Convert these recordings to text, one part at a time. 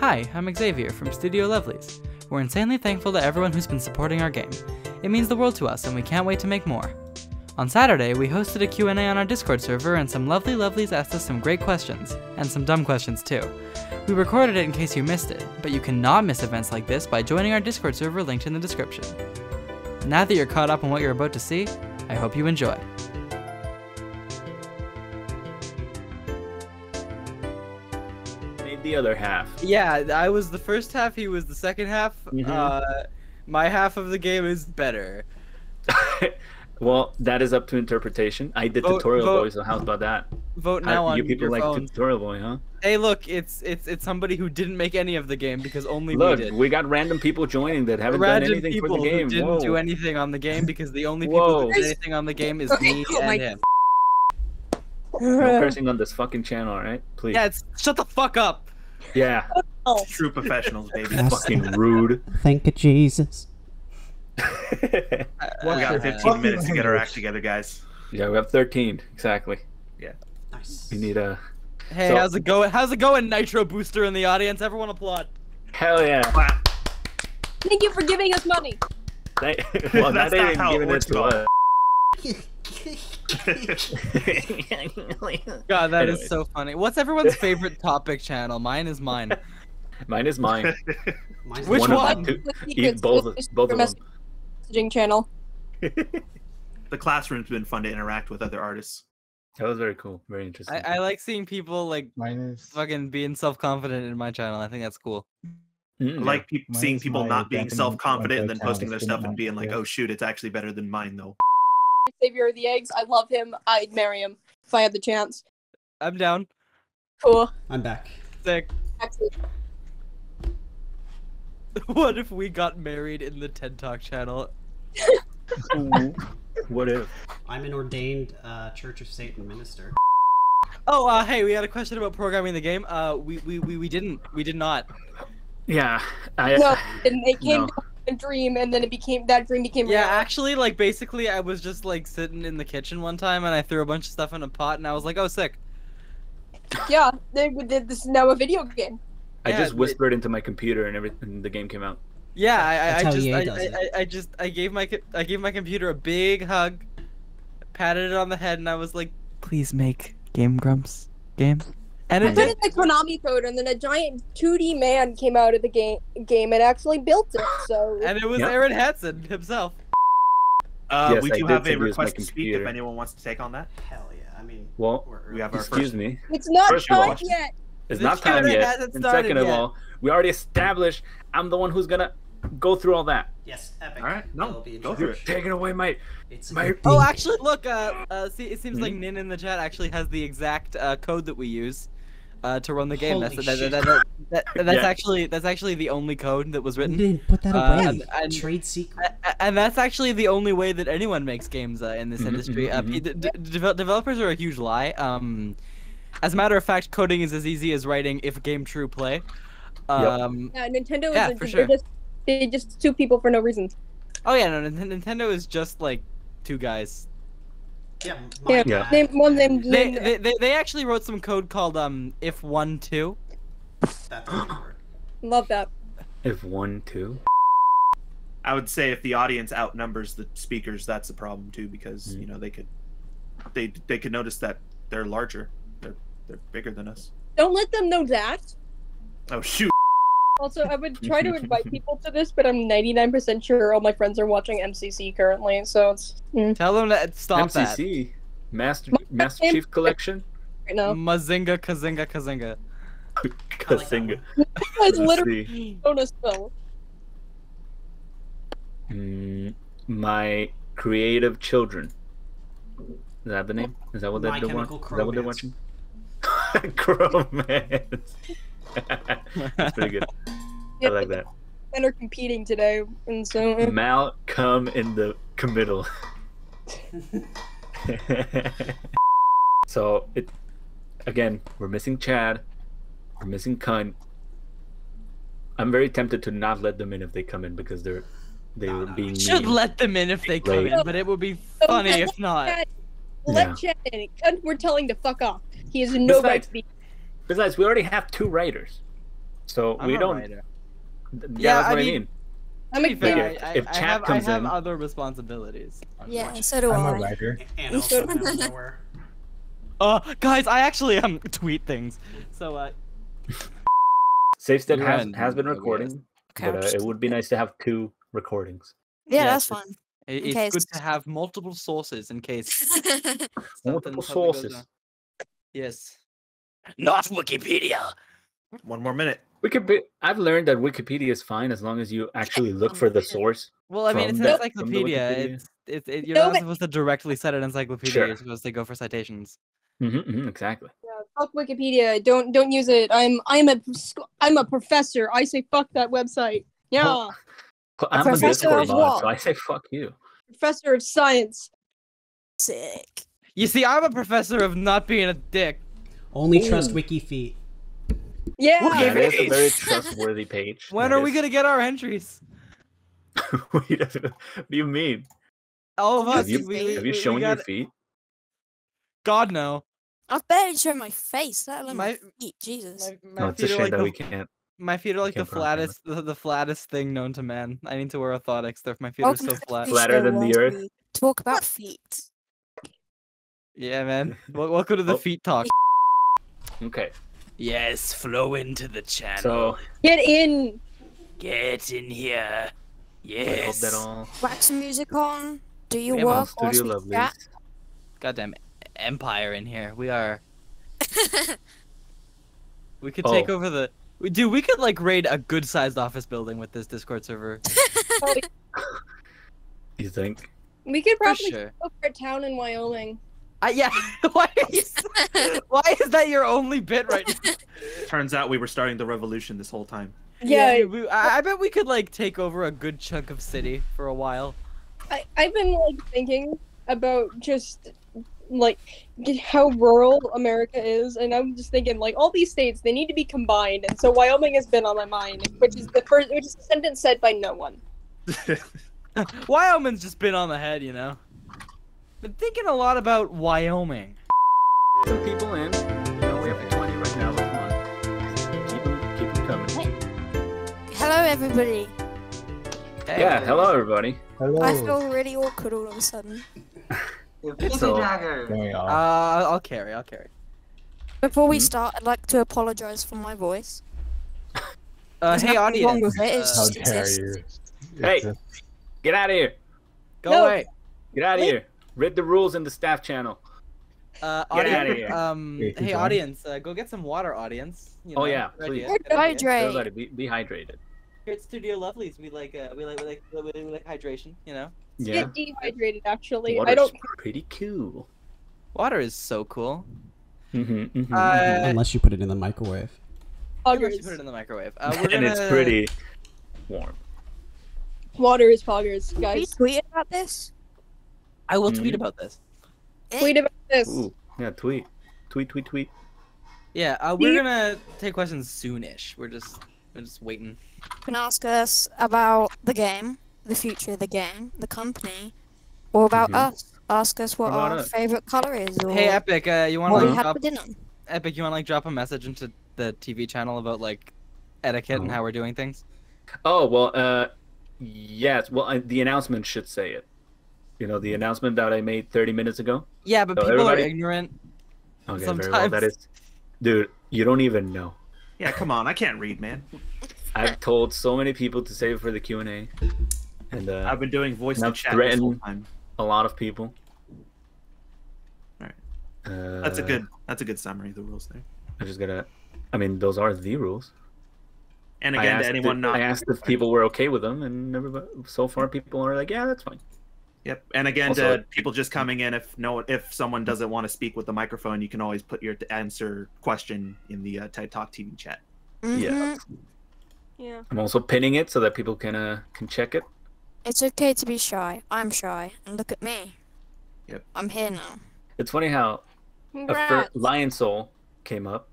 Hi, I'm Xavier from Studio Lovelies. We're insanely thankful to everyone who's been supporting our game. It means the world to us and we can't wait to make more. On Saturday, we hosted a Q&A on our Discord server and some lovely lovelies asked us some great questions, and some dumb questions too. We recorded it in case you missed it, but you cannot miss events like this by joining our Discord server linked in the description. Now that you're caught up on what you're about to see, I hope you enjoy. The other half. Yeah, I was the first half, he was the second half. My half of the game is better. Well, that is up to interpretation. I did tutorial boy, so how about that? Vote now on you people your like phone. tutorial boy, huh? Hey, look, it's somebody who didn't make any of the game because only Look, we did. we got random people joining that haven't Random done anything for the people game. who didn't do anything on the game because the only people who did anything on the game is me and him. No cursing on this fucking channel, alright? Please. Yeah, shut the fuck up. Yeah. True professionals, baby. Fucking rude. Thank you, Jesus. We got 15 minutes to get our act together, guys. Yeah, we have 13 exactly. Yeah. Nice. We need a. Hey, So- how's it going? How's it going, Nitro Booster in the audience? Everyone applaud. Hell yeah. Clap. Thank you for giving us money. Well, That's not not even how it giving it works, to though. us. God, that is Anyways. so funny. What's everyone's favorite topic channel? Mine is mine. Mine is mine. Mine's Which One of one? them, eat both of them. Messaging channel. The classroom's been fun to interact with other artists. That was very cool. Very interesting. I like seeing people like Mine is fucking being self-confident in my channel. I think that's cool. I like seeing Mine's people my not being Japanese self-confident and then account posting their is stuff pretty and being like, much oh shoot, it's actually better than mine though. Savior of the eggs. I love him. I'd marry him if I had the chance. I'm down. Cool. I'm back. Sick. Actually, What if we got married in the TED Talk channel? What if? I'm an ordained Church of Satan minister. Oh, hey, we had a question about programming the game. We did not. Yeah. no, and it came No. to a dream, and then that dream became Yeah, reality. actually, like, basically, I was just, like, sitting in the kitchen one time, and I threw a bunch of stuff in a pot, and I was like, oh, sick. Yeah, this is now a video game. I Yeah, just whispered into my computer and everything. The game came out. Yeah, That's how EA does it. I gave my computer a big hug, patted it on the head, and I was like, please make Game Grumps game. And I it put did. in the Konami code, and then a giant 2D man came out of the game and actually built it. So And it was Yep. Aaron Hansen himself. Yes, We I do did have say a it was my request to speak if computer. anyone wants to take on that. Hell yeah. I mean, Well, We have our excuse first. me. it's not First you time watched. yet. It's This not time Q&A yet. hasn't And started second of yet. all, we already established I'm the one who's gonna go through all that. yes, epic. All right, no, It'll be go through interesting. it. Taking away my. It's a My- good Oh, thing. actually, look. See, it seems like Mhm. Nin in the chat actually has the exact code that we use to run the game. Holy That's shit. that's actually the only code that was You written. didn't put that away. and- Trade secret. And that's actually the only way that anyone makes games in this Mhm, industry. mhm, Developers are a huge lie. As a matter of fact, coding is as easy as writing "if game true play." Yeah, Nintendo Yeah, is for sure. they just sue people for no reason. Oh yeah, no, Nintendo is just like two guys. Yeah, Yeah, Yeah. one named They actually wrote some code called if 1-2. That's a good word. love that. If 1-2. I would say if the audience outnumbers the speakers, that's a problem too, because you know they could notice that they're larger, they're bigger than us. Don't let them know that. Oh shoot! Also, I would try to invite people to this, but I'm 99% sure all my friends are watching MCC currently, so it's Tell them to stop MCC. Master Chief Collection. right that. now. Mazinga, Kazinga, Kazinga. Kasinga. It's literally See. bonus spell. My Creative Children. Is that the name? Is that what My they're Chemical watching? Is that what they're Cromance. watching? Cromance. That's pretty good. I like that. Men are competing today, and so Mal come in the committal. So again, we're missing Chad. We're missing Cunt. I'm very tempted to not let them in if they come in because they were being Should mean. let them in if they come Right. in, but it would be funny if not. let Chad in. Cunt, we're telling to fuck off. He has no right Besides- to be. Besides, we already have 2 writers. So I'm we a don't. writer. Yeah, that's what I mean. I'm To be a fair, kid. If chat comes I have in- other responsibilities. Yeah, so do I'm a I. writer. And also out of nowhere. Guys, I actually tweet things. So Safe State You're has in been OBS. recording, Okay, but I'll just it would be nice to have 2 recordings. Yeah, Yeah, that's fine. it's case. good to have multiple sources in case Multiple something goes sources. on. Yes. Not Wikipedia. One more minute. I've learned that Wikipedia is fine as long as you actually look for the source. Well, I mean, it's From an the- from the encyclopedia. Wikipedia. You're No, not but- supposed to directly set an encyclopedia. Sure. You're supposed to go for citations. Exactly. Fuck Wikipedia. Don't use it. I'm a professor. I say fuck that website. Yeah. Oh. I'm a professor Discord of mod, what? so I say fuck you. Professor of science. Sick. You see, I'm a professor of not being a dick. Only trust WikiFeet. Yeah. That is a very trustworthy page. When That are we is- gonna get our entries? what do you mean? All of us. Have you, we have you shown your got- feet? God no. I've barely shown my face, let alone my My- feet. Jesus. No, it's a shame that we can't. My feet are like the can't put on camera. flattest, the flattest thing known to man. I need to wear orthotics. My feet Welcome are so to the flat. Fish Flatter Show, than the where earth. we Talk about feet. Yeah, man. Welcome to the Oh. feet talk. Okay. Yes, flow into the channel. So Get in. Get in here. I hope that all. Whack some music on. Do your Yeah, man, work. Watch Studio me chat. Lovelies. Goddamn empire in here. We are. We could Oh. take over the. Dude, we could like raid a good-sized office building with this Discord server. You think? We could For probably sure. go for a town in Wyoming. Yeah. Why is that your only bit right now? Turns out we were starting the revolution this whole time. Yeah. I bet we could like take over a good chunk of city for a while. I've been like thinking about just like how rural America is, and I'm just thinking like all these states they need to be combined, and so Wyoming has been on my mind, which is a sentence said by no one. Wyoming's just been on the head, you know. Been thinking a lot about Wyoming. Some people in. We have 20 right now. Come on. Keep them coming. Hello, everybody. Yeah. Hello, everybody. Hello. I feel really awkward all of a sudden. So, Going off. I'll carry. Before we Hmm? start, I'd like to apologize for my voice. Hey There's nothing wrong audience. with it, it's How just dare exists. you? Hey. It's get out of here. Go No. away. Get out of here. Read the rules in the staff channel. Audience, outta here. Hey, hey John. audience, go get some water, audience. You Oh, know, yeah, good please. idea, good idea. Hydrate. Everybody, be hydrated. Here at Studio Lovelies, we like hydration. You know, Yeah. Get dehydrated. Actually, Water's I don't. pretty cool. water is so cool. Mm-hmm, Unless you put it in the microwave. Unless you put it in the microwave. We're and gonna... it's pretty warm. Water is poggers, Have you guys. tweeted about this? I will tweet Mhm. about this. Tweet about this. Ooh, yeah, tweet. Tweet. Yeah, we're gonna take questions soonish. We're just waiting. You can ask us about the game, the future of the game, the company, or about Mhm. us. Ask us what About our us. favorite color is, or Hey Epic, you want what to we like have drop for dinner. Epic? You want to like drop a message into the TV channel about like etiquette and Oh. how we're doing things? Oh, well, yes. Well, the announcement should say it. You know, the announcement that I made 30 minutes ago? Yeah, but So people are everybody- ignorant. Okay, very well. Sometimes. That is... Dude, you don't even know. Yeah, come on, I can't read, man. I've told so many people to save it for the Q&A. And I've been doing voice to I've chat this whole threatened- time. a lot of people. Alright. Uh, That's a good summary of the rules there. I just gotta... I mean, those are the rules. And I again, asked to anyone not I asked if people were okay with them, and everybody, so far people are like, yeah, that's fine. Yep. And again, Also- to people just coming in, if someone doesn't want to speak with the microphone, you can always put your answer question in the TED Talk TV chat. Yeah. Yeah. I'm also pinning it so that people can check it. It's okay to be shy. I'm shy, and look at me. Yep. I'm here now. It's funny how Congrats. Lion Soul came up.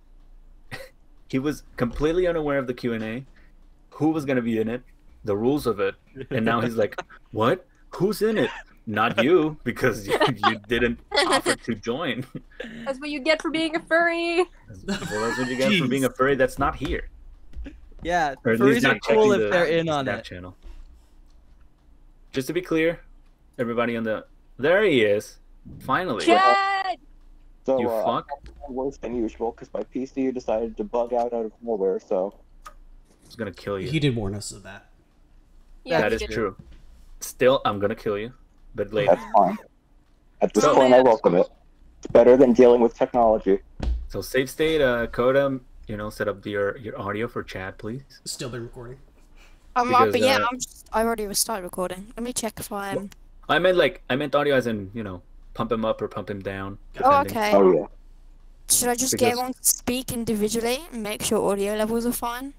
He was completely unaware of the Q&A, who was going to be in it, the rules of it, and now he's like, what? Who's in it? Not you, because you didn't offer to join. That's what you get for being a furry. Well, that's what you get for being a furry that's not here. Yeah, Or at furries least are not cool checking if they're the in on Snap it. channel. Just to be clear, everybody on the... There he is. Finally. Chad! So, You fuck. I'm worse than usual because my PC decided to bug out of nowhere. So, I was gonna kill you. He did warn us of that. Yeah, That he is did. true. Still, I'm gonna kill you, but later. that's fine. At this So- point, I welcome it. It's better than dealing with technology. So save state, Coda, set up your audio for chat, please. Still been recording. Because, But yeah, I already started recording. Let me check if I'm. I meant audio as in, pump him up or pump him down. Oh, depending. okay. Oh yeah. Should I just Because- get everyone to speak individually and make sure audio levels are fine?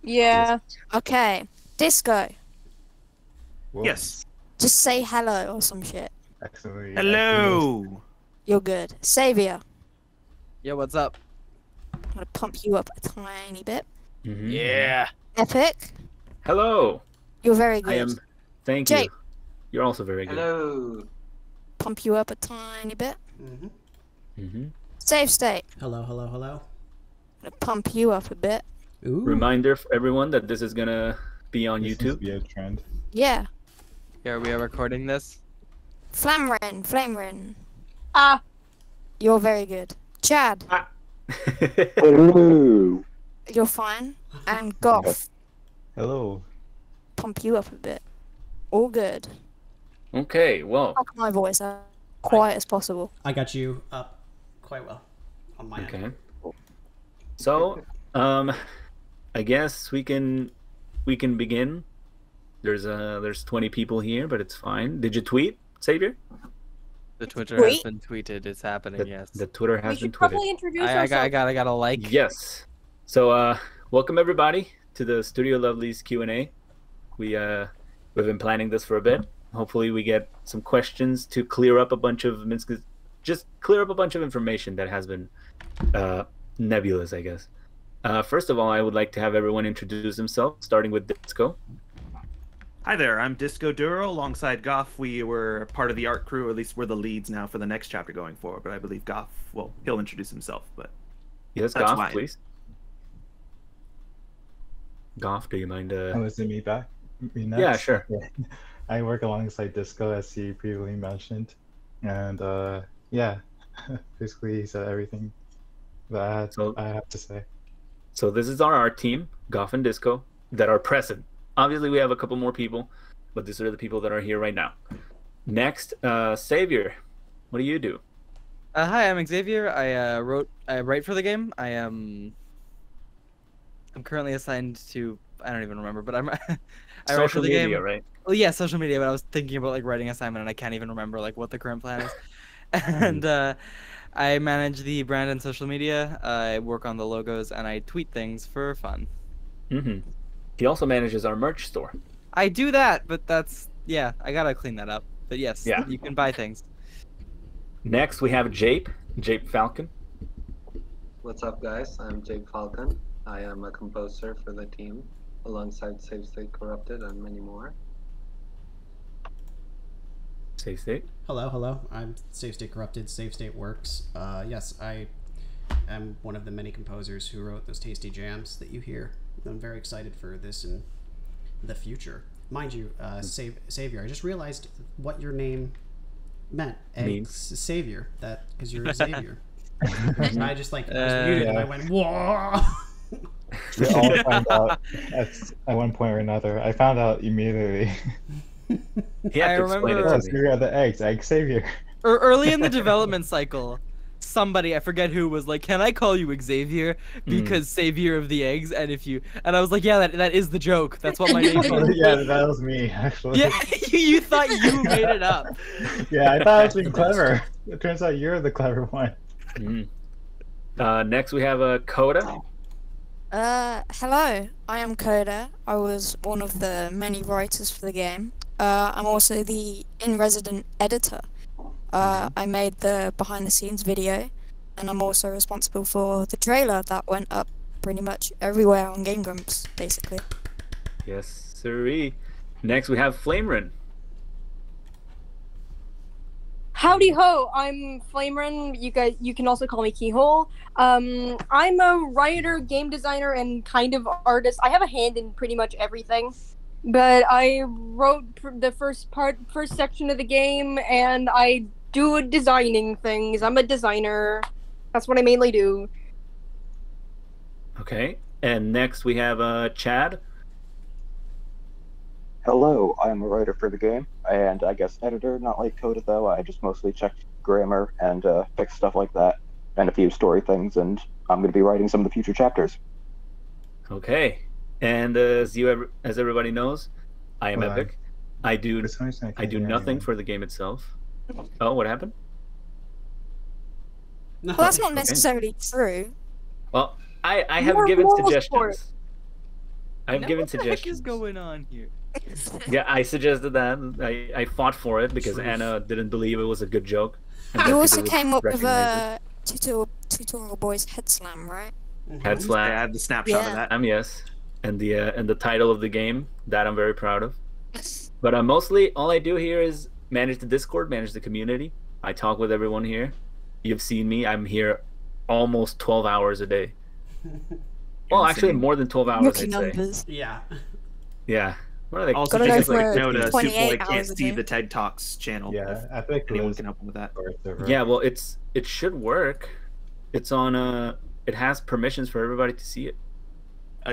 Yeah. Okay. Disco. Yes. Just say hello or some shit. Actually, Hello. You're good. Savior. Yeah, what's up? I'm gonna pump you up a tiny bit. Mhm. Yeah. Epic. Hello. You're very good. I am. Thank Jake. you. You're also very good. Hello. Pump you up a tiny bit. hmm Save state. Hello, hello, hello. I'm gonna pump you up a bit. Ooh. Reminder for everyone that this is gonna be on This seems to YouTube. be a trend. Yeah. Here we are recording this. Flamerin. Ah. You're very good. Chad. Hello. You're fine. And Goth. Hello. Pump you up a bit. All good. Okay, well, Fuck my voice as quiet as possible. I got you up quite well on my end. okay. So, I guess we can begin. There's 20 people here, but it's fine. Did you tweet, Savior? The Twitter has Wait. been tweeted. It's happening. The, Yes. the Twitter We has been should tweeted. probably introduce I ourselves. got a like. Yes. So, welcome everybody to the Studio Lovelies Q&A. We've been planning this for a bit. Hopefully, we get some questions to clear up a bunch of information that has been nebulous, I guess. First of all, I would like to have everyone introduce themselves, starting with Disco. Hi there, I'm Disco Duro alongside Goff. We were part of the art crew, or at least we're the leads now for the next chapter going forward. But I believe Goff, well, he'll introduce himself. But Yes, That's Goff, fine. please. Goff, do you mind? Oh, is it me back? Me next? Yeah, sure. Yeah. I work alongside Disco, as he previously mentioned, and yeah, basically he said everything that I have to say. So this is our art team, Goff and Disco, that are present. Obviously, we have a couple more people, but these are the people that are here right now. Next, Savior, what do you do? Hi, I'm Xavier. I write for the game. I'm currently assigned to, I don't even remember, but I write for Social the media, game. right? Well, yeah, social media. But I was thinking about like writing assignment, and I can't even remember like what the current plan is. And I manage the brand and social media. I work on the logos, and I tweet things for fun. Mm-hmm. He also manages our merch store. I do that, but I gotta clean that up. But yes, Yeah. you can buy things. Next, we have Jape Falcon. What's up, guys? I'm Jake Falcon. I am a composer for the team, alongside Save State Corrupted and many more. Safe State. Hello, hello. I'm Safe State Corrupted. Safe State Works. Yes, I am one of the many composers who wrote those tasty jams that you hear. I'm very excited for this in the future. Mind you, Savior, I just realized what your name meant. Means? Savior. That because you're a Savior. And I just I was muted and I went, whoa. We all found out at one point or another. I found out immediately. He had I to explain remember- it Oh, to me. so you are the egg savior. Early in the development cycle, somebody, I forget who, was like, "Can I call you Xavier because savior of the eggs?" And I was like, "Yeah, that is the joke. That's what my name is." Yeah, that was me actually. Yeah, you thought you made it up. Yeah, I thought I was being clever. It turns out you're the clever one. Next, we have Coda. Hello. I am Coda. I was one of the many writers for the game. I'm also the in-resident editor. I made the behind-the-scenes video, and I'm also responsible for the trailer that went up pretty much everywhere on Game Grumps, basically. Yes, sirree. Next, we have Flamerin. Howdy ho, I'm Flamerun. You can also call me Keyhole. I'm a writer, game designer, and kind of artist. I have a hand in pretty much everything. But I wrote the first section of the game, and I do designing things. I'm a designer. That's what I mainly do. Okay, and next we have Chad. Hello, I'm a writer for the game, and I guess editor, not like code it though. I just mostly check grammar and fix stuff like that, and a few story things, and I'm going to be writing some of the future chapters. Okay, and as everybody knows, I am Epik. I do nothing for the game itself. Oh, what happened? Well, that's not necessarily true. Well, I have given suggestions. I've given suggestions. What the heck is going on here? Yeah, I suggested that. I fought for it because Anna didn't believe it was a good joke. You also came up with a tutorial boys head slam, right? Head slam. I had the snapshot of that. Yes, and the title of the game that I'm very proud of. But mostly all I do here is manage the Discord, manage the community. I talk with everyone here. You've seen me. I'm here almost 12 hours a day. Well, actually more than 12 hours. Rookie I'd numbers. say. Yeah. Yeah. What are they? Also, Gotta just go like for note, people 28 can't hours a see day. the TED Talks channel. Yeah, if Epik anyone was can help them with that. Yeah, well, it should work. It's on it has permissions for everybody to see it.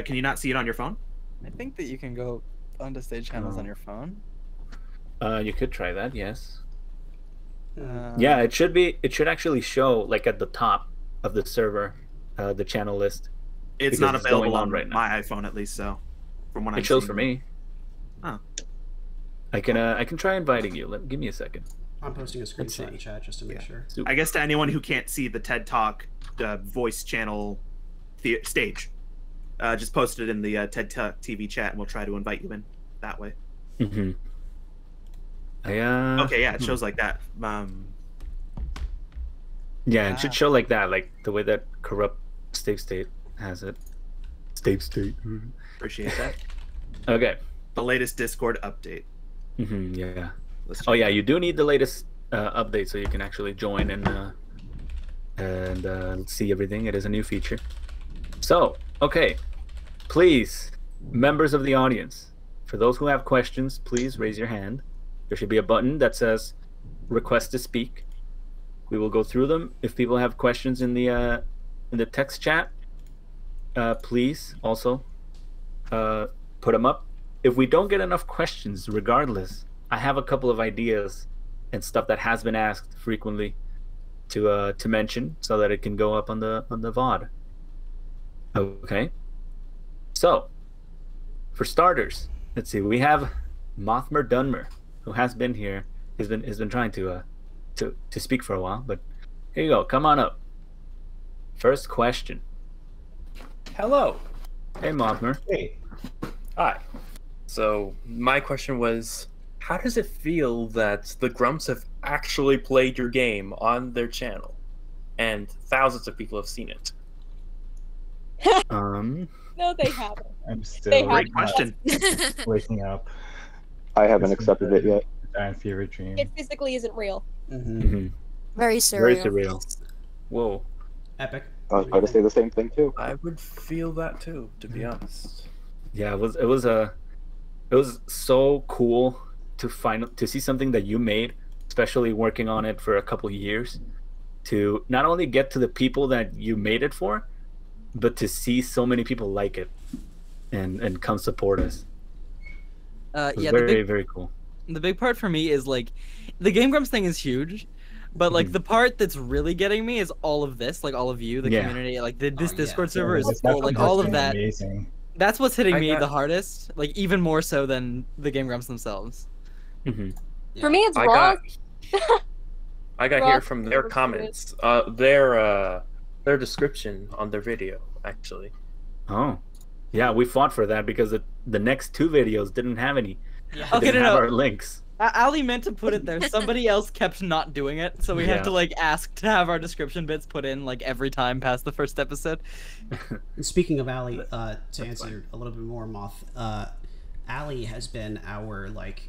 Can you not see it on your phone? I think that you can go onto stage channels on your phone. You could try that. Yes. Yeah, it should actually show like at the top of the server, the channel list. It's not available on right now. My iPhone, at least. So, from what it shows for me. Oh. I can try inviting you. Give me a second. I'm posting a screenshot in chat just to make sure. I guess to anyone who can't see the TED Talk voice channel stage, just post it in the TED Talk TV chat, and we'll try to invite you in that way. Mm-hmm. Okay, yeah, it shows like that. Yeah, it should show like that, like the way that corrupt State has it. State. Appreciate that. Okay. The latest Discord update. Mm-hmm, yeah. Oh yeah, you do need the latest update so you can actually join and see everything. It is a new feature. So, okay, please, members of the audience, for those who have questions, please raise your hand. There should be a button that says "Request to Speak." We will go through them. If people have questions in the text chat, please also put them up. If we don't get enough questions, regardless, I have a couple of ideas and stuff that has been asked frequently to mention, so that it can go up on the VOD. Okay. So, for starters, let's see. We have Mothmer Dunmer, who has been here. Has been trying to speak for a while, but here you go. Come on up. First question. Hello. Hey, Mothmer. Hey. Hi. So my question was, how does it feel that the Grumps have actually played your game on their channel, and thousands of people have seen it? No, they haven't. I'm still Great question. waking up. I haven't accepted it yet. Giant fever dream. It physically isn't real. Mm-hmm. Very surreal. Very surreal. Whoa. Epik. I was about to say the same thing too. I would feel that too, to be honest. Yeah, it was so cool to see something that you made, especially working on it for a couple of years, to not only get to the people that you made it for, but to see so many people like it and come support us. Yeah, very cool. The big part for me is like the Game Grumps thing is huge, but like the part that's really getting me is all of this, like all of you, the community, like this Discord server is full, like all of that. Amazing. That's what's hitting me the hardest, like even more so than the Game Grumps themselves. Mm-hmm. For me, it's Ross. I got here from their comments, their description on their video, actually. Oh, yeah, we fought for that because the next two videos didn't have any. Yeah. Okay, didn't have our links. Ali meant to put it there. Somebody else kept not doing it, so we have to like ask to have our description bits put in like every time past the first episode. And speaking of Ali, to answer a little bit more, Moth, Ali has been our like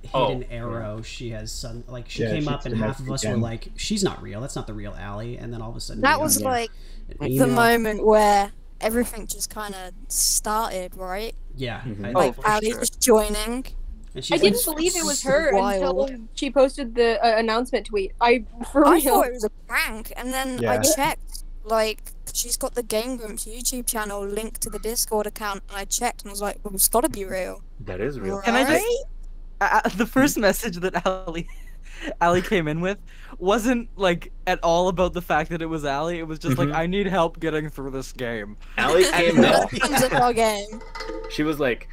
hidden arrow. She has she came up and half of us were like, she's not real. That's not the real Allie. And then all of a sudden that was like the moment where everything just kind of started, right? Yeah. Like Allie was joining. And I didn't believe it was her until she posted the announcement tweet. I thought it was a prank, and then I checked. Like, she's got the Game Grumps YouTube channel linked to the Discord account, and I checked and was like, well, it's gotta be real. That is real. Right? Can I just... the first message that Allie came in with wasn't, like, at all about the fact that it was Allie. It was just like, I need help getting through this game. Allie came in. She was like,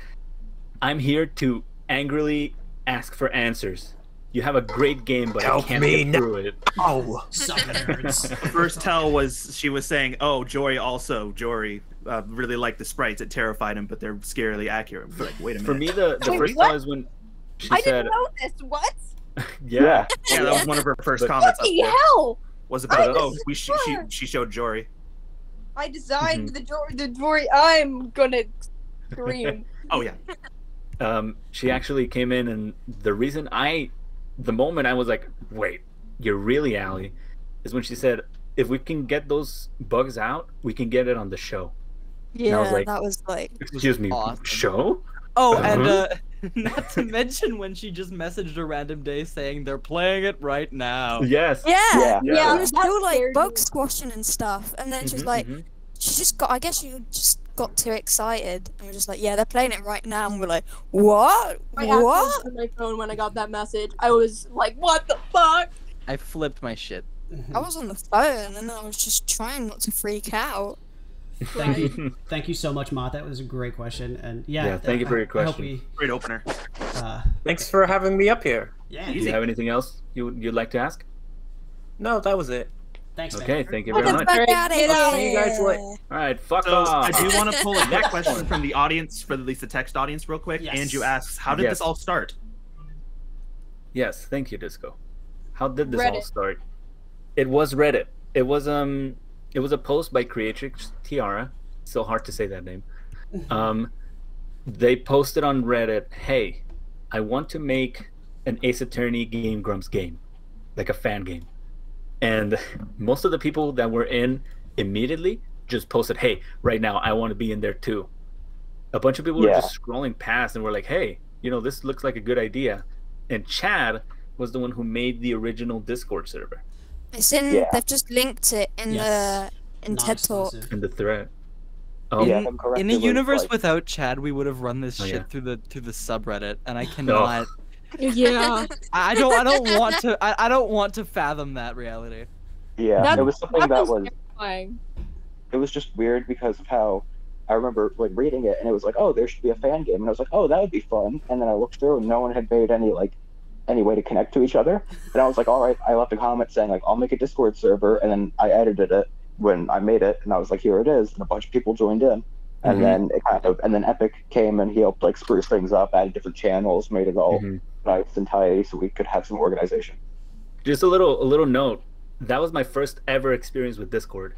I'm here to angrily ask for answers. You have a great game, but I can't get through it. Oh, suck nerds. The first tell was she was saying, "Oh, Jory really liked the sprites. It terrified him, but they're scarily accurate." We're like, wait a minute. For me, the first tell is when she I said, didn't know this. What? Yeah, that was one of her first comments. Bloody hell! Was about she showed Jory. I designed the Jory. I'm gonna scream. Oh yeah. She actually came in, and the moment I was like, wait, you're really Allie, is when she said, if we can get those bugs out, we can get it on the show. Yeah, and I was like, that was like... Excuse me, awesome. Show? Oh, and not to mention when she just messaged a random day saying they're playing it right now. Yes. Yeah. Yeah. It was still like bug squashing and stuff, and then she was like, I guess she just got too excited and we're just like, yeah, they're playing it right now, and we're like, what? I on my phone when I got that message. I was like, what the fuck? I flipped my shit. I was on the phone and I was just trying not to freak out. Thank you so much, Mott. That was a great question, and thank you for your question. Great opener. Thanks for having me up here. Yeah. Do you have anything else you'd like to ask? No, that was it. Thanks, man. Okay, thank you very much. I'll see you guys later. All right, fuck So off. I do want to pull a quick question from the audience, for at least the text audience, real quick. Yes. Andrew asks, "How did this all start?" Yes, thank you, Disco. How did this all Reddit. start? It was Reddit. It was a post by Creatrix Tiara. So hard to say that name. They posted on Reddit, "Hey, I want to make an Ace Attorney Game Grumps game, like a fan game." And most of the people that were in immediately just posted, "Hey, right now I want to be in there too." A bunch of people were just scrolling past and were like, "Hey, this looks like a good idea." And Chad was the one who made the original Discord server. It's in. They've just linked it in in TED Talk. In the thread. Oh, In a universe without Chad, we would have run this shit through the subreddit, and I cannot. Yeah. I don't want to fathom that reality. Yeah, it was something that was. terrifying. It was just weird because of how I remember like reading it, and it was like, oh, there should be a fan game, and I was like, oh, that would be fun. And then I looked through, and no one had made any way to connect to each other. And I was like, all right, I left a comment saying like, I'll make a Discord server, and then I edited it when I made it, and I was like, here it is, and a bunch of people joined in. And then and then Epik came and he helped like spruce things up, added different channels, made it all nice and tidy so we could have some organization. Just a little note. That was my first ever experience with Discord.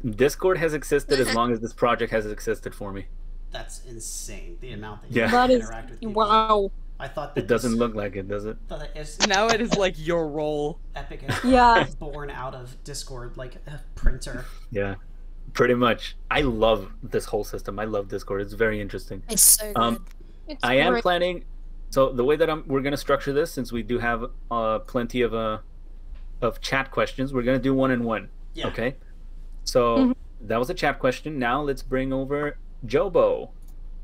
Discord has existed as long as this project has existed for me. That's insane. The amount that you That is interact with people. wow. I thought that It doesn't look like it, does it? Now it is like your role. Epik is Yeah. born out of Discord, like a printer. Yeah, pretty much. I love this whole system. I love Discord. It's very interesting. It's so good. It's I am great. planning. So the way that we're gonna structure this, since we do have plenty of chat questions, we're gonna do 1-on-1. Yeah. Okay. So that was a chat question. Now let's bring over Jobo.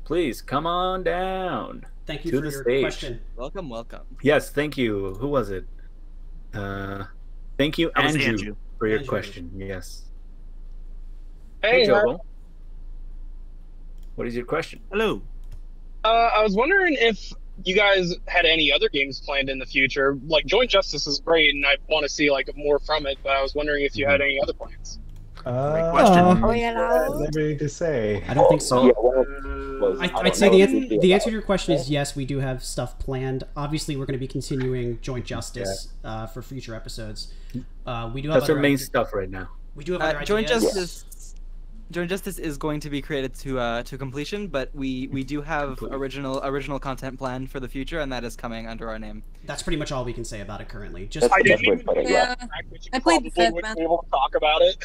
Please come on down. Thank you to for the your stage. question. Welcome. Yes, thank you. Who was it? Thank you, That was Andrew, Andrew. for your Andrew. question. Yes. Hey, Jobo. What is your question? Hello. I was wondering if you guys had any other games planned in the future. Like Joint Justice is great, and I want to see like more from it. But I was wondering if you had any other plans. Great question. Liberty to say. I don't think so. Yeah, well, I'd say the answer to your question is yes, we do have stuff planned. Obviously, we're going to be continuing Joint Justice for future episodes. We do have That's our other main stuff right now. We do have other Joint ideas. Justice. Join Justice is going to be created to completion, but we do have original content planned for the future, and that is coming under our name. That's pretty much all we can say about it currently. Just I didn't even put it, yeah. I played the fifth Wouldn't be able to talk about it.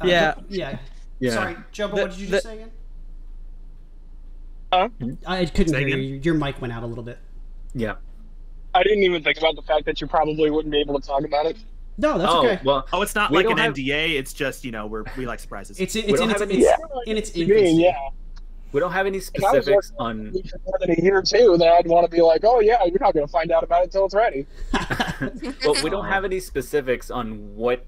Yeah. Yeah. Yeah. Sorry, Joe, but what did you just say again? Huh? I couldn't Say hear again? you. Your mic went out a little bit. Yeah. I didn't even think about the fact that you probably wouldn't be able to talk about it. No, that's okay. Well, Oh, it's not we like don't an have- NDA. It's just we like surprises. It's in don't its have any- in its I mean, infancy. yeah. we don't have any If I was specifics working on. for more than a year too, then I'd want to be like, oh yeah, you're not going to find out about it until it's ready. But we don't have any specifics on what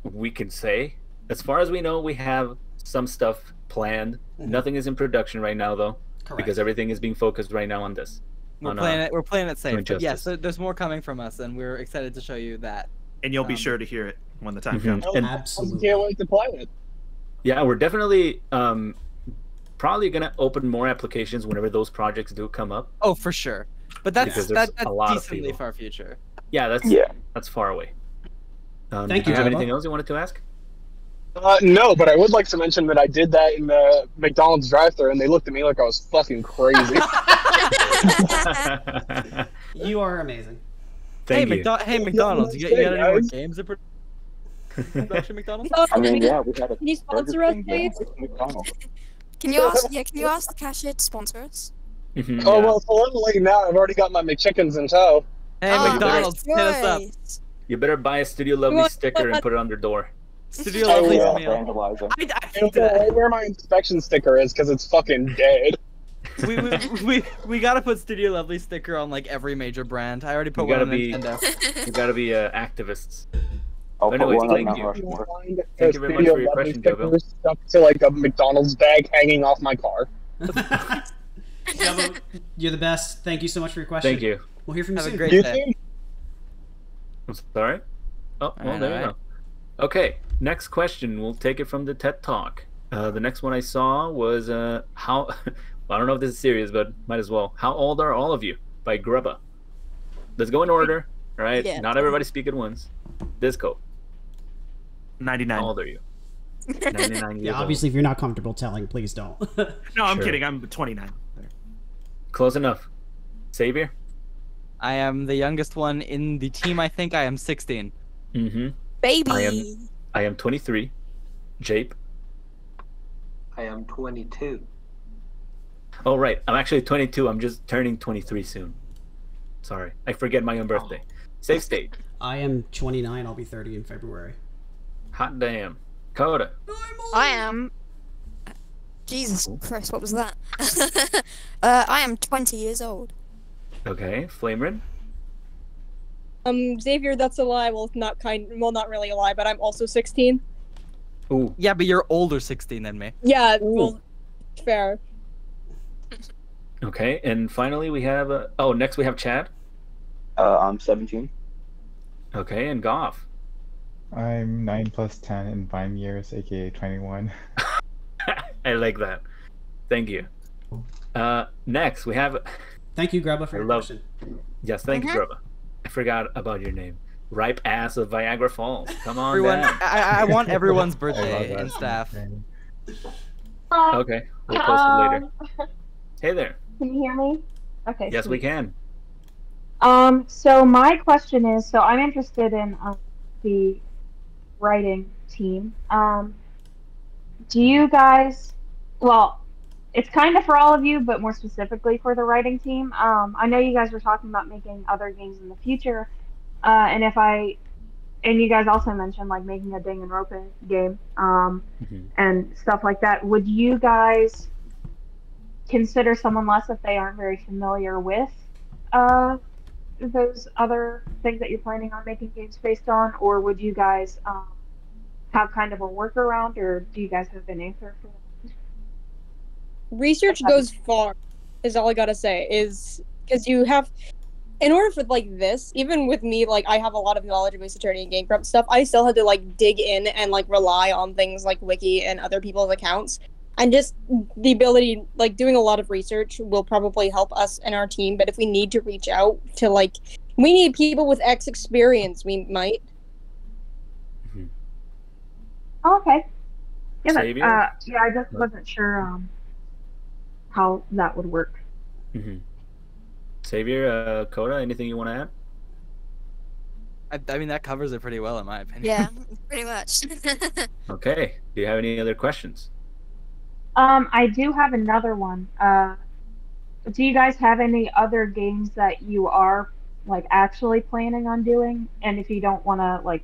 we can say. As far as we know, we have some stuff planned. Nothing is in production right now, though, Correct. because everything is being focused right now on this. We're playing it safe. Joint But yes, Justice. there's more coming from us, and we're excited to show you that. And you'll be sure to hear it when the time Mhm. comes. And- I Absolutely. can't wait to play it. Yeah, we're definitely probably gonna open more applications whenever those projects do come up. Oh, for sure. But that's Because there's that's a lot of decently people. far future. Yeah, that's Yeah. that's far away. Thank did you, you have Jabba. anything else you wanted to ask? No, but I would like to mention that I did that in the McDonald's drive-thru, and they looked at me like I was fucking crazy. You are amazing. Thank you. Hey, McDonald's, you got any more games in production, McDonald's? I mean, yeah, we had a Can you sponsor us, please? McDonald's. Can you ask? Yeah, can you ask the cashier to sponsor us? Mhm, Oh yeah. well, it's a little late now. I've already got my McChickens in tow. Hey, Oh, McDonald's, hit us up. right. You better buy a Studio Lovely sticker and put it on their door. Studio Oh, Lovely's yeah. meal. Vandalizing. I I don't think know that right where my inspection sticker is because it's fucking dead. we gotta put Studio Lovely sticker on like every major brand. I already put You one gotta on be- Nintendo. You gotta be activists. I'll put Anyways, one on thank Mount you. Rushmore. Thank you very much for your question, Joe. Stuck to like a McDonald's bag hanging off my car. Jabba, you're the best. Thank you so much for your question. Thank you. We'll hear from you Have a soon. great You day. too? I'm sorry. Oh, well, Alright, there you alright. go. Okay, next question. We'll take it from the TED Talk. The next one I saw was how. I don't know if this is serious, but might as well. How old are all of you? By Grubba. Let's go in order. All right. Yeah. Not everybody speak at once. Disco. 99. How old are you? 99 years Yeah, obviously, if you're not comfortable telling, please don't. No, I'm Sure. kidding. I'm 29. old. Close enough. Savior. I am the youngest one in the team. I think I am 16. Mm-hmm. Baby. I am 23. Jape. I am 22. Oh right, I'm actually 22. I'm just turning 23 soon. Sorry, I forget my own birthday. Safe state. I am 29. I'll be 30 in February. Hot damn. Coda. I am. Jesus Christ, what was that? I am 20 years old. Okay, Flamerin. Xavier, that's a lie. Well, not really a lie, but I'm also 16. Ooh. Yeah, but you're older 16 than me. Yeah, well, fair. Okay, and finally we have next we have Chad. I'm 17. Okay, and Goff. I'm 9 plus 10 in Vine years, aka 21. I like that. Thank you. Next we have. Thank you, Grubba, for I your love- question. Yes, thank you, Grubba. I forgot about your name. Ripe ass of Viagra Falls. Come on Everyone, down. I want everyone's I love birthday that and staff. name. Okay, we'll post it later. Hey there. Can you hear me? Okay. Yes, we sweet. can. So my question is, so I'm interested in the writing team. Do you guys, well, it's kind of for all of you, but more specifically for the writing team. I know you guys were talking about making other games in the future, and you guys also mentioned like making a Danganronpa game, and stuff like that. Would you guys consider someone less if they aren't very familiar with those other things that you're planning on making games based on, or would you guys have kind of a workaround, or do you guys have an answer for that? Research goes far, is all I gotta say, is because you have, in order for like this, even with me, like I have a lot of knowledge of Ace Attorney and Game Grumps stuff, I still had to like dig in and like rely on things like Wiki and other people's accounts. And just the ability, like doing a lot of research will probably help us and our team, but if we need to reach out to like, we need people with X experience, we might. Oh, okay. Yeah, Savior? yeah, I just wasn't sure how that would work. Savior, Coda, anything you want to add? I mean, that covers it pretty well, in my opinion. Yeah, pretty much. Okay. Do you have any other questions? I do have another one. Do you guys have any other games that you are like actually planning on doing? And if you don't want to like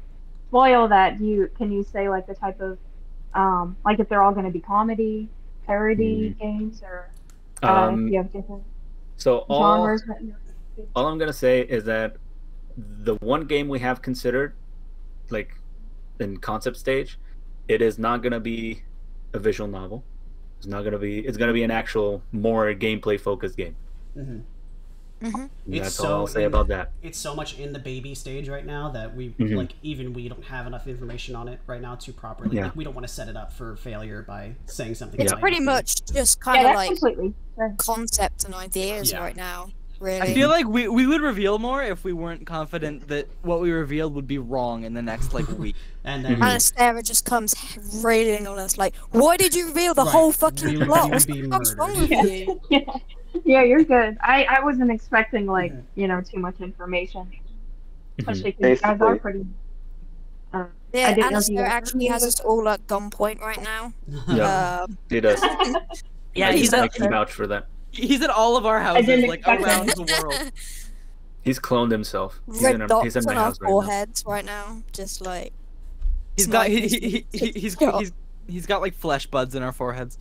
spoil that, can you say like the type of like if they're all going to be comedy, parody games, or if you have different genres? All I'm gonna say is that the one game we have considered, like in concept stage, it is not gonna be a visual novel. It's not gonna be. It's gonna be an actual more gameplay focused game. That's all I'll say about that. It's so much in the baby stage right now that we like even we don't have enough information on it right now to properly. Like, we don't want to set it up for failure by saying something. It's pretty much just kind of like concept and ideas right now. Really. I feel like we would reveal more if we weren't confident that what we revealed would be wrong in the next like week. And then Sarah just comes railing on us like, "Why did you reveal the whole fucking plot? What's wrong with you?" Yeah, you're good. I wasn't expecting like too much information, especially because you guys are pretty. Yeah, Anastasia actually has us all at gunpoint right now. Yeah, he does. Yeah, I can vouch for that. He's at all of our houses, like around the world. He's cloned himself. Red dots he's in my on our house right foreheads right now, just like. He's got he's got like flesh buds in our foreheads.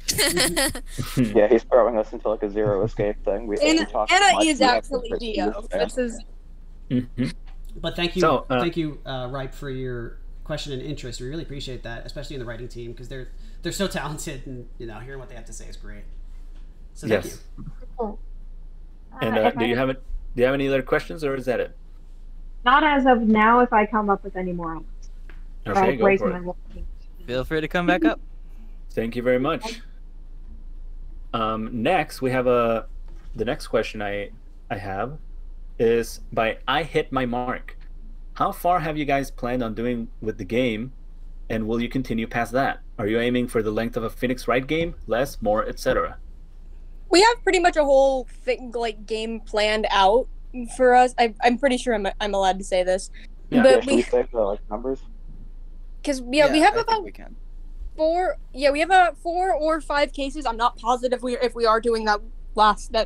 Yeah, he's throwing us into like a zero escape thing. Anna is actually Dio. This is. But thank you, So, Ripe, for your question and interest. We really appreciate that, especially in the writing team, because they're so talented, and hearing what they have to say is great. So thank you. And do you have any other questions, or is that it? Not as of now. If I come up with any more, Okay, go for it. Feel free to come back up. Thank you very much. Next, we have the next question I have is by I Hit My Mark. How far have you guys planned on doing with the game, and will you continue past that? Are you aiming for the length of a Phoenix Wright game, less, more, etc.? We have pretty much a whole thing, like game planned out for us. I'm pretty sure I'm allowed to say this, but we say like numbers. Because we have about 4. Yeah, we have about 4 or 5 cases. I'm not positive if we are doing that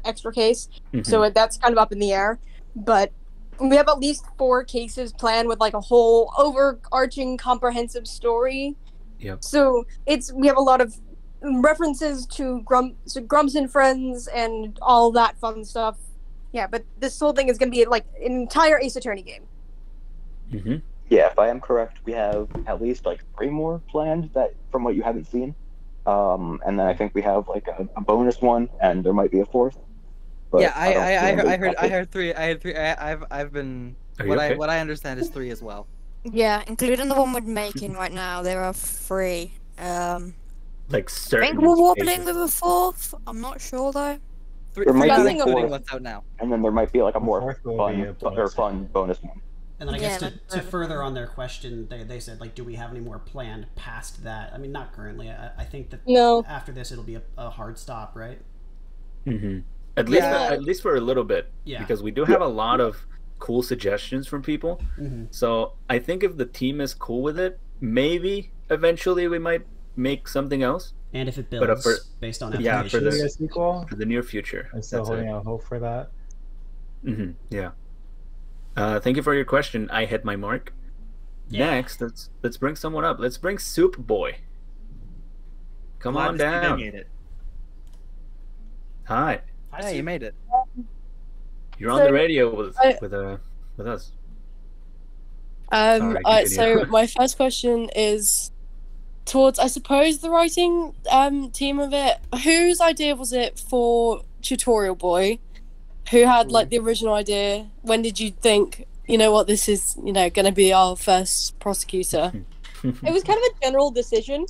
extra case, so that's kind of up in the air. But we have at least 4 cases planned with like a whole overarching comprehensive story. Yep. So we have a lot of references to Grumps and Friends and all that fun stuff. Yeah, but this whole thing is going to be like an entire Ace Attorney game. Yeah, if I am correct, we have at least like 3 more planned that from what you haven't seen. And then I think we have like a bonus one, and there might be a 4th. But yeah, I heard 3. I had 3. I've been what I understand is 3 as well. Yeah, including the one we're making right now, there are 3. Like I think we're wobbling with a 4th. I'm not sure though. 3 including what's out now. And then there might be like a more fun bonus one. And then I guess to further on their question, they said, like, do we have any more planned past that? I mean, not currently. I think that after this, it'll be a hard stop, right? At least for a little bit. Yeah. Because we do have a lot of cool suggestions from people. So I think if the team is cool with it, maybe eventually we might make something else. And if it builds based on applications. For the near future. I'm still holding out hope for that. Yeah. Thank you for your question. I hit my mark. Yeah. Next, let's bring someone up. Let's bring Soup Boy. Come on down. Hi. Hi, you made it. You're on the radio with us. So my first question is towards, I suppose, the writing team of it. Whose idea was it for Tutorial Boy? Who had like the original idea? When did you think, you know what, this is, going to be our first prosecutor? It was kind of a general decision,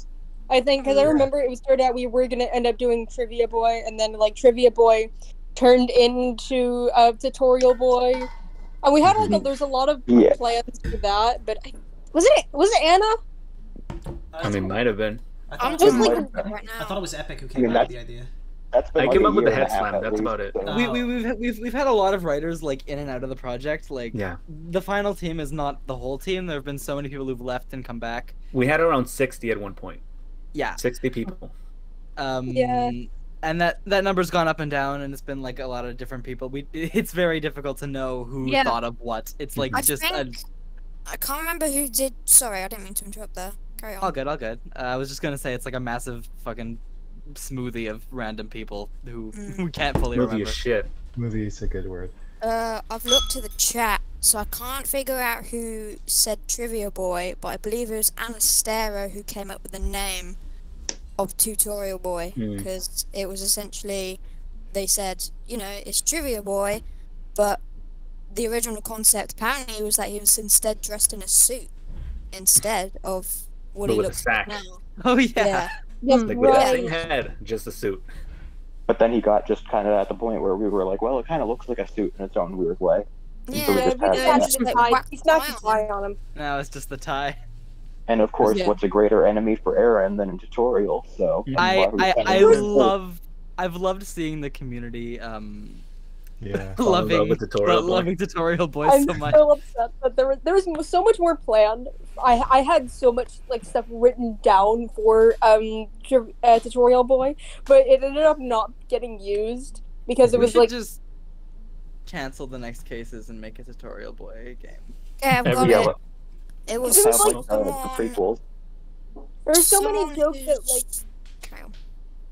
I think, because I remember it started out we were going to end up doing Trivia Boy, and then like Trivia Boy turned into Tutorial Boy, and we had like there's a lot of plans for that. But was it Anna? I mean, might have been. I'm thought, just looking at it right I now. thought it was Epik who came up with the idea. That's been I like came a up with the year and head a half slam. at That's least, about it. so- We've had a lot of writers like in and out of the project. Like Yeah. the final team is not the whole team. There have been so many people who've left and come back. We had around 60 at one point. Yeah. 60 people. Yeah. And that number's gone up and down, and it's been like a lot of different people. It's very difficult to know who Yeah. thought of what. It's like I just think I can't remember who did. Sorry, I didn't mean to interrupt there. Carry on. all good, all good. I was just gonna say it's like a massive fucking smoothie of random people who we can't fully Movie remember. is shit. Movie is a good word. I've looked at the chat, so I can't figure out who said Trivia Boy, but I believe it was Anastero who came up with the name of Tutorial Boy, because it was essentially, they said, you know, it's Trivia Boy, but the original concept apparently was that he was instead dressed in a suit instead of what But he with a looks like sack. now. Oh yeah. Like with the same head, just a suit. But then he got just kind of at the point where we were like, well, it kind of looks like a suit in its own weird way. Yeah, So we just had He snapped his tie on him. No, it's just the tie. And of course, Yeah. what's a greater enemy for Aaron than a tutorial? So I've loved seeing the community Yeah. loving tutorial boys I'm so much. so upset that there was so much more planned. I had so much like stuff written down for Tutorial Boy, but it ended up not getting used because it was like just cancel the next cases and make a tutorial boy game. Yeah, I've got it. It was have, like like, the prequels. there's so many someone jokes that like Kyle.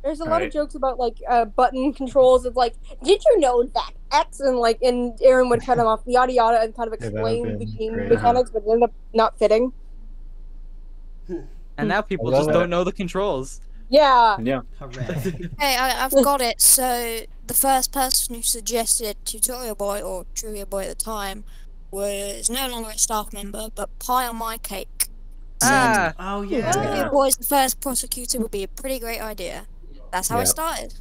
there's a lot Alright. of jokes about like button controls of like, did you know that X and Aaron would cut him off yada yada and kind of Yeah, that explain would've the been game great. mechanics, but it ended up not fitting. And now people love just it. don't know the controls. Yeah. Yeah. Hooray. Hey, I've got it. So the first person who suggested Tutorial Boy or Trivia Boy at the time was no longer a staff member, but Pie on My Cake. Ah, Oh Trivia yeah. Boy as the first prosecutor would be a pretty great idea. That's how Yeah. it started.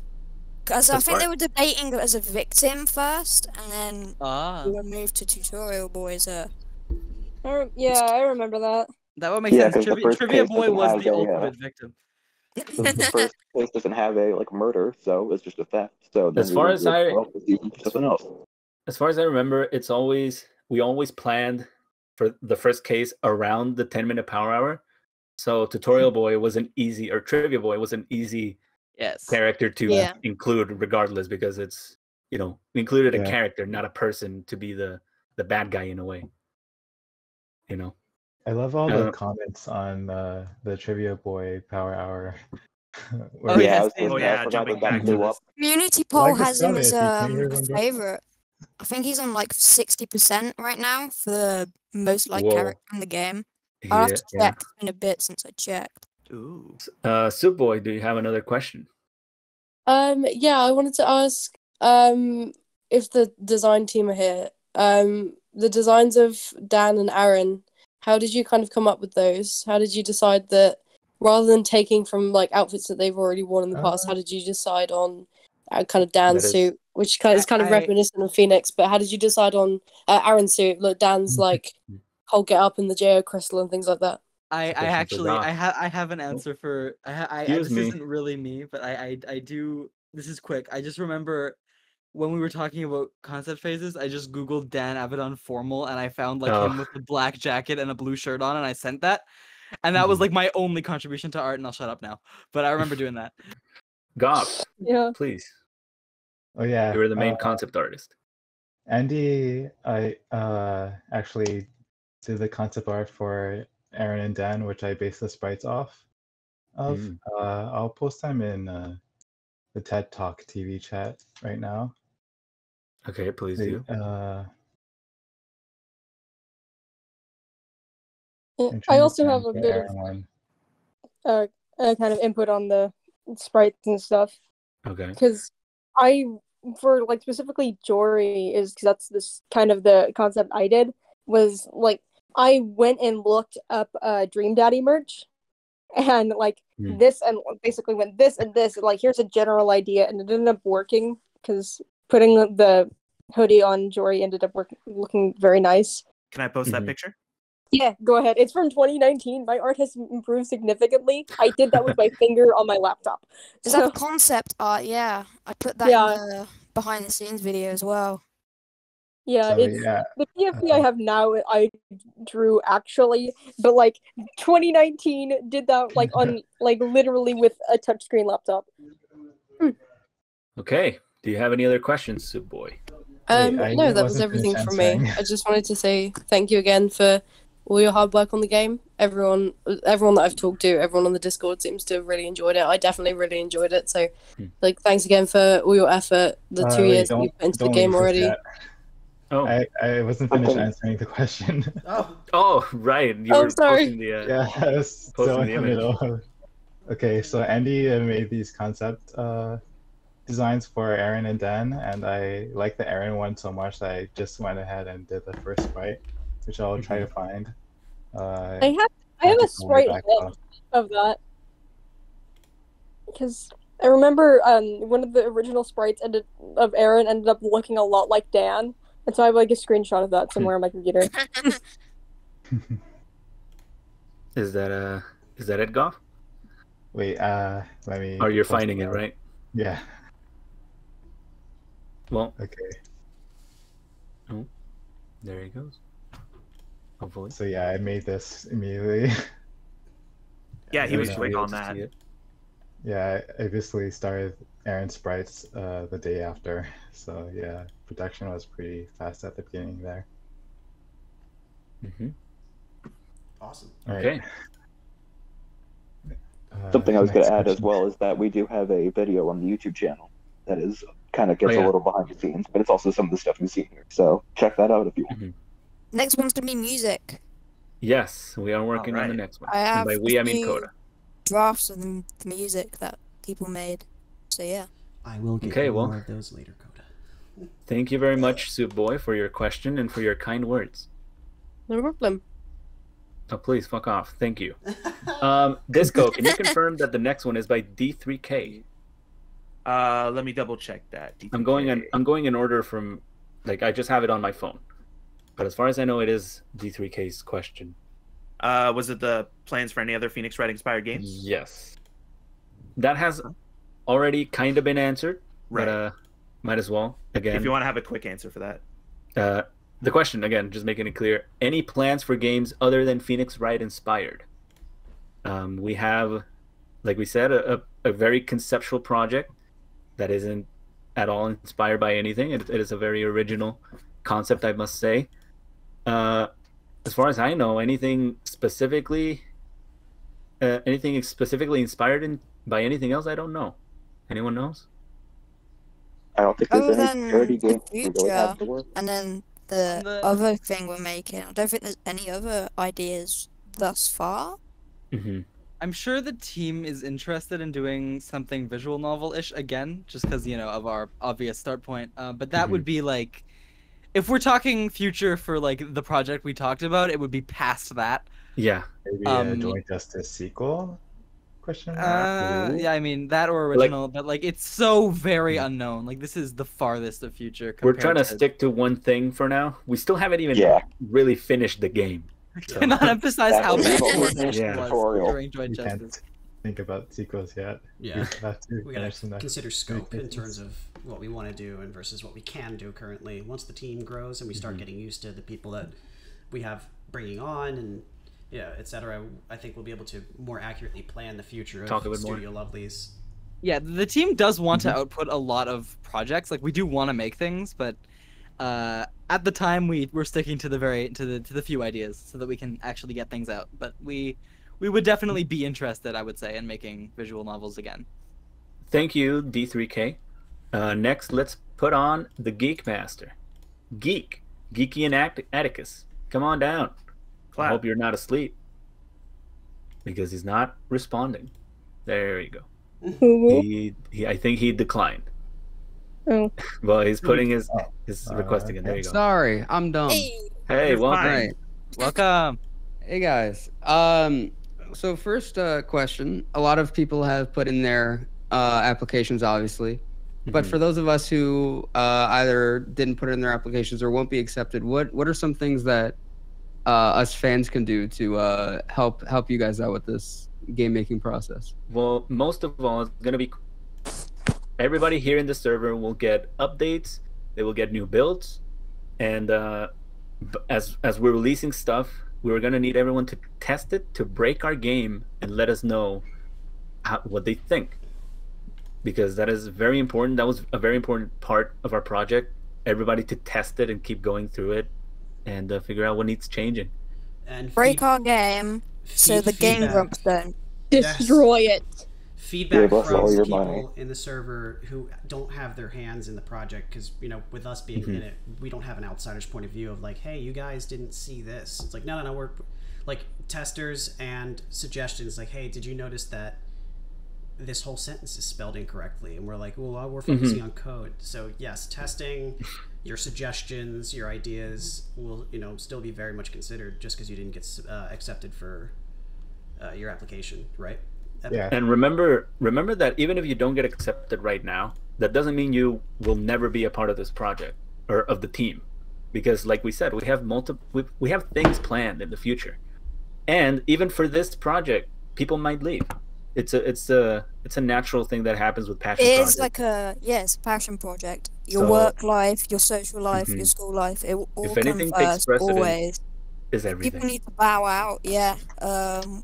Because I That's think they right. were debating it as a victim first, and then ah. we were moved to Tutorial Boy as a... I remember that. That would make Yeah, sense. 'cause the first Trivia case Boy doesn't was have the a, ultimate victim. The first case doesn't have a like murder, so it's just a theft. So then As far as I- something else. As far as I remember, we always planned for the first case around the 10-minute power hour. So Tutorial Boy was an easy, or Trivia Boy was an easy Yes. character to Yeah. include regardless, because it's, we included a Yeah. character, not a person to be the bad guy in a way. I love all the Uh, comments on the Trivia Boy Power Hour. Oh, yeah, yes, I was gonna say, I forgot jumping that back to blew up. this. Community I poll like the has him summit, as if you can hear a them go. favorite. I think he's on like 60% right now for the most liked Whoa. character in the game. I'll have to Yeah. check. It's been a bit since I checked. Ooh. Soup Boy, do you have another question? Yeah, I wanted to ask if the design team are here. The designs of Dan and Arin, how did you kind of come up with those? How did you decide that rather than taking from like outfits that they've already worn in the past, how did you decide on kind of Dan's That is- suit, which is kind of I- reminiscent of Phoenix, but how did you decide on Arin's suit? Look, Dan's like whole get up in the Geo Crystal and things like that. I question for actually Doc. I have an answer for Excuse this me. isn't really me, but I do, this is quick. I just remember when we were talking about concept phases, I just googled Dan Avedon formal and I found like him Oh. with a black jacket and a blue shirt on, and I sent that. And that was like my only contribution to art, and I'll shut up now. But I remember doing that. Goff, Yeah. please. Oh yeah. You were the main concept artist. Andy, I actually did the concept art for Aaron and Dan, which I based the sprites off of. Mm. I'll post them in the TED Talk TV chat right now. Okay, please They, do. I'm I trying to also have find a the bit Aaron one. of kind of input on the sprites and stuff. Okay. Because for like specifically Jory is because that's this kind of the concept I did was like I went and looked up Dream Daddy merch and like this and basically went this and this and like here's a general idea and it ended up working because putting the hoodie on Jory ended up looking very nice. Can I post that picture? Yeah, go ahead. It's from 2019. My art has improved significantly. I did that with my finger on my laptop. Is that concept art? Yeah, I put that in the behind the scenes video as well. Yeah, it's the PFP I have now. I drew actually, but like 2019 did that like on like literally with a touchscreen laptop. Okay. Do you have any other questions, Soup Boy? No, that was everything from me. I just wanted to say thank you again for all your hard work on the game. Everyone that I've talked to, everyone on the Discord seems to have really enjoyed it. I definitely really enjoyed it. So, like, thanks again for all your effort, the 2 years that you've put into the game already. Oh, I wasn't finished answering the question. Oh, right. You were sorry. posting the yeah, I was still posting in the the image. middle. Okay, so Andy made these concept designs for Arin and Dan, and I like the Arin one so much that I just went ahead and did the first sprite, which I'll try to find. I have a sprite of that because I remember one of the original sprites of Arin ended up looking a lot like Dan, and so I have like a screenshot of that somewhere on my computer. Is that it, Goff? Wait, let me. Oh, you're finding it, right? Yeah. Well. Okay. Oh, there he goes. Hopefully. So yeah, I made this immediately. Yeah, he was quick on that. Yeah, I basically started Arin sprites the day after. So yeah, production was pretty fast at the beginning there. Awesome. Okay. Something I was going to add as well is that we do have a video on the YouTube channel that is kind of gets a little behind the scenes, but it's also some of the stuff you've seen here. So check that out if you want. Next one's gonna be music. Yes, we are working on the next one. I have And by we, I mean Coda. drafts of the music that people made. So yeah. I will get more of those later, Coda. Thank you very much, Soup Boy, for your question and for your kind words. No problem. Oh, please, fuck off. Thank you. Disco, can you confirm that the next one is by D3K? Let me double check that. D3K. I'm going in order from, like, I just have it on my phone. But as far as I know, it is D3K's question. Was it the plans for any other Phoenix Wright inspired games? Yes. That has already kind of been answered. Right. But might as well. Again. If you want to have a quick answer for that. The question, again, just making it clear, any plans for games other than Phoenix Wright inspired? We have, like we said, a very conceptual project that isn't at all inspired by anything. It is a very original concept, I must say. As far as I know, anything specifically inspired by anything else, I don't know. Anyone knows? I don't think there's any charity game we really have to work. And then the other thing we're making, I don't think there's any other ideas thus far. I'm sure the team is interested in doing something visual novel-ish again, just because, you know, of our obvious start point. But that would be like, if we're talking future for like the project we talked about, it would be past that. Yeah. Maybe a Joint Justice sequel? Question mark? Yeah, I mean that or original, but like it's so very unknown. Like this is the farthest of future. We're trying to stick to one thing for now. We still haven't even really finished the game. So. Cannot emphasize how bad coordination was during Joint Justice. Can't think about sequels yet. Yeah, we gotta consider scope in terms of what we want to do and versus what we can do currently. Once the team grows and we start getting used to the people that we have bringing on and etc., I think we'll be able to more accurately plan the future of Studio Lovelies. Yeah, the team does want to output a lot of projects. Like we do want to make things, but at the time we're sticking to the few ideas so that we can actually get things out. But we would definitely be interested, I would say, in making visual novels again. Thank you, D3K. Next, let's put on the Geek Master. Geeky and Atticus. Come on down. I hope you're not asleep. Because he's not responding. There you go. I think he declined. Oh. Well, he's putting his request again. There you go. Sorry, I'm dumb. Hey, welcome. Right. Welcome. Hey guys. So first question. A lot of people have put in their applications, obviously. But for those of us who either didn't put in their applications or won't be accepted, what are some things that us fans can do to help you guys out with this game making process? Well, most of all, it's gonna be everybody here in the server will get updates. They will get new builds, and as we're releasing stuff, we're gonna need everyone to test it, to break our game, and let us know what they think, because that is very important. That was a very important part of our project. Everybody to test it and keep going through it, and figure out what needs changing. And Break our game so the game feedback. grumps don't. Destroy it. Feedback Give us from all your people money. in the server who don't have their hands in the project, because with us being in it, we don't have an outsider's point of view of like, hey, you guys didn't see this. It's like, no, we're like testers and suggestions like, hey, did you notice that this whole sentence is spelled incorrectly? And we're like, well, we're focusing on code. So yes, testing, your suggestions, your ideas will still be very much considered, just because you didn't get accepted for your application, right? Yeah. And remember that even if you don't get accepted right now, that doesn't mean you will never be a part of this project or of the team, because like we said, we have we have things planned in the future, and even for this project, people might leave. It's a natural thing that happens with passion projects. It's like it's a passion project. Your So- work life, your social life, your school life, it will all If come anything takes first, precedence, always. is People everything. need to bow out,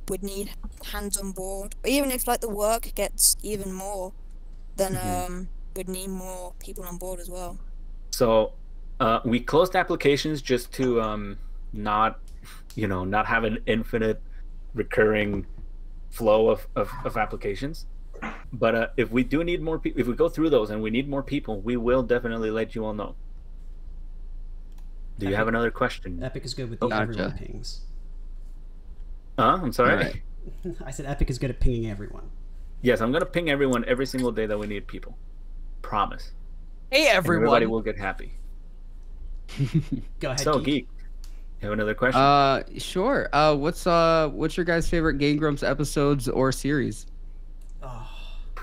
would need hands on board. But even if like the work gets even more, then would need more people on board as well. So we closed applications just to not have an infinite recurring flow of applications. But if we do need more people, if we go through those and we need more people, we will definitely let you all know. Do you have another question? Epik is good with the Gotcha. everyone pings. I'm sorry. Alright. I said Epik is good at pinging everyone. Yes, I'm gonna ping everyone every single day that we need people. Promise. Hey And everybody everyone. will get happy. Go ahead, So, Geek. Geek, you have another question? Sure. What's your guys' favorite Game Grumps episodes or series?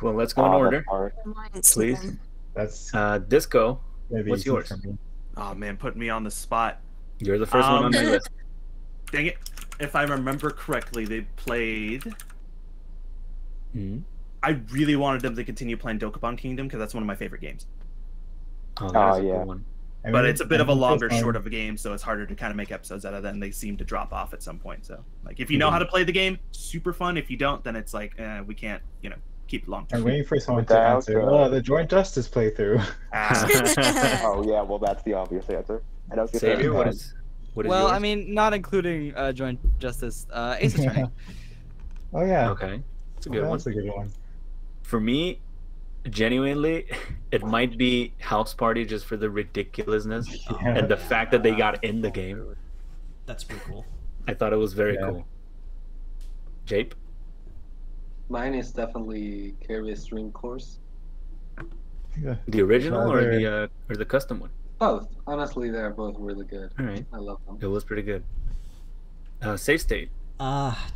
Well, let's go in order, Mine's please. them. That's Disco, maybe what's easy yours? for me. Oh man, putting me on the spot. You're the first one on my list. Dang it! If I remember correctly, they played. I really wanted them to continue playing Dokapon Kingdom because that's one of my favorite games. Oh, that is a yeah. good one. I But mean, it's a bit of a I think longer, this short one- of a game, so it's harder to kind of make episodes out of that, and they seem to drop off at some point. So, like, if you know how to play the game, super fun. If you don't, then it's like, we can't, keep it long I'm term. waiting for someone to Without, answer. Oh, the Joint Justice playthrough. Oh yeah, well that's the obvious answer. And I was gonna say, Xavier, what is Well, yours? I mean, not including Joint Justice, Ace Attorney. Oh yeah. Okay, it's a good one. That's a good one. For me, genuinely, it might be House Party just for the ridiculousness Yeah. and the fact that they got in the game. That's pretty cool. I thought it was very Yeah. cool. Jape? Mine is definitely Curious Dream Course. Yeah. The original or Rather- the custom one? Both. Honestly, they're both really good. All right, I love them. it was pretty good. Safe State.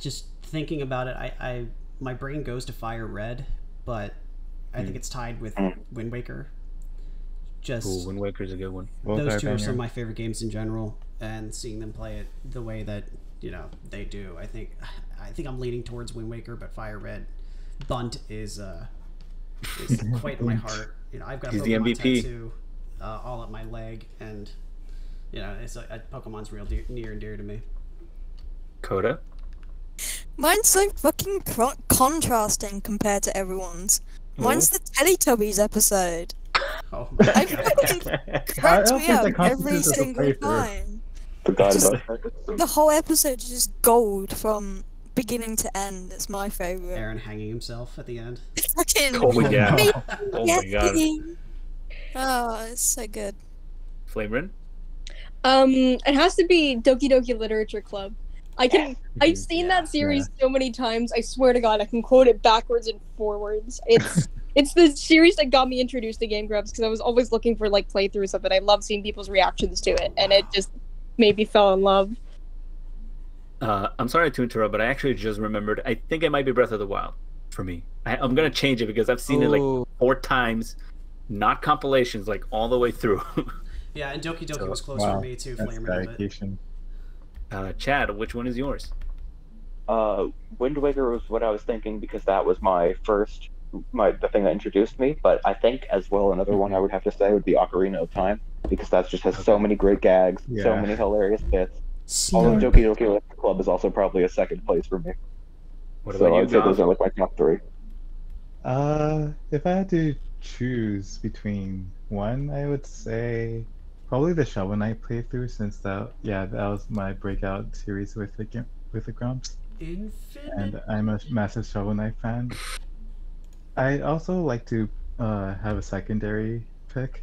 Just thinking about it, my brain goes to Fire Red, but I think it's tied with Wind Waker. Just Ooh, Wind Waker's a good one. Both those two are some banger. of my favorite games in general, and seeing them play it the way that they do, I think I'm leaning towards Wind Waker, but Fire Red Bunt is quite in my heart. I've got a He's the Pokemon MVP. tattoo all up my leg, and it's Pokemon's real near and dear to me. Coda? Mine's so fucking contrasting compared to everyone's. Mine's the Teletubbies episode. Oh I fucking cracks don't me think up that constitutes every as a single playthrough. time. Forgot Just- about that. The whole episode is just gold from beginning to end. It's my favorite. Aaron hanging himself at the end. Fucking Oh yeah. me Oh my god. getting- Oh, it's so good. Flamerin? It has to be Doki Doki Literature Club. I've seen that series so many times. I swear to God, I can quote it backwards and forwards. It's the series that got me introduced to Game Grumps because I was always looking for like playthroughs of it. I love seeing people's reactions to it, and it just made me fall in love. I'm sorry to interrupt, but I actually just remembered. I think it might be Breath of the Wild for me. I'm gonna change it because I've seen it like 4 times, not compilations, like all the way through. Yeah, and Doki Doki So- was closer to me too. That's Flame Red, but dedication. Chad, which one is yours? Wind Waker was what I was thinking because that was my first, the thing that introduced me. But I think as well another one I would have to say would be Ocarina of Time because that just has so many great gags, so many hilarious bits. Although Doki Doki Literature Club is also probably a second place for me. What so about you, I'd say those John? are like my top three. If I had to choose between one, I would say probably the Shovel Knight playthrough, since that was my breakout series with the Grumps. And I'm a massive Shovel Knight fan. I also like to have a secondary pick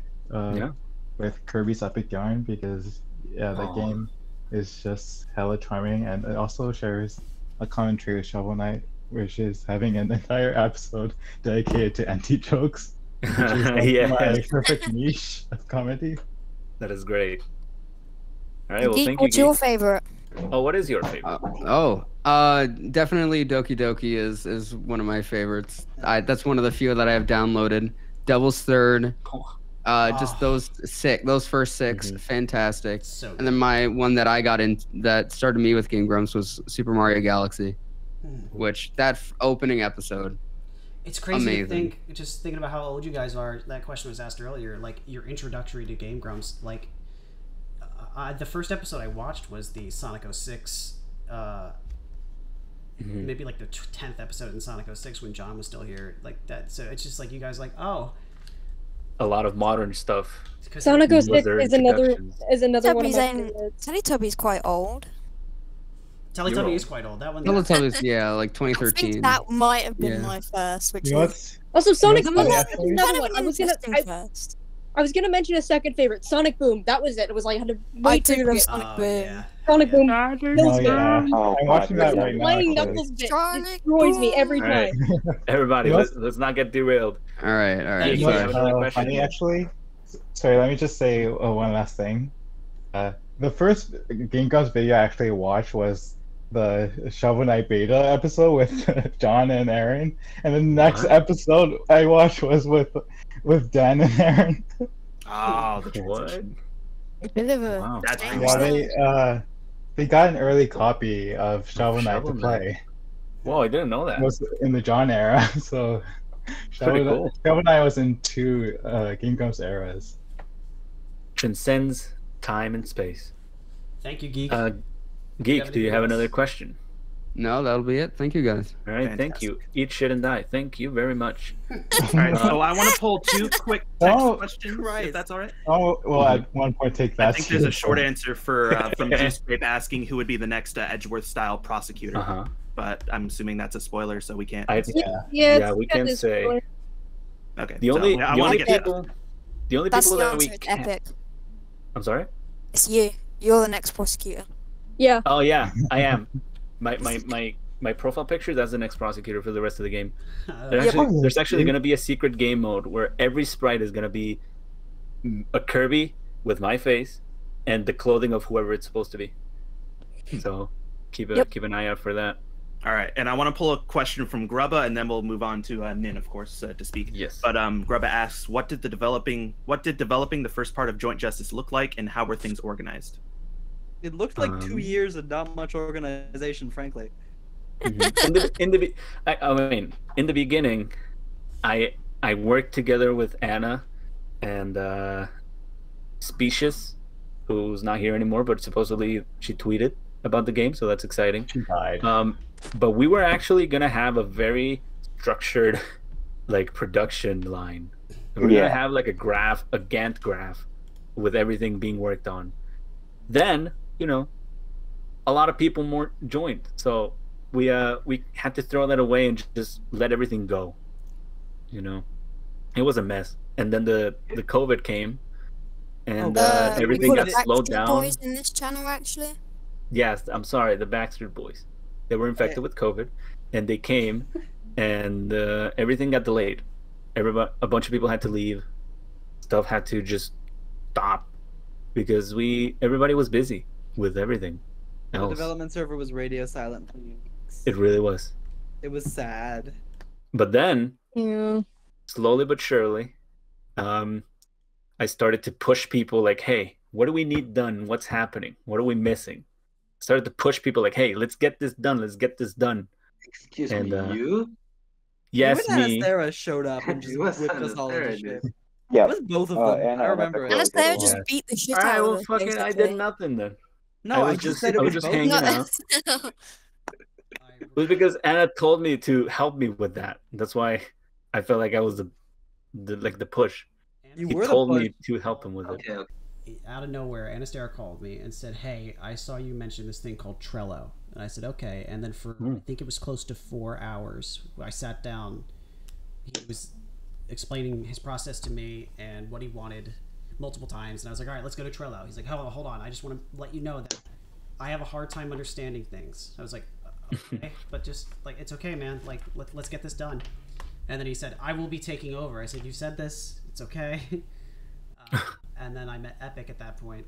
with Kirby's Epic Yarn because the game is just hella charming, and it also shares a common trait with Shovel Knight, which is having an entire episode dedicated to anti-jokes, which is like my perfect niche of comedy. That is great. All right, well, Geek, thank you. what's your favorite? Oh, what is your favorite? Definitely Doki Doki is one of my favorites. That's one of the few that I have downloaded. Devil's Third. Just those first six, fantastic. And then my one that I got in that started me with Game Grumps was Super Mario Galaxy, which that opening episode. It's crazy to amazing. think, just thinking about how old you guys are. That question was asked earlier. Like your introductory to Game Grumps. Like the first episode I watched was the Sonic 06. Maybe like the 10th episode in Sonic 06 when John was still here. Like that. So it's just like you guys like a lot of modern stuff. Sonic 06 is another one of my Teletubbies favorites. Teletubbies quite old. Teletubby is quite old. That one. Teletubbies, like I 2013. think that might have been Yeah. my first, which You know is Also, Sonic Boom Yeah. is another one. first. I was gonna mention a second favorite, Sonic Boom. That was it. It was like I had to I wait for do you love to Sonic Boom. Yeah. Sonic Boom. Oh kills me. yeah, I'm watching that right now. Playing Actually. Knuckles bit Sonic destroys me every All right, time. everybody, You know- let's not get derailed. All right. You What's have another question? funny actually? Sorry, let me just say one last thing. The first Game Grumps video I actually watched was the Shovel Knight beta episode with John and Aaron, and the next episode I watched was with Dan and Aaron. Oh, the What? A bit of a Wow. That's Yeah, they got an early copy of Shovel Knight to Shovel play. Whoa, I didn't know that. It was in the John era, so Pretty cool. Shovel Knight was in two Game Grumps eras. Transcends time and space. Thank you, Geek. Geek, do you have another question? No, that'll be it. Thank you guys. All right, thank you. Eat shit and die. Thank you very much. All right, so I want to pull two quick text questions, if that's all right. Oh, well, at one point, take that. I think there's a short answer from Juice Grape asking who would be the next Edgeworth-style prosecutor. But I'm assuming that's a spoiler, so we can't. Yeah, we can say. Okay. The only I want to get people, the only That's people the that we answer. It's can't. Epic. I'm sorry. It's you. You're the next prosecutor. Yeah. Oh yeah, I am. My profile picture. That's the next prosecutor for the rest of the game. There's actually going to be a secret game mode where every sprite is going to be a Kirby with my face and the clothing of whoever it's supposed to be. So keep an eye out for that. All right, and I want to pull a question from Grubba, and then we'll move on to Nin, of course, to speak. Yes. But Grubba asks, what did developing the first part of Joint Justice look like, and how were things organized? It looked like 2 years and not much organization, frankly. In the beginning, I worked together with Anna and Specious, who's not here anymore, but supposedly she tweeted about the game, so that's exciting. She died. But we were actually gonna have a very structured, like, production line. We're gonna have like a Gantt graph, with everything being worked on. Then, a lot of people more joined, so we had to throw that away and just let everything go. It was a mess, and then the COVID came, and everything got slowed down. Boys in this channel actually. Yes, I'm sorry, the Backstreet Boys. They were infected with COVID, and they came, and everything got delayed. A bunch of people had to leave. Stuff had to just stop because everybody was busy with everything The else. development server was radio silent for weeks. It really was. It was sad. But then, Yeah. slowly but surely, I started to push people like, hey, what do we need done? What's happening? What are we missing? started to push people like, "Hey, let's get this done. Let's get this done." Excuse And, me, you? Yes, You and me. Anastera showed up and just You was whipped us all into Anastera, shit. dude. Yeah. It was both of them. and, I remember it. Anastera just beat the shit All right, out well, of us. fucking, I basically. did nothing then. No, I just said it I was was just both. hanging No. out. It was because Anna told me to help me with that. That's why I felt like I was the push. You He were the told push. me to help him with it. Okay, okay. Out of nowhere, Anastera called me and said, "Hey, I saw you mention this thing called Trello." And I said, "Okay." And then for I think it was close to 4 hours, I sat down. He was explaining his process to me and what he wanted multiple times, and I was like, "All right, let's go to Trello." He's like, hold on. I just want to let you know that I have a hard time understanding things." I was like, "Okay, but just like it's okay, man. Like let's get this done." And then he said, "I will be taking over." I said, "You said this. It's okay." And then I met Epik at that point,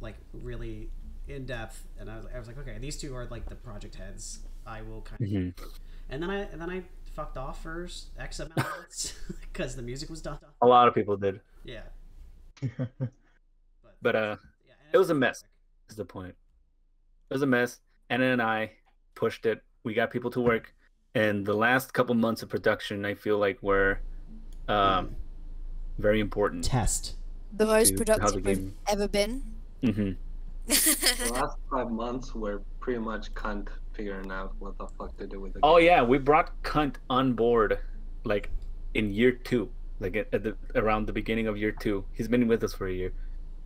like really in depth, and I was like, okay, these two are like the project heads. I will kind of, and then I fucked off for X amount of months because the music was done. A lot of people did. Yeah. But it was a mess. Is the point? It was a mess. Anna and I pushed it. We got people to work, and the last couple months of production, I feel like were very important. Test. The most to how the productive we've game- ever been. Mm-hmm. The last 5 months were pretty much cunt figuring out what the fuck to do with the Oh game. yeah, we brought Cunt on board, like in year 2, like around the beginning of year 2. He's been with us for a year,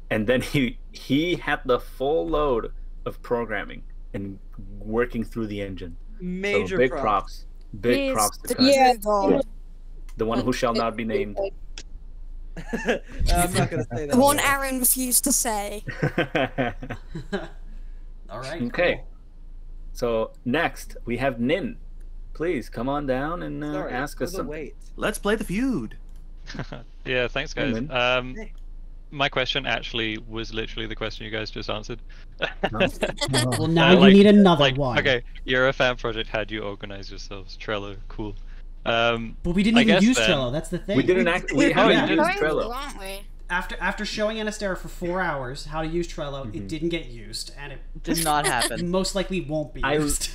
and then he had the full load of programming and working through the engine. Major so big props. Big props to Cunt. Yeah. The one who shall not be named. I'm not gonna say that. The one Arin refused to say. All right. Okay. Cool. So next we have Nin. Please come on down and ask us something. Wait. Let's play the feud. Yeah, thanks guys. Hey. My question actually was literally the question you guys just answered. Well, now you need another one. Okay, you're a fan project. How do you organize yourselves? Trello, cool. But we didn't even use Trello. That's the thing. We didn't we haven't used Trello. Aren't we? After showing Anastera for 4 hours how to use Trello, it didn't get used, and it Did not happen. most likely won't be I used.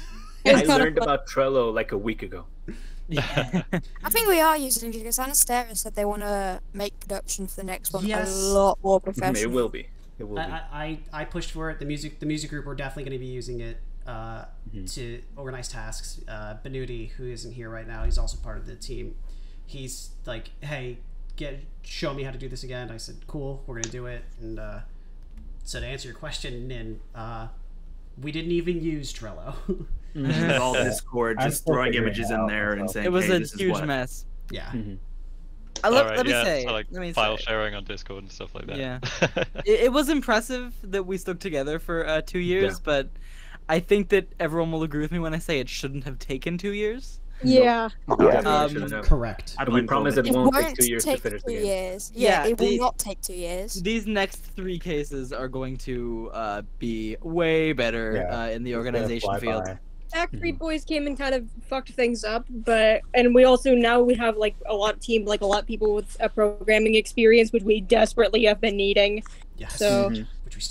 learned about Trello like a week ago. I think we are using it because Anastera said they want to make production for the next one Yes. a lot more professional. It will be. It will be. I pushed for it. The music group, we're definitely going to be using it to organize tasks. Benuti, who isn't here right now, he's also part of the team. He's like, "Hey, show me how to do this again." I said, "Cool, we're gonna do it." And so to answer your question, Nin, we didn't even use Trello. It was all Discord, I'm just still throwing figuring images it in out there and myself. saying, It was hey, a this is huge what. mess. Yeah. Let me yeah, say. so like let me file say. sharing on Discord and stuff like that. Yeah. It was impressive that we stuck together for 2 years, but I think that everyone will agree with me when I say it shouldn't have taken 2 years. Yeah. Correct. We promise it It won't won't take 2 years to take finish the 2 game. years. Yeah, it will the- not take 2 years. These next 3 cases are going to be way better in the It's gonna organization fly field. by. Backstreet Boys came and kind of fucked things up, and we also now we have like a lot of people with a programming experience, which we desperately have been needing. Yes. So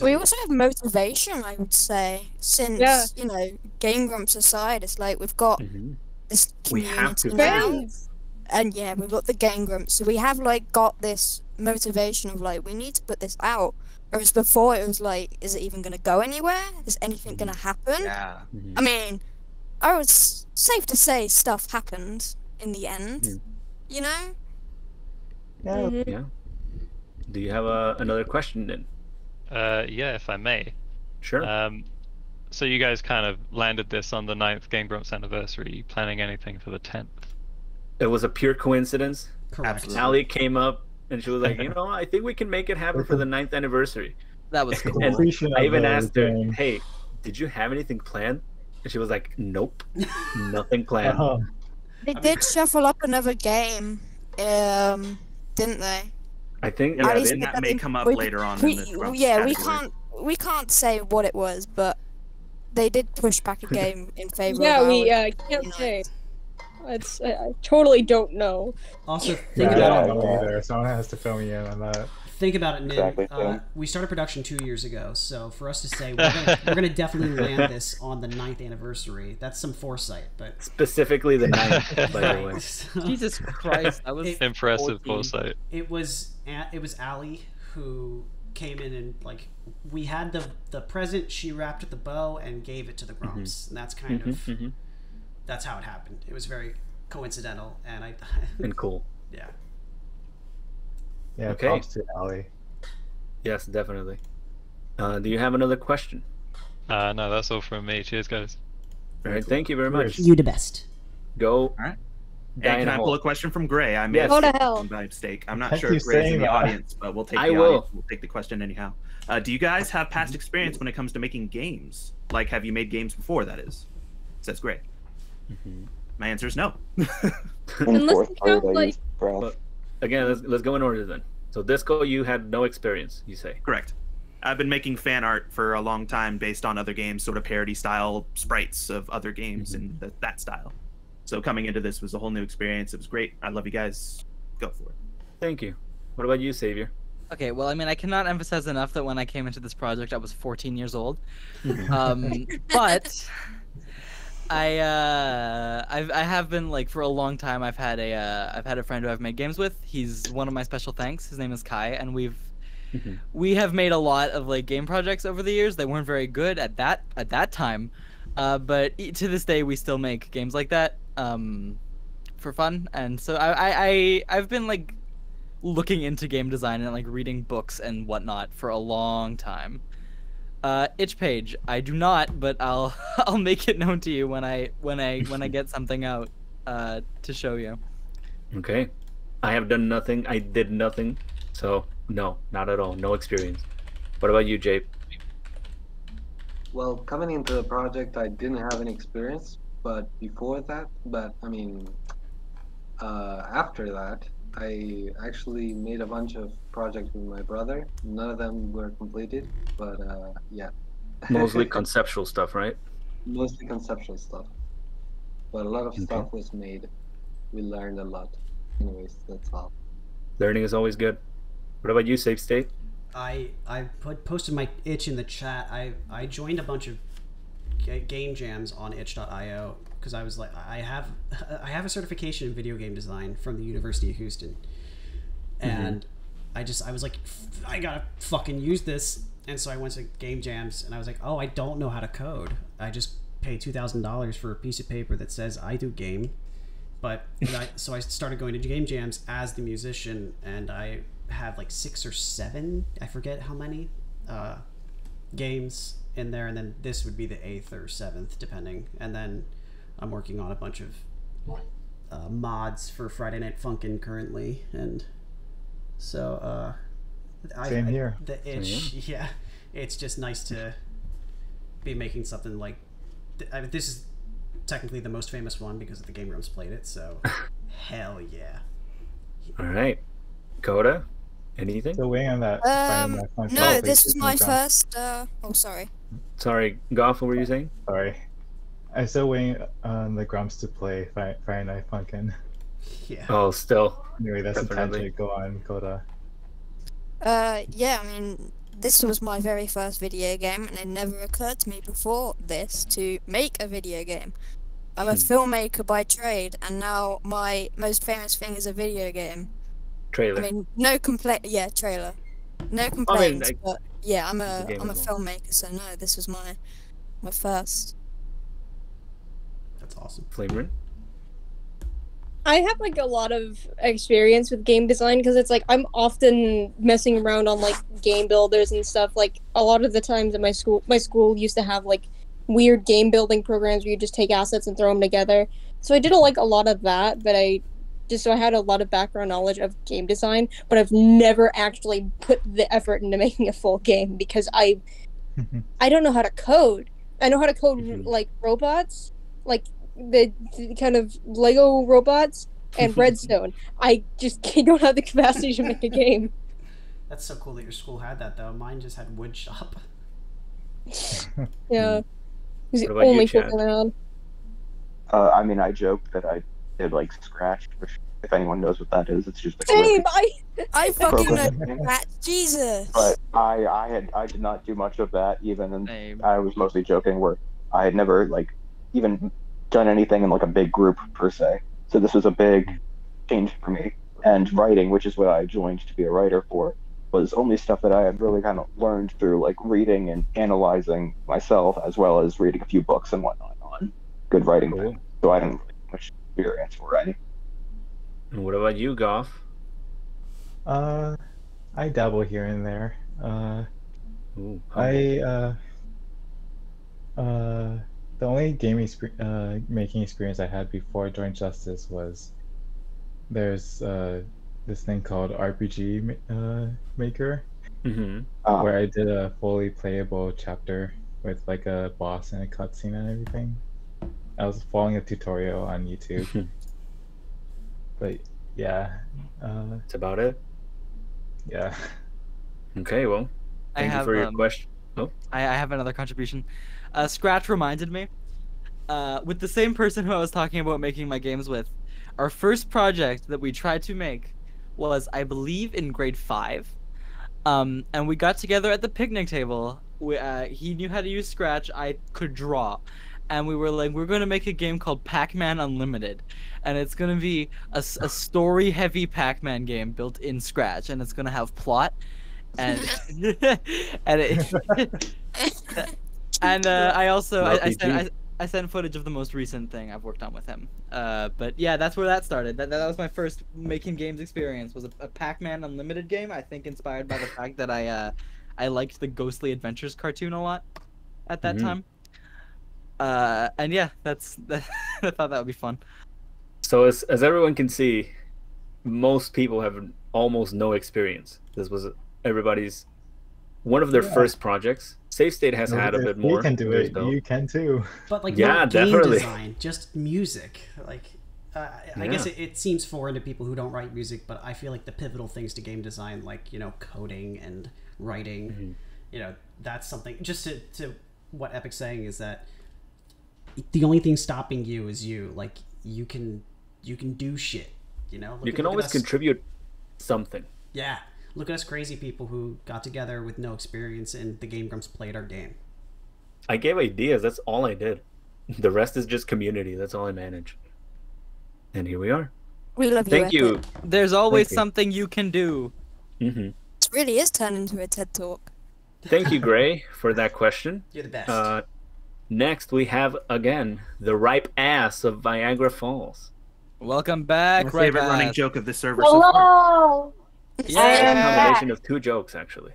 We also have motivation, I would say, since you know, Game Grumps aside, it's like we've got this We have community to now, and yeah, we've got the Game Grumps, so we have like got this motivation of like we need to put this out. Whereas before it was like, is it even gonna go anywhere? Is anything gonna happen? Yeah. I mean, I was safe to say stuff happened in the end. You know? Yeah. Do you have another question then? Yeah, if I may. Sure. So you guys kind of landed this on the 9th Game Grumps anniversary. Are you planning anything for the 10th? It was a pure coincidence. Correct. Allie came up and she was like, I think we can make it happen for the 9th anniversary. That was cool. And Completion I of even the asked her, game. hey, did you have anything planned? And she was like, nope, nothing planned. Oh, They did shuffle up another game, didn't they? I think At yeah, least they- that may come up we- later on we- in the Grumps yeah, category. we can't say what it was, but they did push back a game in favor Yeah, of we ours. can't say. I totally don't know. Also, Yeah, think I about don't it. know either. Someone has to fill me in on that. Think about it, Nim. Exactly, yeah. We started production 2 years ago, so for us to say we're gonna definitely land this on the 9th anniversary, that's some foresight. But Specifically the 9th, by the way. Jesus Christ, that was Impressive 14. foresight. It was Ali who came in and like we had the present. She wrapped at the bow and gave it to the Grumps, and that's kind of that's how it happened. It was very coincidental, and and cool. Yeah. Yeah, Okay. props to Ali. Yes, definitely. Do you have another question? No, that's all from me. Cheers, guys. All right, thank you very much. You the best. Go. All right. Hey, Diana can I Hall. pull a question from Gray? I may Yes. have Go to said hell. something by mistake. I'm not Thank sure you if Gray's in saying the that. audience, but we'll take I the will. audience. We'll take the question anyhow. Do you guys have past experience when it comes to making games? Like, have you made games before? That is, says Gray. My answer is no. In Unless fourth you grade, count, I like- used Graph. But again, let's go in order then. So Disco, you had no experience, you say? Correct. I've been making fan art for a long time based on other games, sort of parody style sprites of other games and that style. So coming into this was a whole new experience. It was great. I love you guys. Go for it. Thank you. What about you, Savior? Okay, well, I mean, I cannot emphasize enough that when I came into this project, I was 14 years old. But I have been like for a long time. I've had a friend who I've made games with. He's one of my special thanks. His name is Kai, and we have made a lot of like game projects over the years. They weren't very good at that time, but to this day we still make games like that for fun. And so I've been like looking into game design and like reading books and whatnot for a long time. Itch page, I do not, but I'll make it known to you when I get something out to show you. Okay. I have done nothing. I did nothing. So no, not at all. No experience. What about you, Jape? Well, coming into the project, I didn't have any experience, but before that, after that, I actually made a bunch of projects with my brother. None of them were completed, but yeah. Mostly conceptual stuff, right? Mostly conceptual stuff. But a lot of stuff was made. We learned a lot. Anyways, that's all. Learning is always good. What about you, Safe State? I posted my itch in the chat. I joined a bunch of game jams on itch.io because I was like, I have a certification in video game design from the University of Houston, and I was like, I gotta fucking use this. And so I went to game jams and I was like, oh, I don't know how to code. I just pay $2,000 for a piece of paper that says I do game. So I started going to game jams as the musician, and I have like 6 or 7, I forget how many, games in there, and then this would be the 8th or 7th depending. And then I'm working on a bunch of mods for Friday Night Funkin' currently, and so Same here. The itch, yeah, it's just nice to be making something like this is technically the most famous one because the Game Grumps played it, so hell yeah. All right, Coda, anything? Still waiting on that. No, this was my first. Oh, sorry. Sorry, Goff, what were you saying? Sorry. I'm still waiting on the Grumps to play Friday Night Funkin'. Yeah. Oh, still. Anyway, that's the Definitely. tangent. Go on, Coda. Yeah, I mean, this was my very first video game, and it never occurred to me before this to make a video game. I'm a filmmaker by trade, and now my most famous thing is a video game. Trailer. I mean, no complaint. Yeah, trailer. No complaints, but yeah, I'm a filmmaker, so no, this was my first. That's awesome. Flamerin? I have like a lot of experience with game design because it's like I'm often messing around on like game builders and stuff. Like a lot of the times in my school used to have like weird game building programs where you just take assets and throw them together. So I did a lot of that, but I had a lot of background knowledge of game design, but I've never actually put the effort into making a full game because I don't know how to code. I know how to code like robots, like the kind of Lego robots and Redstone. I just don't have the capacity to make a game. That's so cool that your school had that, though. Mine just had wood shop. Yeah. It was the What about you, only Chad? thing around. I mean, I joke that I did like Scratch, which, if anyone knows what that is, it's just like Same. I fucking know programming. that. Jesus. But I did not do much of that even, and I was mostly joking. Where I had never like even done anything in like a big group per se. So this was a big change for me. And writing, which is what I joined to be a writer for, was only stuff that I had really kind of learned through like reading and analyzing myself, as well as reading a few books and whatnot on good writing. Cool. So I didn't really have much experience for writing. And what about you, Goff? I dabble here and there. Ooh, The only gaming making experience I had before I joined Justice was there's this thing called RPG Maker, where I did a fully playable chapter with like a boss and a cutscene and everything. I was following a tutorial on YouTube. But yeah, that's about it. Yeah. Okay, well, thank you for your question. Oh, I have another contribution. Scratch reminded me, with the same person who I was talking about making my games with, our first project that we tried to make was, I believe, in grade 5. And we got together at the picnic table. He knew how to use Scratch, I could draw. And we were like, we're going to make a game called Pac-Man Unlimited. And it's going to be a story-heavy Pac-Man game built in Scratch. And it's going to have plot. And I sent footage of the most recent thing I've worked on with him. But yeah, that's where that started. That was my first making games experience, was a Pac-Man Unlimited game, I think inspired by the fact that I liked the Ghostly Adventures cartoon a lot at that time. And yeah, I thought that would be fun. So as everyone can see, most people have almost no experience. This was everybody's one of their first projects. Safe State has had a bit more. You can do it. You can too. But like, yeah, not game definitely. design, just music. Like, I guess it seems foreign to people who don't write music, but I feel like the pivotal things to game design, like, you know, coding and writing, you know, that's something. Just to what Epic's saying is that the only thing stopping you is you. Like, you can do shit. You know, you can always contribute something. Yeah. Look at us crazy people who got together with no experience and the Game Grumps played our game. I gave ideas. That's all I did. The rest is just community. That's all I manage. And here we are. We love you. Thank you. There's always something you can do. It really is turned into a TED Talk. Thank you, Gray, for that question. You're the best. Next, we have, again, the ripe ass of Viagra Falls. Welcome back, My ripe favorite ass. running joke of this server so far. Hello! Yeah. It's a combination of 2 jokes, actually.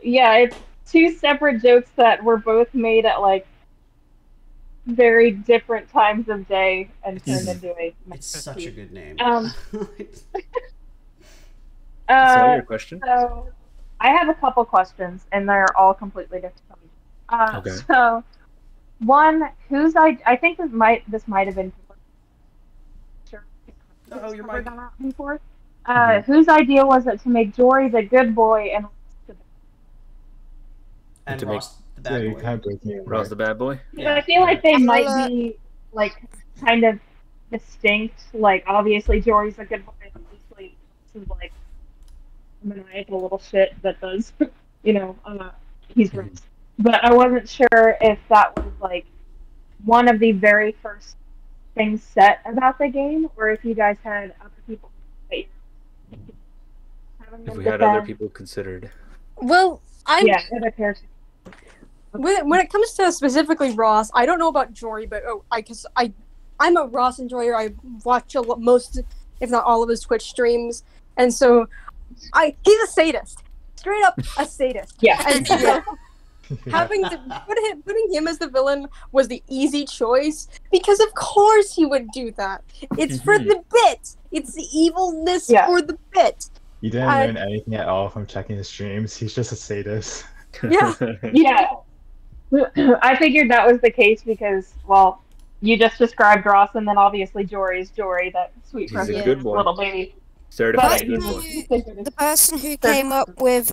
Yeah, it's 2 separate jokes that were both made at like very different times of day and turned into a. It's such a good name. So your question? So I have a couple questions, and they're all completely different. Okay. So one, I think this might have been. Oh, you're my. Before. Whose idea was it to make Jory the good boy and to Ross the bad boy? Ross the bad boy? Yeah. I feel like they might be like kind of distinct. Like obviously Jory's a good boy, obviously this is like a maniacal little shit that does, you know, he's Ross. But I wasn't sure if that was like one of the very first things set about the game, or if you guys had other people that you if we had other people considered. Well, other characters. When it comes to specifically Ross, I don't know about Jory, but I'm a Ross enjoyer. I watch most, if not all, of his Twitch streams, and so he's a sadist, straight up a sadist. Yeah. And so, putting him as the villain was the easy choice because of course he would do that. It's for the bit. It's the evilness for the bit. You didn't learn anything at all from checking his streams. He's just a sadist. Yeah. Yeah. I figured that was the case because, well, you just described Ross, and then obviously Jory's Jory, that sweet He's a good boy. little baby. Certified good boy. The person who came up with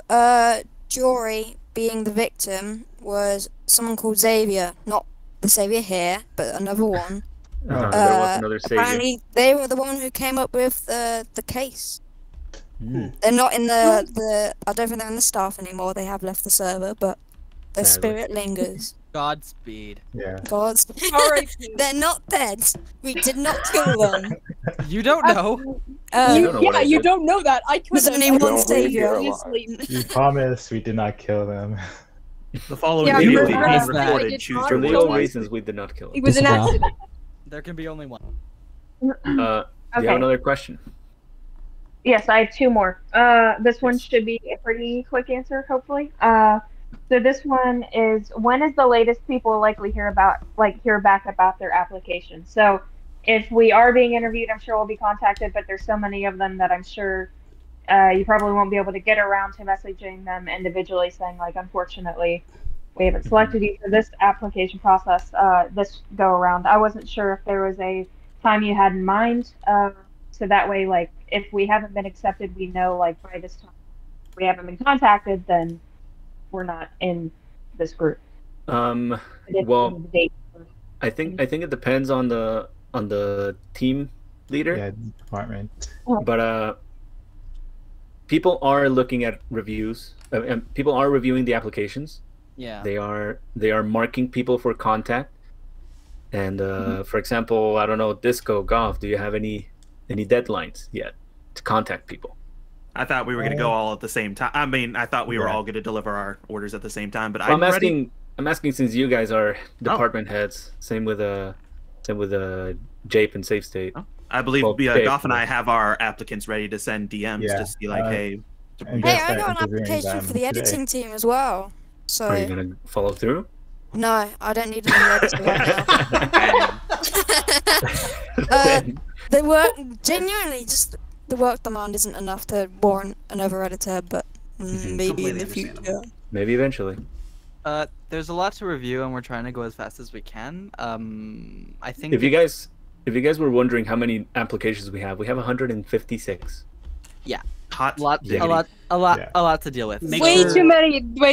Jory being the victim was someone called Xavier, not the Xavier here, but another one. There was another savior. Apparently, they were the one who came up with the case. Hmm. They're not in the. I don't think they're in the staff anymore. They have left the server, but their Sadly. spirit lingers. Godspeed. Yeah. God's. R.I.P. They're not dead. We did not kill them. You don't know. don't know what I You did. don't know that. I There's couldn't. only one savior. We promise we did not kill them. The following Yeah, video you're being right. recorded. I Choose did For your not legal kill words. reasons, we did not kill It him. was an accident. There can be only one. Do you have another question? Yes, I have two more. This one should be a pretty quick answer, hopefully. So this one is, when is the latest people will likely hear back about their application? So if we are being interviewed, I'm sure we'll be contacted, but there's so many of them that I'm sure you probably won't be able to get around to messaging them individually saying, like, unfortunately, we haven't selected you for this application process this go around. I wasn't sure if there was a time you had in mind, so that way, like, if we haven't been accepted, we know, like, by this time we haven't been contacted, then we're not in this group. Well, I think it depends on the team leader. Yeah, department. But people are looking at reviews. And people are reviewing the applications. Yeah. They are marking people for contact. And for example, I don't know, Disco, Golf, do you have any deadlines yet to contact people? I thought we were going to go all at the same time. I mean, I thought we were all going to deliver our orders at the same time. But Well, I'm I'm asking since you guys are department heads. Same with Jape and Safe State. I believe Jape, Goff and I have our applicants ready to send DMs to see like, hey. Hey, I got an application for the editing team as well. So. Are you gonna follow through? No, I don't need a new editor right now. The work, genuinely, just the work demand isn't enough to warrant another editor, but maybe in the future. Maybe eventually. There's a lot to review, and we're trying to go as fast as we can. I think If you guys were wondering how many applications we have 156. Yeah. Hot. A lot to deal with. Way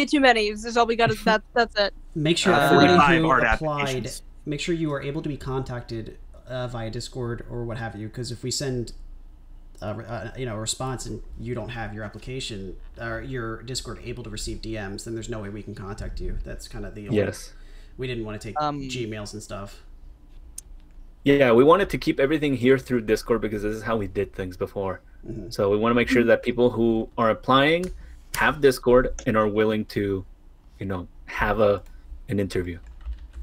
too many. This is all we got. That's it. Make sure everybody who applied, make sure you are able to be contacted via Discord or what have you. Because if we send, a response and you don't have your application or your Discord able to receive DMs, then there's no way we can contact you. That's kind of the only. Yes. We didn't want to take Gmails and stuff. Yeah, we wanted to keep everything here through Discord because this is how we did things before. So we want to make sure that people who are applying have Discord and are willing to, have an interview.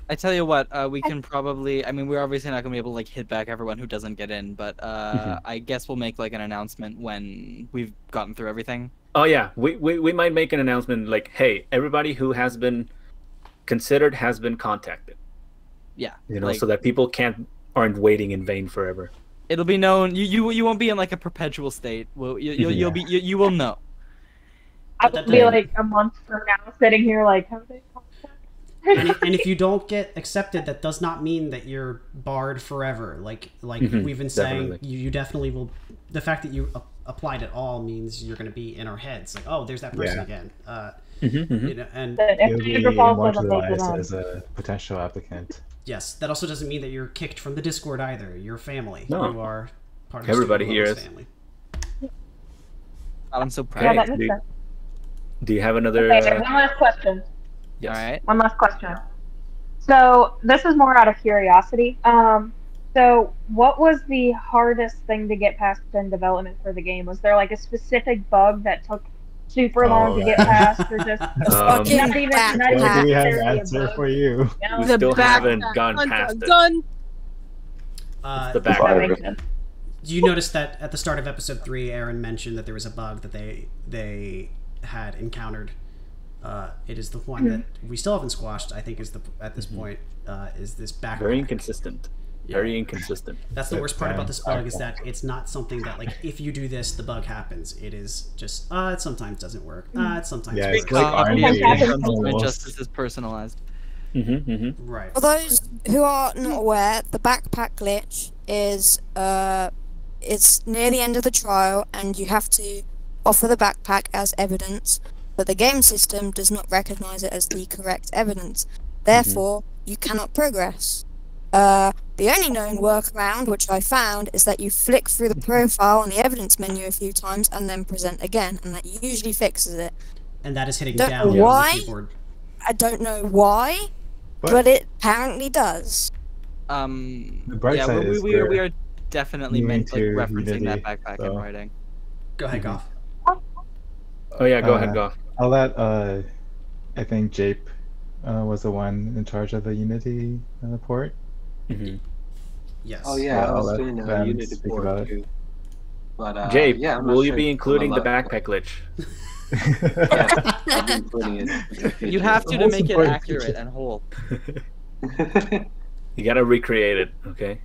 I tell you what, we can probably. I mean, we're obviously not gonna be able to like hit back everyone who doesn't get in, but I guess we'll make like an announcement when we've gotten through everything. Oh yeah, we might make an announcement like, hey, everybody who has been considered has been contacted. Yeah. So that people aren't waiting in vain forever. It'll be known. You won't be in like a perpetual state. Well, you will know. I will be like a month from now sitting here like, how they and if you don't get accepted, that does not mean that you're barred forever. Like we've been saying, you definitely will. The fact that you applied at all means you're going to be in our heads. Like, oh, there's that person again. And you'll be immortalized as a potential applicant. Yes, that also doesn't mean that you're kicked from the Discord either. You're family. No. You are part of Everybody the here is family. I'm so proud. Yeah, that makes sense. Do you have another? Okay, one last question. Yes. All right. One last question. So this is more out of curiosity. So what was the hardest thing to get past in development for the game? Was there like a specific bug that took super long to get past, or just not even we have an answer for you. We still haven't gone past it. It's the back. You noticed that at the start of episode 3, Arin mentioned that there was a bug that they had encountered. It is the one that we still haven't squashed. I think is at this point is this back. Very inconsistent. Very inconsistent. That's the worst part about this bug, is that it's not something that, like, if you do this, the bug happens. It is just, it sometimes doesn't work. It sometimes it's like justice is personalized. Right. For those who are not aware, the backpack glitch is it's near the end of the trial, and you have to offer the backpack as evidence, but the game system does not recognize it as the correct evidence. Therefore, you cannot progress. The only known workaround, which I found, is that you flick through the profile and the evidence menu a few times and then present again, and that usually fixes it. And that is hitting Don't down know on the why. keyboard. I don't know why, but it apparently does. The bright Yeah, side is we are definitely moving meant like to referencing that Unity, backpack so- in writing. Go ahead, Goff. Oh yeah, go ahead, Goff. I'll let I think Jape was the one in charge of the Unity port. Yes. Oh yeah, I I'll was let doing them Unity speak port about it. too. But Jape, yeah, I'm not will you sure be if I'm including the allowed. backpack glitch? Yeah, I'll be including it. in the You future. have to most make it important accurate feature. and whole. You gotta recreate it, okay?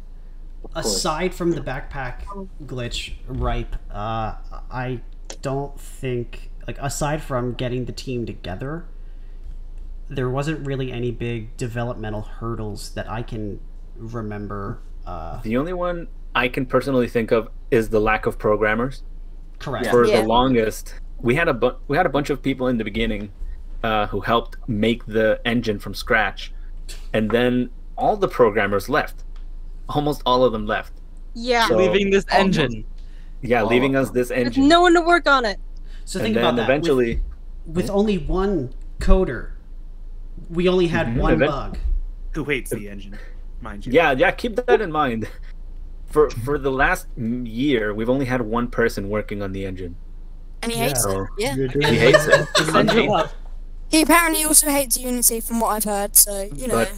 Aside from the backpack glitch ripe, I don't think, like, aside from getting the team together, there wasn't really any big developmental hurdles that I can remember. The only one I can personally think of is the lack of programmers. Correct. For the longest, we had a bunch of people in the beginning who helped make the engine from scratch, and then all the programmers left. Almost all of them left. Yeah. So- Leaving this engine. Yeah, leaving us this With engine. no one to work on it. So And think then about that. eventually- with only one coder, we only had one bug. Who hates the engine, mind you? Yeah, keep that in mind. For the last year, we've only had one person working on the engine. And he hates it. Yeah. He hates it. He apparently also hates Unity, from what I've heard. So you know. But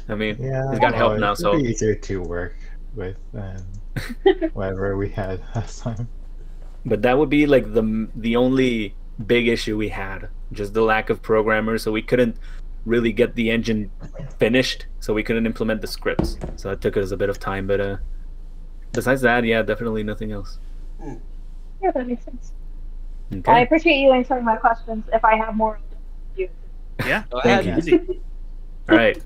I mean, Yeah, he's got help well, now, it'd so be easier to work with than whatever we had last time. But that would be like the only big issue we had, just the lack of programmers. So we couldn't really get the engine finished, so we couldn't implement the scripts. So that took us a bit of time. But besides that, yeah, definitely nothing else. Yeah, that makes sense. Okay. I appreciate you answering my questions. If I have more, you. Yeah. Thank you. Easy. All right.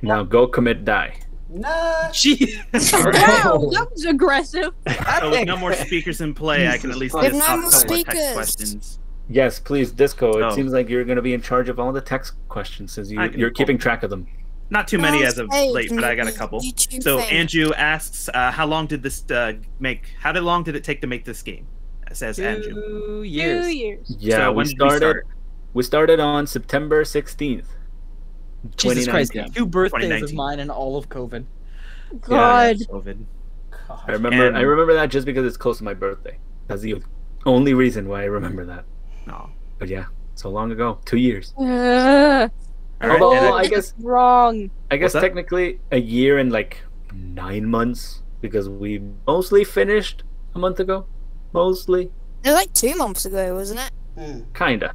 Now go commit die. Nah. Jeez. Wow, that was aggressive. So with no more speakers in play, I can at least With get no off more a couple of text speakers. questions. Yes, please, Disco. It Oh. seems like you're going to be in charge of all the text questions since I can you're pull keeping track of them. Not too many Oh, as of hey, late, but I got a couple. YouTube So thing. Andrew asks, how long did this make? How long did it take to make this game? Says Andrew. 2 years. 2 years. Yeah, So we when did we started. start? We started on September 16th. Jesus Christ, 2019. 2 birthdays of 2019. mine and all of COVID. God. COVID. I remember. And- I remember that just because it's close to my birthday. That's the only reason why I remember that. No. But yeah, so long ago, 2 years. All right. Although and I guess Wrong. I guess What's that? technically a year and like 9 months because we mostly finished a month ago. Mostly, It was like 2 months ago, wasn't it? kinda. Back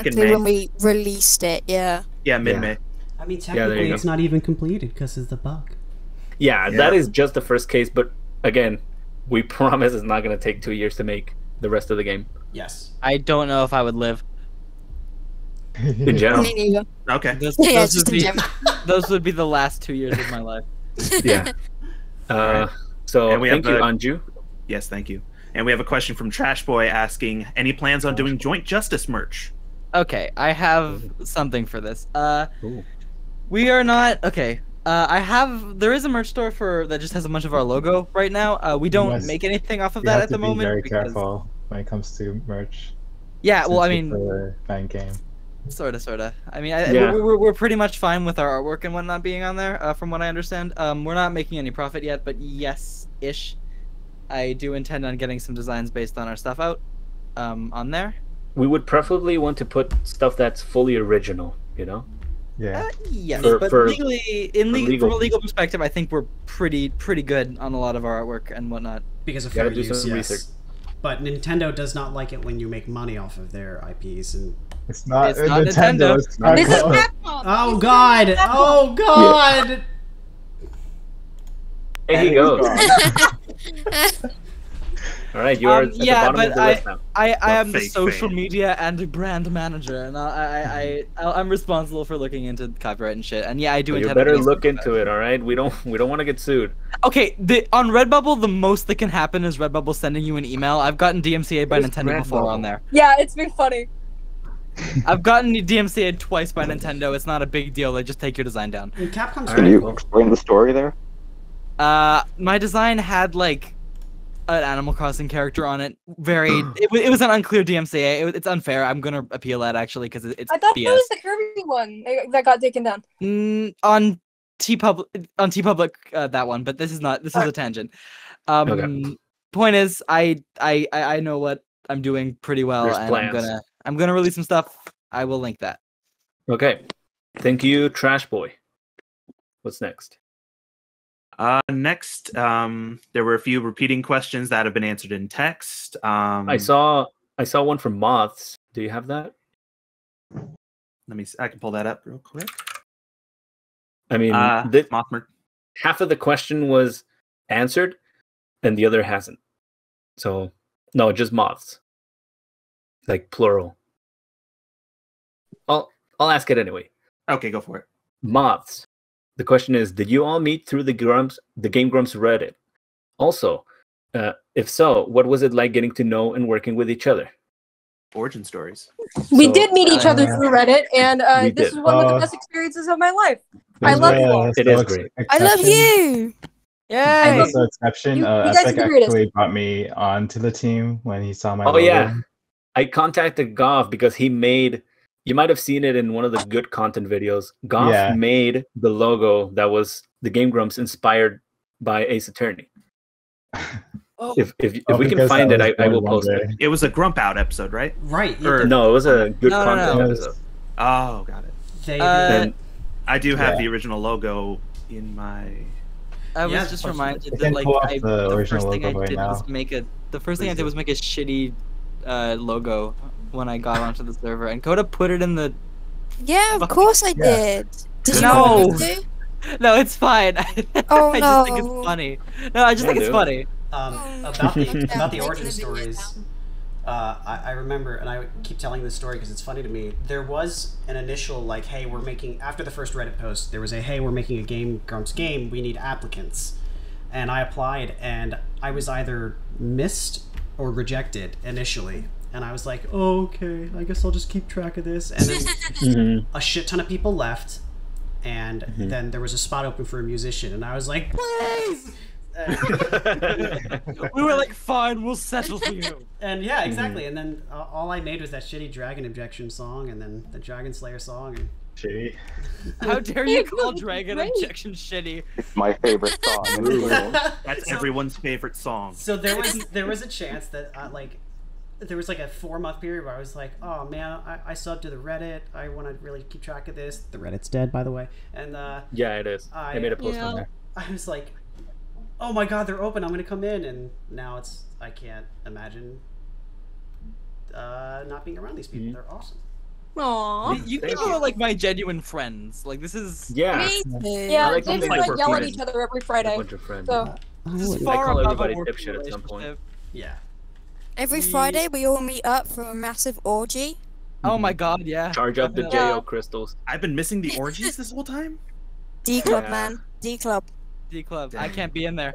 in Technically, May. when we released it, yeah. Yeah, mid-May. I mean, there you technically, go. it's not even completed because of the bug. Yeah, that is just the first case. But again, we promise it's not gonna take 2 years to make the rest of the game. Yes. I don't know if I would live. In general, Me neither. Okay. Those, Yeah, those, just would in be, general. those would be the last 2 years of my life. yeah. So And we thank have you, the- Anju. Yes, thank you. And we have a question from Trash Boy asking, any plans on doing Joint Justice merch? Okay, I have something for this. Ooh. We are not okay. There is a merch store that just has a bunch of our logo right now. We don't Yes. make anything off of You that have at to the be moment. very because- careful when it comes to merch. Yeah, well, I since mean, it's a fan game. sorta. I mean, Yeah. we're pretty much fine with our artwork and whatnot being on there, from what I understand. We're not making any profit yet, but yes-ish. I do intend on getting some designs based on our stuff out, on there. We would preferably want to put stuff that's fully original. You know. Yeah. Yes, For- but for- legally, for legal from a legal perspective, I think we're pretty good on a lot of our artwork and whatnot. Because of Gotta fair do use, some yes. research. But Nintendo does not like it when you make money off of their IPs, and It's not, It's not Nintendo. Nintendo. It's not This is Capcom. Capcom. oh god, oh god. There he goes. All right, you are at the Yeah, bottom of but the list now. I am the fake social fan. media and brand manager, and I'm responsible for looking into copyright and shit. And yeah, I do You intend. better to look into it. All right, we don't want to get sued. Okay, on Redbubble, the most that can happen is Redbubble sending you an email. I've gotten DMCA by What is Nintendo before Redbubble? on there. Yeah, it's been funny. I've gotten DMCA'd twice by Nintendo. It's not a big deal. They just take your design down. Capcom's Can you explain the story there? My design had like an Animal Crossing character on it. It was an unclear DMCA. It's unfair. I'm gonna appeal that actually because it's I thought BS. that was the Kirby one that got taken down. On TeePublic, that one, but this is not. This is a tangent. Okay. Point is, I know what I'm doing pretty well, There's and plans. I'm gonna release some stuff. I will link that. Okay. Thank you, Trash Boy. What's next? Next, there were a few repeating questions that have been answered in text. I saw one from Moths. Do you have that? Let me. I can pull that up real quick. I mean, Mothmer. half of the question was answered, and the other hasn't. So, no, just Moths. Like plural. I'll ask it anyway. Okay, go for it. Moths. The question is, did you all meet through the Game Grumps Reddit? Also, if so, what was it like getting to know and working with each other? Origin stories. We So, did meet each other through Reddit, and we this did. is one of the best experiences of my life. I love you all. It is great. I love you. And Yay. also exception, You guys are Epik the greatest. actually brought me onto the team when he saw my Oh logo. yeah, I contacted Goff because he made. You might have seen it in one of the good content videos. Goff Yeah. made the logo that was the Game Grumps inspired by Ace Attorney. If we can because find that it, was I will one post day. it. It was a Grump Out episode, right? Right. Or, No, it was a good No, no, content no. episode. Oh, got it. They And I do have Yeah. the original logo in my. I was Yeah, just I reminded can that like pull up the the original first thing I logo right did was now. make a shitty logo when I got onto the server, and Coda put it in the. Yeah, of course I did. Did you No. want me to? No, it's fine. Oh, I just think it's no. funny. No, I just think it's dude. funny. About the Yeah. origin stories, I remember, and I keep telling this story because it's funny to me. There was an initial like, "Hey, we're making." After the first Reddit post, there was a, "Hey, we're making a Game Grumps game. We need applicants," and I applied, and I was either missed or rejected initially. And I was like, "Oh, okay, I guess I'll just keep track of this." And then a shit ton of people left, and then there was a spot open for a musician, and I was like, "Please." We were like, fine, we'll settle for you. And yeah, exactly. And then all I made was that shitty Dragon Objection song, and then the Dragon Slayer song. And Shitty. How dare you call It's Dragon great. Objection shitty? It's my favorite song. in the world. That's everyone's favorite song. so there was a chance that there was like a 4-month period where I was like, oh man, I subbed to the Reddit. I want to really keep track of this. The Reddit's dead, by the way. And Yeah, it is. I made a post on there. I was like, oh my god, they're open. I'm gonna come in, and now I can't imagine not being around these people. They're awesome. Aww. You Thank people you. are like my genuine friends. Like this is Yeah. Me too. Yeah, I like James to and think I we're yell at friends. each other every A Friday. bunch of friends. So this is I far call above a everybody work dipshit at some point. relationship. Yeah. Every Friday we all meet up for a massive orgy. Oh my god, yeah. Charge up the Definitely. JO crystals. I've been missing the orgies this whole time. D Club, Yeah. man. D Club. D Club. I can't be in there.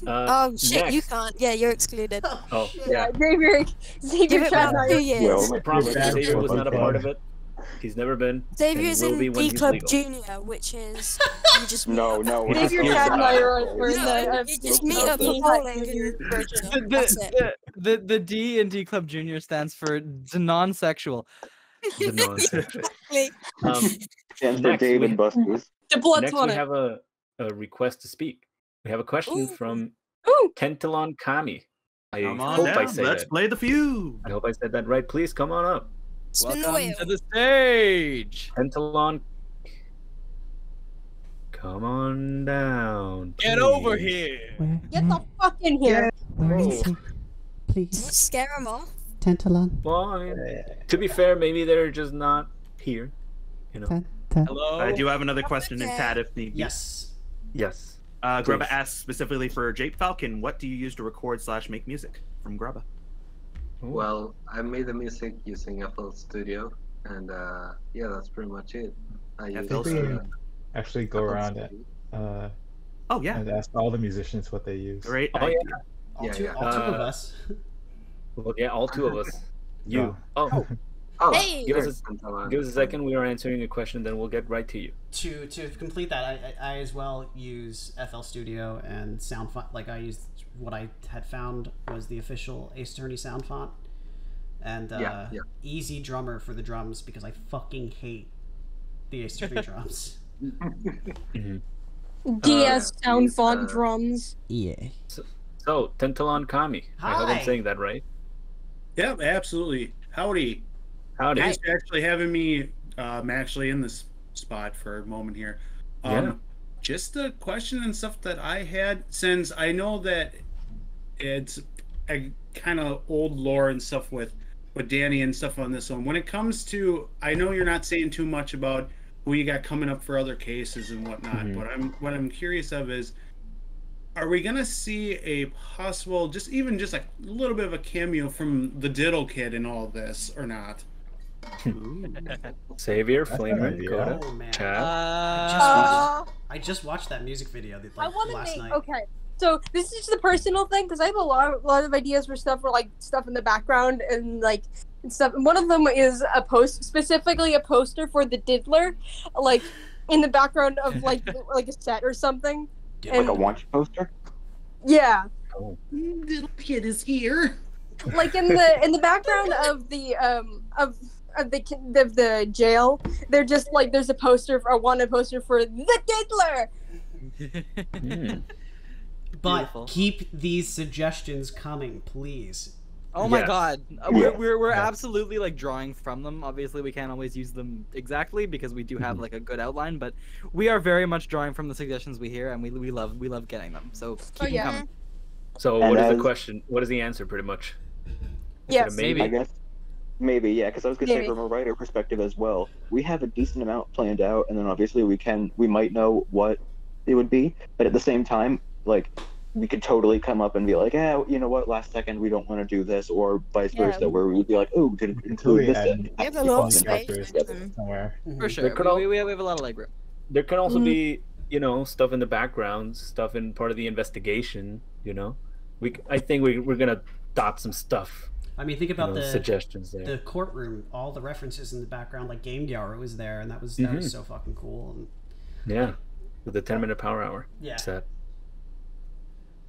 Oh shit, you next. can't. Yeah, you're excluded. Oh, yeah, yeah. Xavier Give it Chad about and I 2 years. Well, I promise Yeah. Xavier was not a part of it. He's never been. Xavier's and will be in when D he's Club legal. Junior, which is you just meet No, up. no. we're Xavier, just Chad, and I are in No, the. you just meet up for bowling and bridging. That's it. The D in D Club Junior stands for non-sexual. The non-sexual. Exactly. And for Next, we David have- Busters. The blood Next, we tonic. have a request to speak. We have a question Ooh. from Ooh. Kentalon Kami. I Come on hope I down. said Let's that. play the feud. I hope I said that right. Please come on up. Spin the Welcome wheel. to the stage. Kentalon. Come on down. Get over here. Get the fuck in here. Don't Please, scare him off. Tentalon. Well, I mean, to be fair, maybe they're just not here. You know. Hello. I do have another question in Okay. chat if need be. Yes. Yes. Grubba Please. asks specifically for Jape Falcon, what do you use to record/make music? From Grubba. Well, I made the music using FL Studio, and yeah, that's pretty much it. I use FL Studio. Actually go FL around it. Studio. Oh yeah. And ask all the musicians what they use. Great. Oh yeah. All Yeah, two, yeah. all two of us. Well, yeah, all two of us. You. Oh. Oh. Oh, Hey! Give sure. us a second. We are answering a question, then we'll get right to you. To complete that, I as well use FL Studio and sound font. Like I used what I had found was the official Ace Attorney sound font, and Easy Drummer for the drums because I fucking hate the Ace Attorney drums. DS sound font drums. Yeah. So Tentalon Kami. I hope I'm Hi. saying that right. Yep, absolutely. Howdy. Howdy. Thanks for actually having me. I'm actually in this spot for a moment here. Just a question and stuff that I had, since I know that it's a kind of old lore and stuff with Danny and stuff on this one. When it comes to, I know you're not saying too much about who you got coming up for other cases and whatnot, but what I'm curious of is, are we gonna see a possible, just a little bit of a cameo from the Diddle Kid in all this, or not? Savior, That's Flamer, an idea. Dakota, Oh man. Chad. I just watched that music video I want to last make night. okay. So this is just a personal thing because I have a lot of ideas for stuff stuff in the background and stuff. And one of them is specifically a poster for the Diddler, in the background of like a set or something. Like a launch poster? Yeah. Diddle Kid is here. Like in the background of the the jail, they're just like there's a wanted poster for the Diddler. But Beautiful. keep these suggestions coming, please. Oh my Yes. god. Yeah. We're absolutely drawing from them. Obviously we can't always use them exactly because we do have a good outline, but we are very much drawing from the suggestions we hear and we love getting them. So keep them coming. So And what is the as- question? What is the answer pretty much? Is Yes. it a maybe? I guess. Maybe, yeah, because I was gonna say Maybe. from a writer perspective as well, we have a decent amount planned out, and then obviously we might know what it would be, but at the same time, we could totally come up and be like, you know what, last second we don't want to do this, or vice versa, where we would be like, oh, we could include this in. Yeah, That's but fun. characters somewhere. For sure. There could al- We have a lot of leg room. There can also be, stuff in the background, stuff in part of the investigation. I think we're gonna dot some stuff. I mean, think about the suggestions there. the courtroom, all the references in the background, like Game Gyaro was there, and that was so fucking cool. And Yeah, with the 10-minute power hour Yeah. set.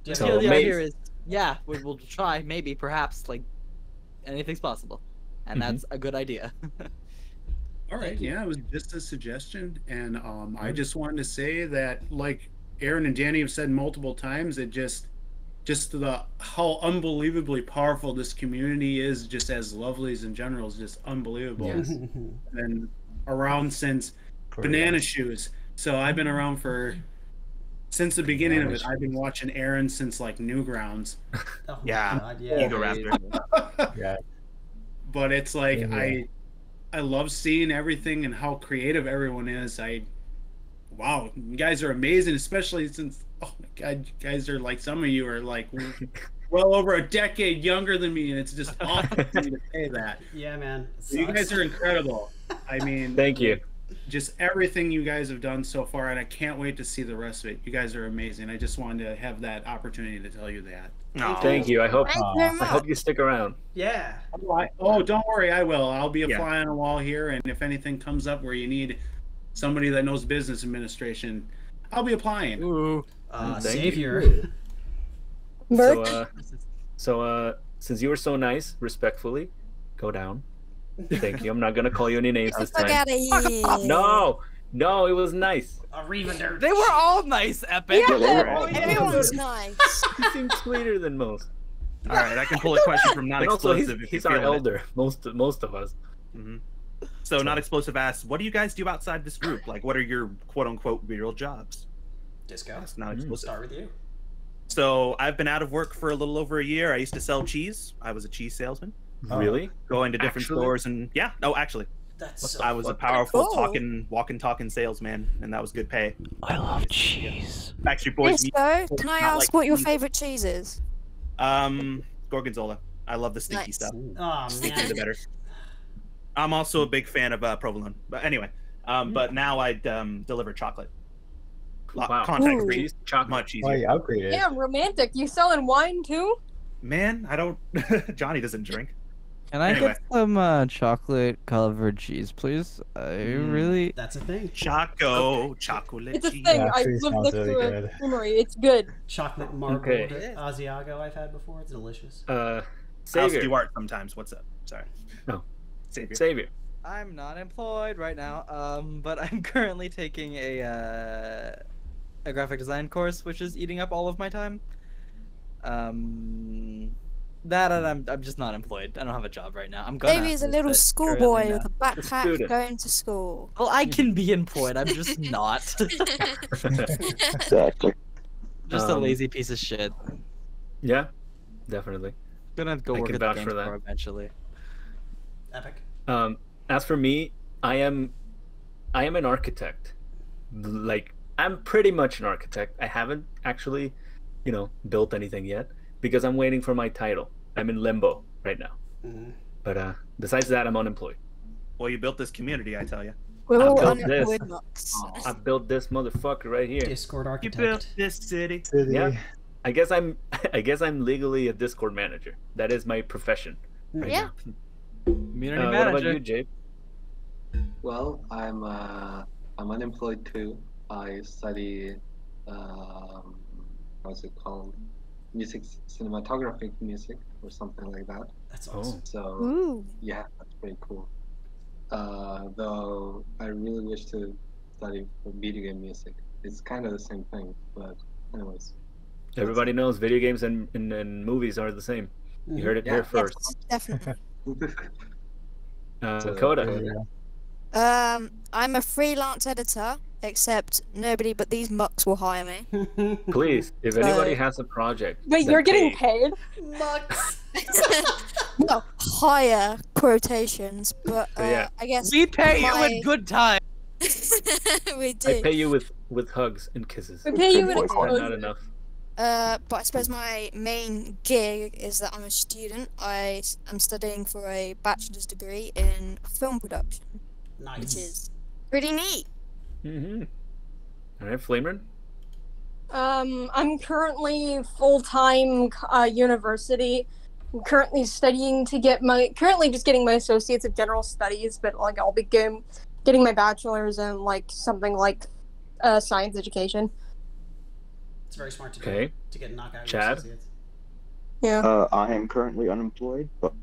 The So idea maybe- here is, we'll try, maybe, perhaps, anything's possible. And that's a good idea. All right, yeah, it was just a suggestion, and I just wanted to say that, like Aaron and Danny have said multiple times, it just how unbelievably powerful this community is, just as Lovelies in general, is just unbelievable. Yes. Been around since Banana Shoes, so I've been around since the beginning of it. I've been watching Aaron since Newgrounds. oh my Yeah. God, yeah. Ego Raptor. Yeah. But it's like Yeah. I love seeing everything and how creative everyone is. Wow, you guys are amazing, especially since, oh my god, you guys are some of you are well over a decade younger than me, and it's just awesome for me to say that. Yeah, man. It You sucks. guys are incredible. I mean, Thank you. just everything you guys have done so far, and I can't wait to see the rest of it. You guys are amazing. I just wanted to have that opportunity to tell you that. Thank you. I hope Thank you very I hope much. you stick around. Yeah. Oh, don't worry, I will. I'll be a Yeah. fly on the wall here, and if anything comes up where you need somebody that knows business administration, I'll be applying. Ooh. Thank Savior. you. Merc. So since you were so nice, respectfully, go down. Thank you. I'm not gonna call you any names Get the this fuck time. out of here. No, it was nice. Arrivederci. They were all nice, Epic. Yeah, they were all Everyone's nice. He seems sweeter than most. All right, I can pull a question from And also, non-explosive. if he's you're our feeling it. elder. Most of us. So not explosive asks, what do you guys do outside this group? What are your quote unquote real jobs? Disco. That's not explosive. Start with you. So I've been out of work for a little over a year. I used to sell cheese. I was a cheese salesman. Really? Going to different Actually? stores and actually. That's so I was a fucking powerful cool. walking salesman, and that was good pay. I love cheese. Backstreet Boys. Disco, can I ask what your favorite cheese is? Gorgonzola. I love the stinky Nice. stuff. Oh The man. better. I'm also a big fan of provolone. But anyway, but now I deliver chocolate. Wow. Contact Ooh. free. Cheese, chocolate. Much Oh, easier. you upgraded. Damn, romantic. You selling wine too? Man, I don't. Johnny doesn't drink. Can I Anyway. get some chocolate covered cheese, please? I really. That's a thing. Chocolate It's a cheese. thing. Yeah, I've food lived sounds next really to a good. creamery. It's good. Chocolate marbled Okay. Asiago I've had before. It's delicious. I'll Savior. do art sometimes. What's up? Sorry. No. Savior. Savior. I'm not employed right now, but I'm currently taking a graphic design course, which is eating up all of my time. That and I'm just not employed. I don't have a job right now. I'm gonna. Maybe he's a little but schoolboy currently with a no. backpack student. going to school. Well, I can be employed. I'm just not. Exactly. Just a lazy piece of shit. Yeah, definitely. Gonna go I work can at the vouch game for that. store eventually. Epik. As for me, I am an architect. Like, I'm pretty much an architect. I haven't actually, built anything yet because I'm waiting for my title. I'm in limbo right now. Mm-hmm. But besides that, I'm unemployed. Well, you built this community, I tell you. We're I all built unemployed this. nuts. I built this motherfucker right here. Discord You architect. built this city. Yeah. I guess I'm legally a Discord manager. That is my profession. Right Yeah. now. Community What manager. about you, Jake? Well, I'm unemployed too. I study what's it called? Cinematographic music or something like that. That's awesome. So Ooh. yeah, that's pretty cool. Though I really wish to study for video game music. It's kind of the same thing, but anyways. Everybody knows video games and movies are the same. You heard it here first. Definitely. Coda. I'm a freelance editor, except nobody but these mucks will hire me. Please, if anybody has a project. Wait, that you're getting pays- paid? Mucks. Well, hire quotations, but Yeah. I guess We pay you my- in good time. we I do. pay you with hugs and kisses. We pay you in That's not exposure. enough. But I suppose my main gig is that I'm a student. I'm studying for a bachelor's degree in film production, Nice. which is pretty neat. Mm-hmm. All right, Flamer. I'm currently full-time university. I'm currently studying to get currently just getting my associates of general studies, but like I'll be getting my bachelor's in like something like science education. It's very smart to Okay. do to get knockout your Chad? associates. Yeah. I am currently unemployed, but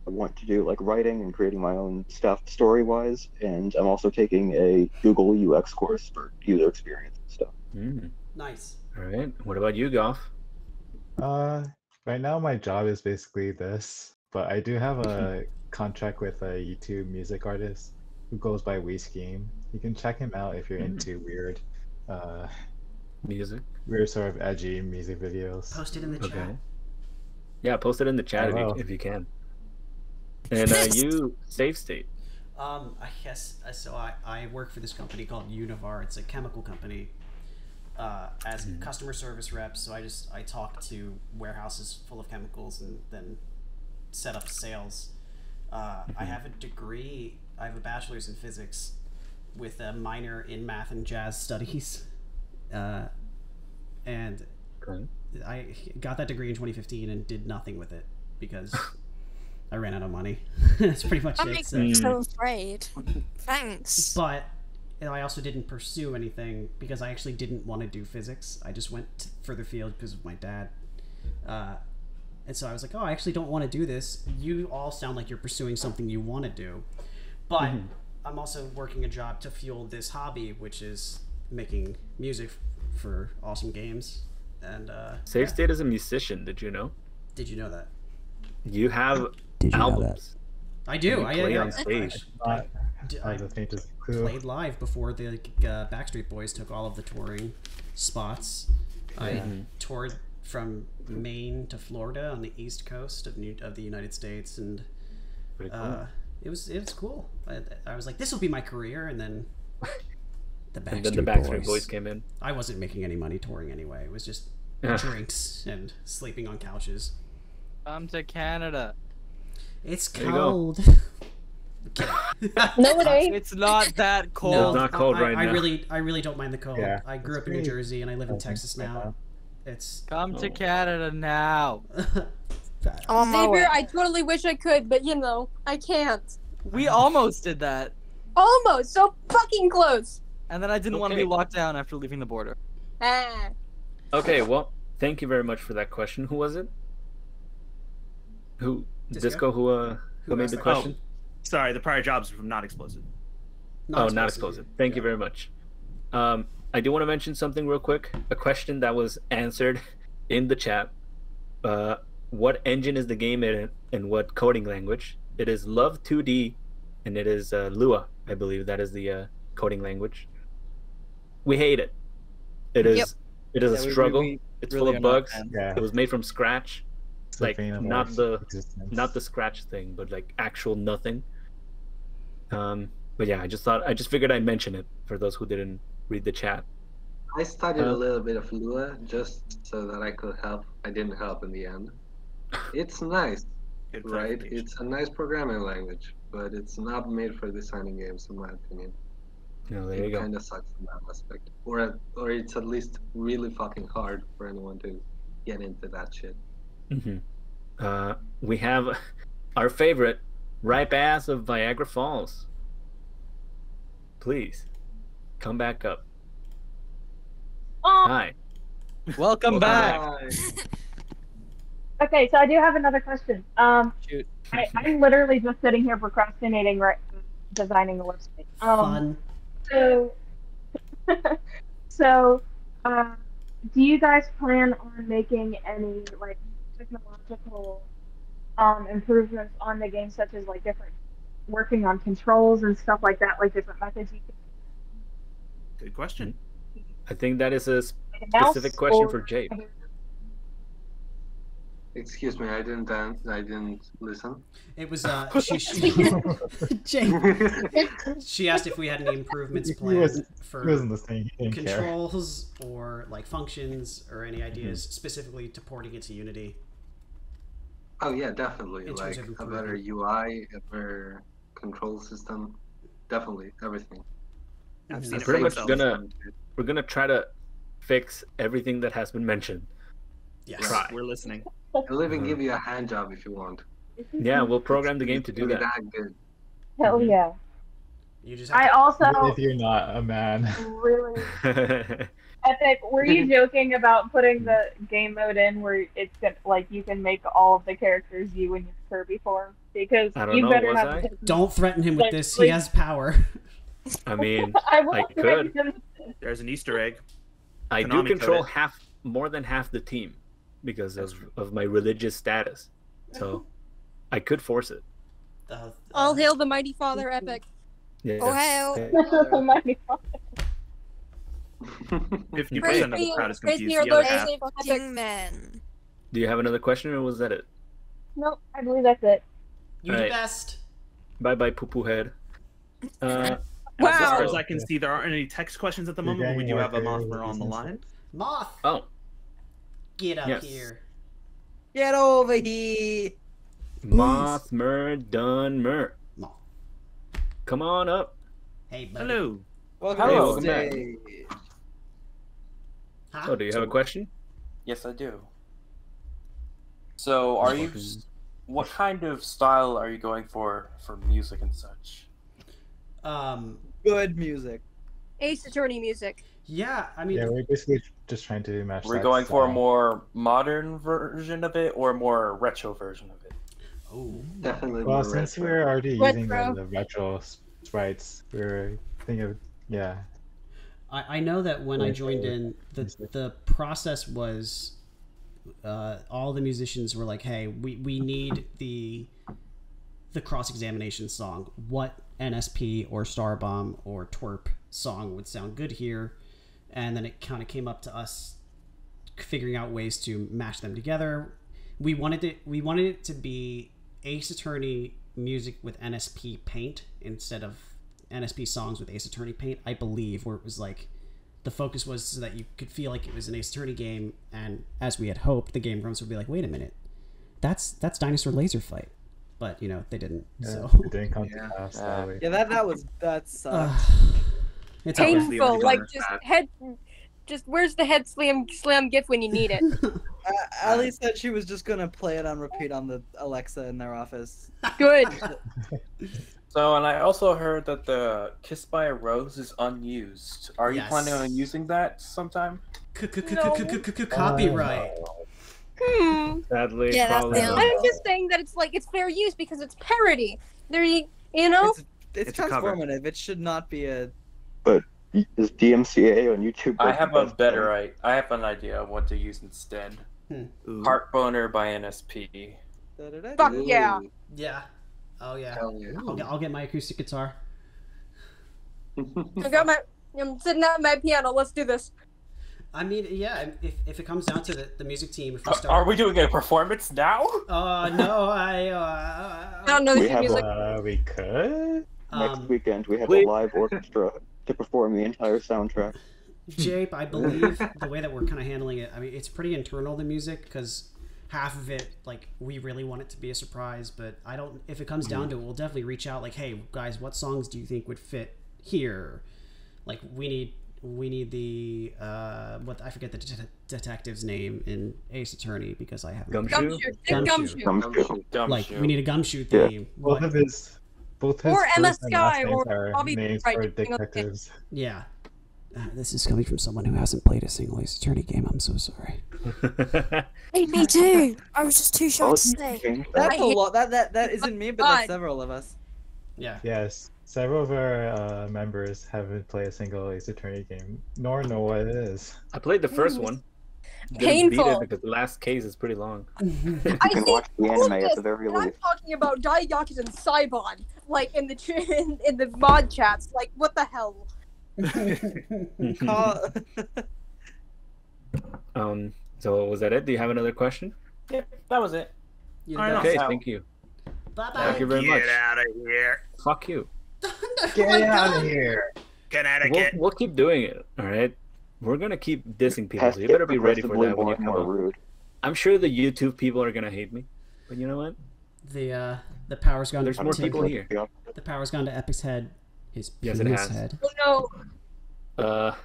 I want to do like writing and creating my own stuff story-wise, and I'm also taking a Google UX course for user experience and stuff. Nice. All right. What about you, Goff? Right now my job is basically this, but I do have a contract with a YouTube music artist who goes by WeScheme. You can check him out if you're into weird, Music. weird sort of edgy music videos. Post it in the chat. Okay. Yeah, post it in the chat I will. if you can. And you, Safe State. I guess so. I work for this company called Univar. It's a chemical company. As customer service rep, so I talk to warehouses full of chemicals and then set up sales. I have a degree. I have a bachelor's in physics with a minor in math and jazz studies, and I got that degree in 2015 and did nothing with it because I ran out of money. That's pretty much That it. makes me so afraid. Thanks. But I also didn't pursue anything because I actually didn't want to do physics. I just went further field because of my dad. And so I was like, oh, I actually don't want to do this. You all sound like you're pursuing something you want to do. But I'm also working a job to fuel this hobby, which is making music for awesome games. And Safe State is a musician. Did you know? Did you know that? You have Did you know albums. I do. And you play on stage. I clue. played live before the Backstreet Boys took all of the touring spots. I toured from Maine to Florida on the East Coast of the United States, and Pretty cool. it was cool. I was like, this will be my career, and then the And then the Backstreet Boys came in. I wasn't making any money touring anyway. It was just drinks and sleeping on couches. Come to Canada. It's There you go. cold. No, it ain't. It's not that cold. No, It's not cold right I now. really don't mind the cold. Yeah, I grew it's up in New great. Jersey and I live in Texas now. It's Come to Canada now. I'm on my way. Xavier, I totally wish I could, but you know, I can't. We almost did that. Almost, so fucking close. And then I didn't want to be locked down after leaving the border. Ah. Okay, well, thank you very much for that question. Who was it? Who? Disco, who made the question? Oh, sorry, the prior jobs from Not Explosive. Not explosive. Thank you very much. I do want to mention something real quick. A question that was answered in the chat. What engine is the game in and what coding language? It is Love 2D, and it is Lua, I believe. That is the coding language. We hate it. It is a struggle. It's really full of bugs. Yeah. It was made from scratch. It's the Like pain of not our the scratch thing, but like actual nothing. But yeah, I just figured I'd mention it for those who didn't read the chat. I studied a little bit of Lua just so that I could help. I didn't help in the end. It's nice, right? It's a nice programming language, but it's not made for designing games, in my opinion. No, there you It go. kind of sucks in that aspect. Or it's at least really fucking hard for anyone to get into that shit. We have our favorite ripe ass of Viagra Falls. Please come back up. Hi. Welcome back. Okay, so I do have another question. Shoot. I'm literally just sitting here procrastinating, right, designing a website. Fun. So, do you guys plan on making any like technological improvements on the game, such as like different working on controls and stuff like that, like different methods you can? Good question. I think that is a mouse specific question or- for Jade. Excuse me, I didn't listen. It was she asked if we had any improvements He planned wasn't for listening. He didn't care. controls or like functions or any ideas specifically to porting into Unity. Oh yeah, definitely. In Like terms of a better UI, a better control system, definitely everything. I've seen We're it pretty much myself. we're gonna try to fix everything that has been mentioned. Yes. Try. We're listening. I'll even give you a hand job if you want. Yeah, we'll program the game to do It's that. that good. Hell yeah. You just I also If you're not a man. really Epic. Were you joking about putting the game mode in where it's gonna, like you can make all of the characters you in your Kirby form? Because I don't you know, better was not. I? Don't threaten him with Like, this. like- He has power. I mean, I will I threaten could. him. There's an Easter egg. I do Konami control code more than half the team because of my religious status. So I could force it. All hail the mighty father, Epic. Yeah. Oh, hell. Oh my God. 50% of the crowd is Praise confused. me, our The Lord other and half. Savior, Epic. Fucking man. Do you have another question, or was that it? No, I believe that's it. You Alright. the best. Bye bye, poo poo head. As Wow. far as I can see, there aren't any text questions at the You're moment, but we getting do have a more Mothra on the favorites line. Moth, Oh, get up Yes. here. Get over here. Moth Mer Dun Mer. Moth. Come on up. Hey, buddy. Hello. Welcome Hello. to the Welcome back. stage. Huh? Oh, do you have a question? Yes, I do. So, are you? What kind of style are you going for music and such? Good music. Ace Attorney music. Yeah, I mean, Yeah, we're basically just trying to match. We're that going for a style. more modern version of it or a more retro version of it? oh, Definitely Well, more since retro. we're already using Retro. the retro sprites, we're thinking of I know that when I joined in, the process was all the musicians were like, "Hey, we need the cross examination song. What NSP or Starbomb or Twerp song would sound good here?" And then it kind of came up to us figuring out ways to mash them together. We wanted it to be Ace Attorney music with NSP paint instead of NSP songs with Ace Attorney paint, I believe, where it was like the focus was so that you could feel like it was an Ace Attorney game, and as we had hoped, the game Grumps would be like, wait a minute, that's Dinosaur Laser Fight, but you know they didn't. yeah, So it didn't come to pass that way. Yeah, that sucked. it's okay. Obviously, Painful, only like gonna just fat. head where's the head slam gif when you need it? Ali said she was just gonna play it on repeat on the Alexa in their office. Good. So, and I also heard that the Kiss by a Rose is unused. Are you planning on using that sometime? Copyright. Sadly, Yeah, probably not. I'm just saying that it's fair use because it's parody. You know. It's transformative. It should not be a. But is DMCA on YouTube? I like have the a best better thing? I have an idea of what to use instead. Heart Boner by NSP. Fuck yeah. Yeah. Oh yeah. Hell yeah. I'll get my acoustic guitar. I'm sitting at my piano. Let's do this. I mean, yeah. If it comes down to the music team, if we start. Are we doing a performance now? No, I don't know the music. We could. Next weekend we have a live orchestra to perform the entire soundtrack. Jape, I believe the way that we're kind of handling it, I mean, it's pretty internal, the music, because half of it, like, we really want it to be a surprise, but I don't, if it comes down to it, we'll definitely reach out, like, hey, guys, what songs do you think would fit here? Like, we need the, I forget the detective's name in Ace Attorney, because I haven't. Gumshoe. Like, we need a Gumshoe theme. Both his Or first MS and Sky last names or are Bobby names Wright, for depending on the game. detectives. Yeah. This is coming from someone who hasn't played a single Ace Attorney game. I'm so sorry. Hey, me too. I was just too shy to say. That's a lot. That isn't me, but that's several of us. Yeah. Yes, several of our members haven't played a single Ace Attorney game, nor know what it is. I played the first one. Didn't beat Painful. it because the last case is pretty long. You can watch the anime at the very I'm least. talking about Daiyakuza and Saibon, like in the mod chats. Like, what the hell? So was that it? Do you have another question? Yeah, that was it. Yeah, Okay, thank you. Bye bye. Thank you very much. Get out of here. Fuck you. Get out of here. Connecticut. We'll keep doing it. All right. We're gonna keep dissing people. So you better be ready for that when you come up. I'm sure the YouTube people are gonna hate me, but you know what? The power's gone. There's more people here. The power's gone to Epic's head. His Yes, it penis has. head. Oh no.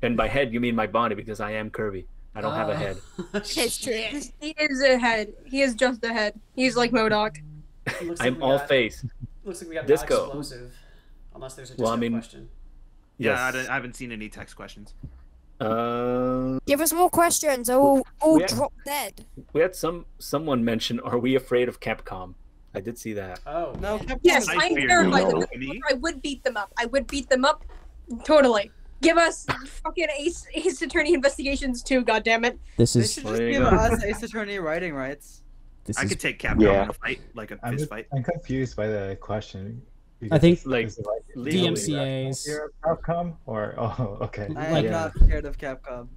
And by head you mean my body because I am Kirby. I don't have a head. It's true. He is a head. He is just a head. He's like MODOK. I'm all face. Looks like we got Disco. explosive. Unless there's a Well, I disco mean, question. Yeah, Yes. I haven't seen any text questions. Give us more questions. All we had- drop dead. We had someone mention, "Are we afraid of Capcom?" I did see that. Oh no, Capcom Yes, is I'm fear terrified you. of them. I would beat them up. I would beat them up. Totally. Give us fucking Ace Attorney Investigations too. goddammit. This They is. should just give us Ace Attorney writing rights. I could take Capcom in a fight, like a fist fight. I'm confused by the question. I think like DMCA's. Fear of Capcom or okay. I am not scared of Capcom.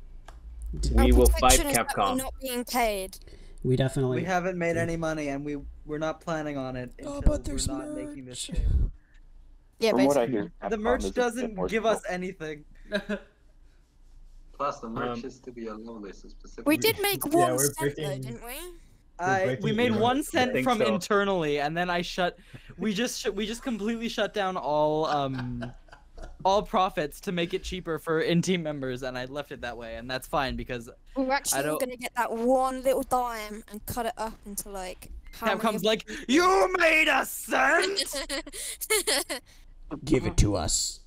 We will fight Protection is that we're Capcom. not being paid. We definitely. We haven't made any money, and we're not planning on it until but there's we're not making this game. Yeah, From what I basically. hear, The Capcom merch is a bit doesn't more give us anything. Plus, the merch is to be a Lovelies specifically. We did make Yeah, one we're cent though, breaking- didn't we? We breaking made even. 1 I cent think from so. internally, and then we just completely shut down all profits to make it cheaper for in-team members, and I left it that way, and that's fine because We're actually don't- gonna get that one little dime and cut it up into like. how many Capcom's of- like, you made a cent. Give it to us.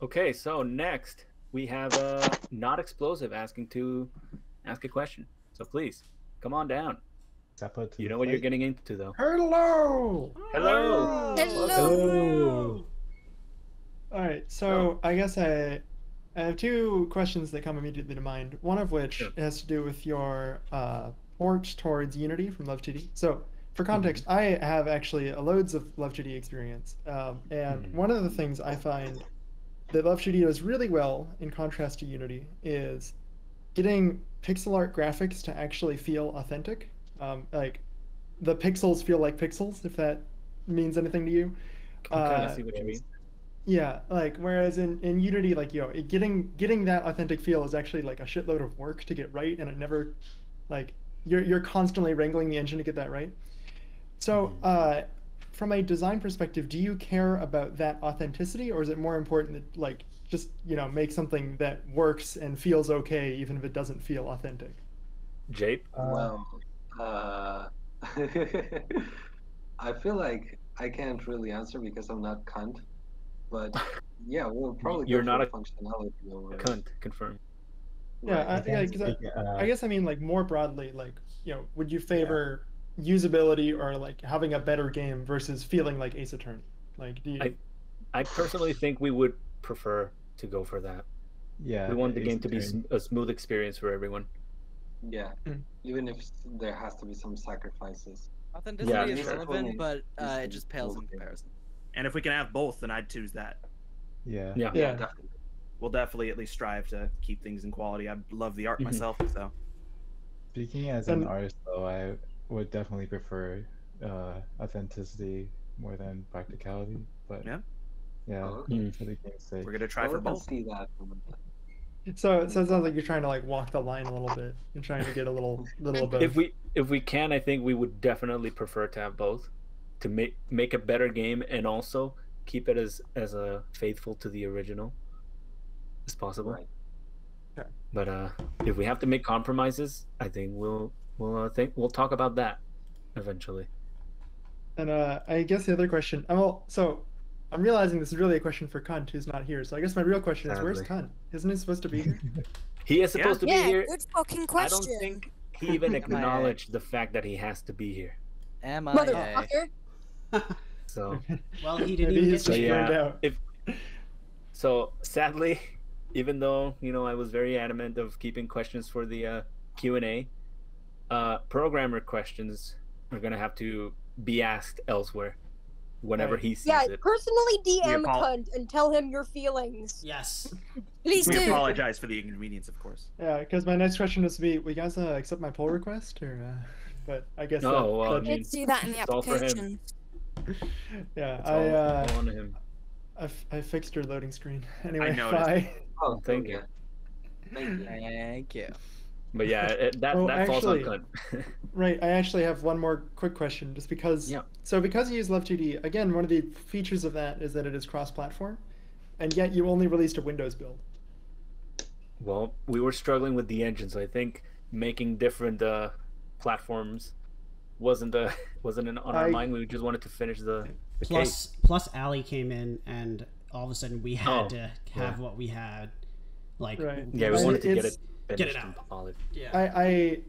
Okay, so next we have Not Explosive asking to ask a question. So please come on down. You know what you're getting into though. Hello. Hello. Hello. All right, so I guess I have two questions that come immediately to mind. One of which has to do with your port towards Unity from Love2D. So, for context, I have actually loads of Love2D experience, and one of the things I find that Love2D does really well, in contrast to Unity, is getting pixel art graphics to actually feel authentic. Like, the pixels feel like pixels, if that means anything to you. I kind of see what you mean. Yeah, like whereas in Unity, like getting that authentic feel is actually like a shitload of work to get right, and it never, like you're constantly wrangling the engine to get that right. So, from a design perspective, do you care about that authenticity, or is it more important that like just make something that works and feels okay, even if it doesn't feel authentic? Jape? Well, I feel like I can't really answer because I'm not cunt. But yeah, we'll probably You're go not for a functionality over it. cunt, confirm. Yeah, I guess I mean like more broadly, like would you favor usability or like having a better game versus feeling like Ace Attorney? Like, do you? I personally think we would prefer to go for that. Yeah, we want the Ace game to be Attorney. a smooth experience for everyone. Yeah, even if there has to be some sacrifices. Authenticity is relevant, but it just pales in comparison. And if we can have both, then I'd choose that. Yeah. Yeah, definitely. We'll definitely at least strive to keep things in quality. I love the art myself, so. Speaking as an artist, though, I would definitely prefer authenticity more than practicality. But yeah, for the game's sake, we're gonna try for both. See that. So it sounds like you're trying to like walk the line a little bit. You're trying to get a little above. If we can, I think we would definitely prefer to have both, to make a better game and also keep it as faithful to the original as possible. Right. Okay. But if we have to make compromises, I think we'll talk about that eventually. And I guess the other question. So I'm realizing this is really a question for Cunt, who's not here. So I guess my real question is, where's Cunt? Isn't he supposed to be here? He is supposed to be here. Good fucking question. I don't think he even acknowledged the fact that he has to be here. Am I? Motherfucker. So well, he didn't even get to So sadly, even though I was very adamant of keeping questions for the Q&A, programmer questions are gonna have to be asked elsewhere whenever he sees it. Personally DM Cunt and tell him your feelings. Yes. Please we do. apologize for the inconvenience, of course. Yeah, because my next question was to be, will you guys accept my pull request, or? But I guess. I did see that in the application. Yeah, on him. I fixed your loading screen. Anyway, I noticed. bye. Oh, thank you. Thank you. But yeah, that falls on Cunt. Right, I actually have one more quick question, just because. Yeah. So because you use Love2D, again, one of the features of that is that it is cross-platform, and yet you only released a Windows build. Well, we were struggling with the engine, so I think making different platforms wasn't on our mind. We just wanted to finish the case. Plus, Ali came in, and all of a sudden we had to have what we had. Like, yeah, we wanted to get it finished and polished. Yeah. I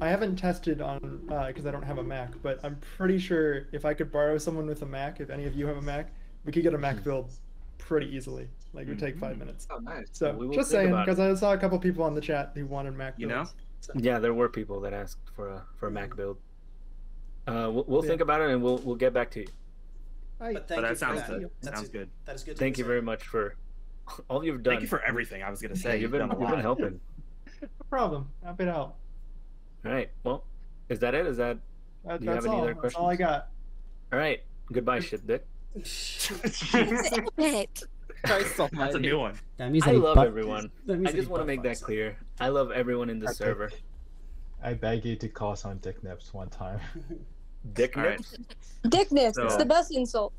haven't tested on because I don't have a Mac, but I'm pretty sure if I could borrow someone with a Mac, if any of you have a Mac, we could get a Mac build pretty easily. Like, it would take 5 minutes. Oh, nice. So we will just think saying, about because I saw a couple people on the chat who wanted Mac builds. You know? So. Yeah, there were people that asked for a Mac build. We'll think about it and we'll get back to you. But that sounds good. Sounds good. That is good. Thank you very much for all you've done. Thank you for everything. I was gonna say you've been helping. No problem. Happy to help. All right. Well, is that it? Do you have That's any all. other questions? That's all I got. All right. Goodbye, shit dick. That's a new one. That means I love butt- everyone. that means I that just he want to butt make that fucks. clear. I love everyone in the server. I beg you to call some dick nips one time. Dick All right. nips? Dickness. So- It's the best insult.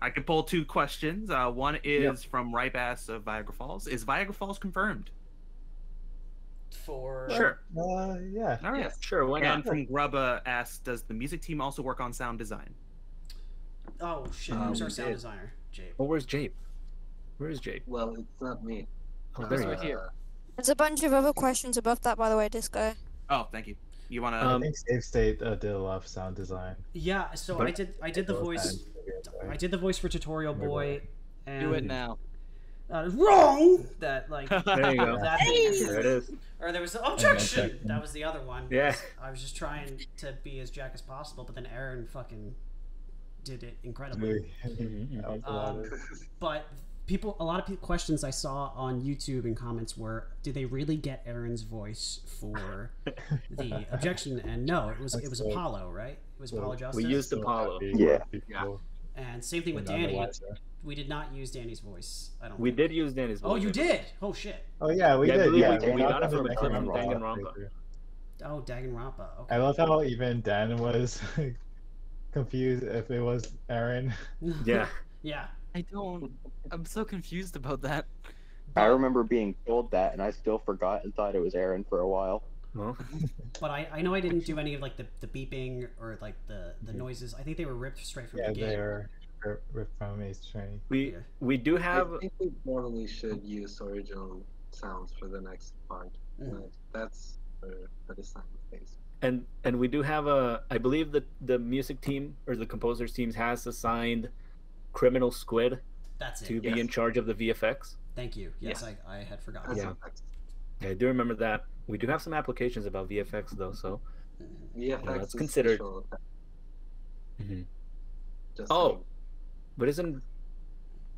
I could pull two questions. One is from Ripe Ass of Viagra Falls. Is Viagra Falls confirmed? For Sure. Yeah. All right. Yes. Sure. Why And not? from Grubba asks, does the music team also work on sound design? Oh shit! Who's our we sound did. designer? Jape. Oh, where's Jape? Where is Jape? Well, it's not me. Oh, there you right go. here. There's a bunch of other questions above that, by the way, Disco. Oh, thank you. You want I to? think Save State did a lot of sound design. Yeah. So But- I did the voice. I did the voice for Tutorial Boy. And Do it now. Wrong. That like. There you go. That There it is. Or there was the objection. That was the other one. Yeah. I was just trying to be as Jack as possible, but then Aaron fucking did it incredibly. But a lot of people questions I saw on YouTube and comments were, did they really get Aaron's voice for the objection? And no, it was Apollo, right? It was Apollo Justice. We used Apollo. Yeah. And same thing with Danny. We did not use Danny's voice. I don't. We think. did use Danny's voice. Oh, you did. Oh shit. Oh yeah, we Yeah, I did. believe Yeah, we got it got from a clip from Danganronpa Danganronpa. playthrough. Oh, Danganronpa. Okay. I love how even Dan was confused if it was Aaron. Yeah. Yeah. I'm so confused about that. I remember being told that, and I still forgot and thought it was Aaron for a while. Well, But I know I didn't do any of like the beeping or like the noises. I think they were ripped straight from the game. they are ripped from Ace Attorney. We do have. I think we probably should use original sounds for the next part. That's for the sound phase. And we do have I believe that the music team or the composers teams has assigned Criminal Squid That's it, to be yes. in charge of the VFX. Thank you. Yes, I had forgotten. Yeah. I do remember that. We do have some applications about VFX though, so VFX that's is considered. visual effects. Mhm. Just Oh, but isn't?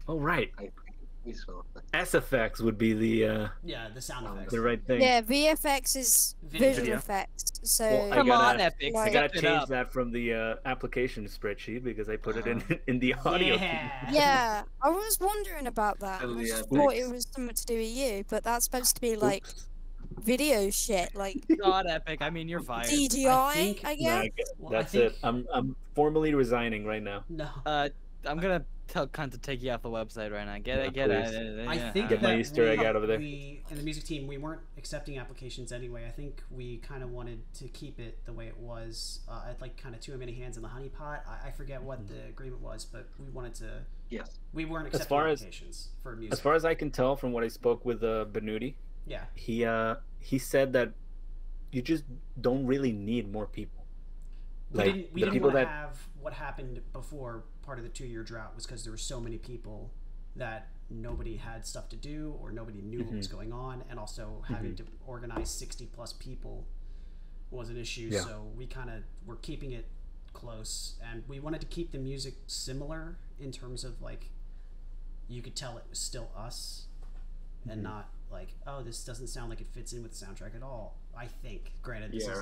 Oh right. visual effects. SFX would be the the sound effects. the right thing. Yeah, VFX is visual Video. effects. So Well, Come on, I Epik, gotta step it change up. that from the application spreadsheet because I put it in the audio. yeah, I was wondering about that. I Oh, yeah. just thought it was something to do with you, but that's supposed to be like video shit, like God, Epik. I mean, you're fired. DDI, I Nah, guess. that's it. I'm formally resigning right now. No. I'm gonna tell Cunt to take you off the website right now. Get Yeah, it, get please. it. I think Get my that Easter egg out of there. We in the music team we weren't accepting applications anyway. I think we kind of wanted to keep it the way it was. I'd like kind of too many hands in the honey pot. I forget what the agreement was, but we wanted to. Yes. We weren't As accepting far as applications for music. as far as I can tell from what I spoke with Benuti, Yeah. he said that you just don't really need more people. We didn't the people want to that have what happened before part of the 2-year drought was because there were so many people that nobody had stuff to do or nobody knew what was going on, and also having to organize 60 plus people was an issue. Yeah. So we kind of were keeping it close, and we wanted to keep the music similar in terms of like you could tell it was still us and not like, oh, this doesn't sound like it fits in with the soundtrack at all. I think, granted, this Yeah, is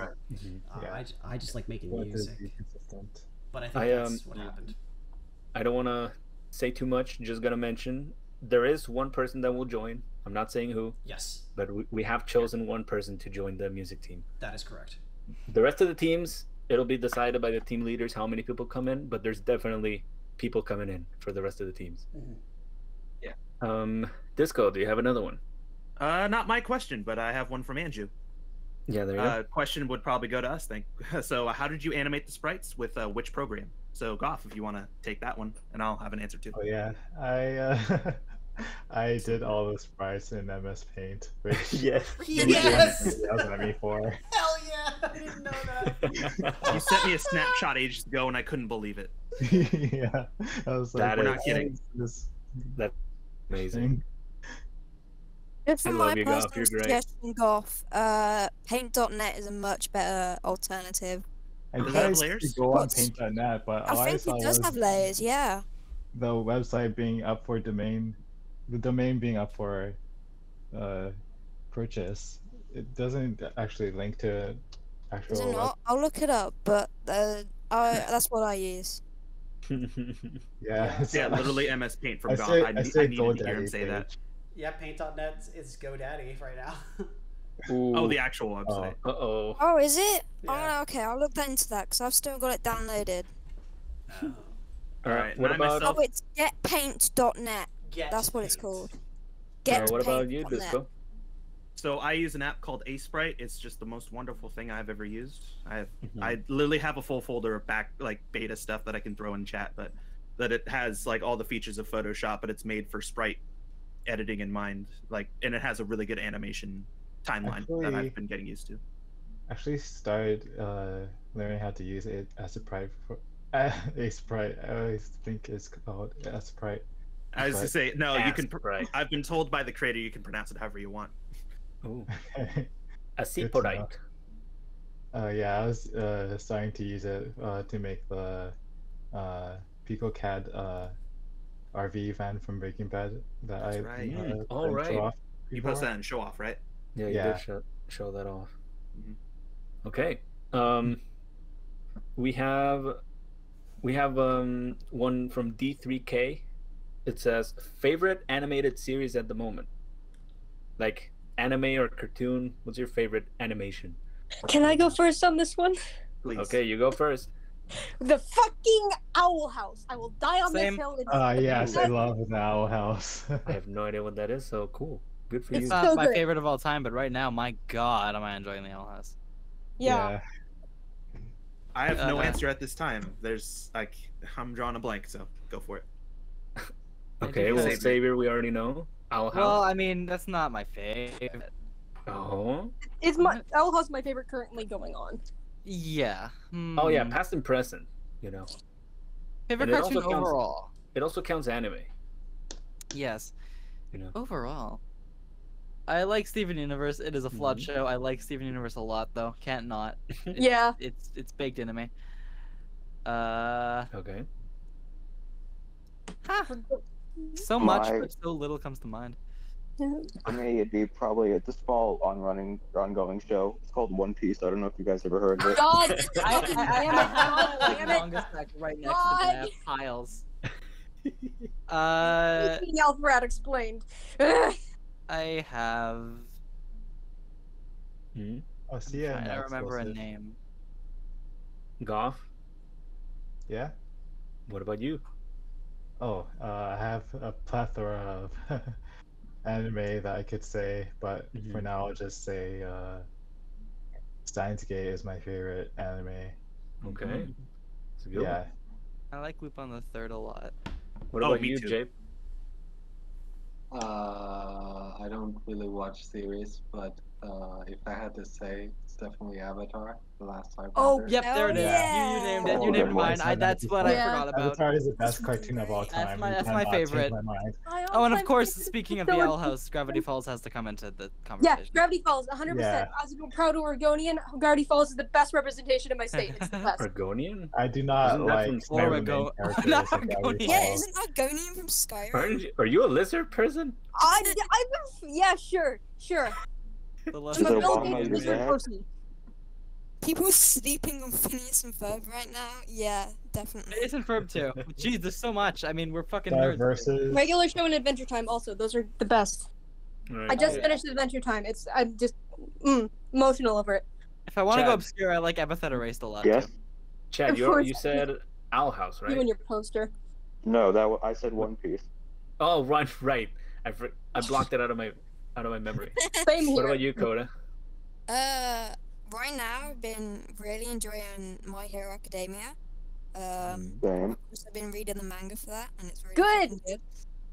right. I just like making Want to music, be consistent. but I think that's what happened. I don't want to say too much. Just gonna mention there is one person that will join. I'm not saying who. Yes. But we have chosen one person to join the music team. That is correct. The rest of the teams, it'll be decided by the team leaders how many people come in. But there's definitely people coming in for the rest of the teams. Yeah. Disco, do you have another one? Not my question, but I have one from Anju. Yeah, there you go. Question would probably go to us, think. So, how did you animate the sprites with which program? So, Goff, if you want to take that one, and I'll have an answer too. Oh yeah, I did all the sprites in MS Paint. Which Yes. Yes. That was on me for. Hell yeah! I didn't know that. You sent me a snapshot ages ago, and I couldn't believe it. Yeah, I was like, That is not kidding. That's amazing. Just I from love my you, Goff. personal You're great. suggestion, Goff, Paint.net is a much better alternative. I Does it tried have to layers? go on What's- Paint.net, but all I I think saw it does was have layers, yeah. the website being up for domain, the domain being up for purchase. It doesn't actually link to actual. Is it not? I'll look it up, but that's what I use. Yeah. Yeah, literally MS Paint from I Goff. say- I I say needed to hear him GoDaddy say that. Yeah, Paint.net is GoDaddy right now. Oh, the actual website. Uh-oh. Oh, is it? Yeah. Oh, okay, I'll look into that because I've still got it downloaded. All right. What I about myself- Oh, it's getpaint.net. That's what it's called. what about you, Getpaint.net. Disco? So I use an app called Sprite. It's just the most wonderful thing I've ever used. I literally have a full folder of beta stuff that I can throw in chat, but that it has like all the features of Photoshop, but it's made for sprite editing in mind. And it has a really good animation timeline that Actually- I've been getting used to. Actually started learning how to use it as a sprite. A sprite. I always think it's called a sprite. I was to say no. You can. Sprite. I've been told by the creator you can pronounce it however you want. Ooh. Good A to know. Seaporite. Yeah, I was starting to use it to make the PicoCAD RV van from Breaking Bad that That's I right. All didn't right. show off You before. post that in Show Off, right? Yeah, you Yeah. did show that off. Mhm. Okay. We have one from D3K. It says favorite animated series at the moment. Like anime or cartoon. What's your favorite animation? Can I go first on this one? Please. Okay, you go first. The fucking Owl House. I will die on Same. this hill. It's Yes, I best- love the Owl House. I have no idea what that is, so cool. Good for It's you. not so my good. favorite of all time, but right now, my god, am I enjoying the Owl House. Yeah. I have no Uh, answer at this time. There's like I'm drawing a blank, so go for it. Okay, well, Savior, we already know. Owl House. Well, I mean, that's not my favorite. Oh. It's my Owl House. My favorite currently going on. Yeah. Oh yeah, past and present. You know. Favorite And it cartoon also counts- overall. It also counts anime. Yes. You know. Overall. I like Steven Universe. It is a flawed show. I like Steven Universe a lot, though. Can't not. Yeah. It's baked into me. Okay. So much, My- but so little comes to mind. For me, it'd be probably a small ongoing show. It's called One Piece. I don't know if you guys ever heard of it. God, I have like damn it. manga stack right next to me. I have piles. King Alfred explained. Ugh. I have. Oh, see ya. I don't remember a exclusive. name. Goff. Yeah. What about you? Oh, I have a plethora of anime that I could say, but for now I'll just say Steins Gate is my favorite anime. Okay. It's a good Yeah. one. I like Lupin the Third a lot. What about you, Jape? I don't really watch series, but if I had to say, it's definitely Avatar: The Last Airbender. Oh, yep, there it is. You named it. You named mine. That's what I forgot about. Avatar is the best cartoon of all time. That's You my cannot change favorite. my mind. Oh, and of course, speaking of the Owl House, Gravity Falls has to come into the Yeah, conversation. Gravity Falls, 100%. Yeah. As a proud Oregonian, Gravity Falls is the best representation of my state. It's the best. Argonian? I do not Isn't that like from some of the main Oregon? characters Not in Gravity Yeah, Falls. isn't Argonian from Skyrim? Are you a lizard person? Yeah, sure. The I'm last a Is it Bill long Gates as lizard that? person. People sleeping on Phineas and Ferb right now? Yeah, definitely. It isn't Ferb too. Jeez, there's so much. I mean, we're fucking nerds. Versus. Regular Show and Adventure Time also. Those are the best. Right. I just finished Adventure Time. I'm just emotional over it. If I want to Chad. go obscure, I like Epithet Erased a lot. Yes. Too. Chad, Of course. you said Owl House, right? You and your poster. No, I said One Piece. Oh, right. I blocked it out of my memory. Same What here. about you, Coda? Right now I've been really enjoying My Hero Academia. Same. Of course, I've been reading the manga for that, and it's really Good. fucking good.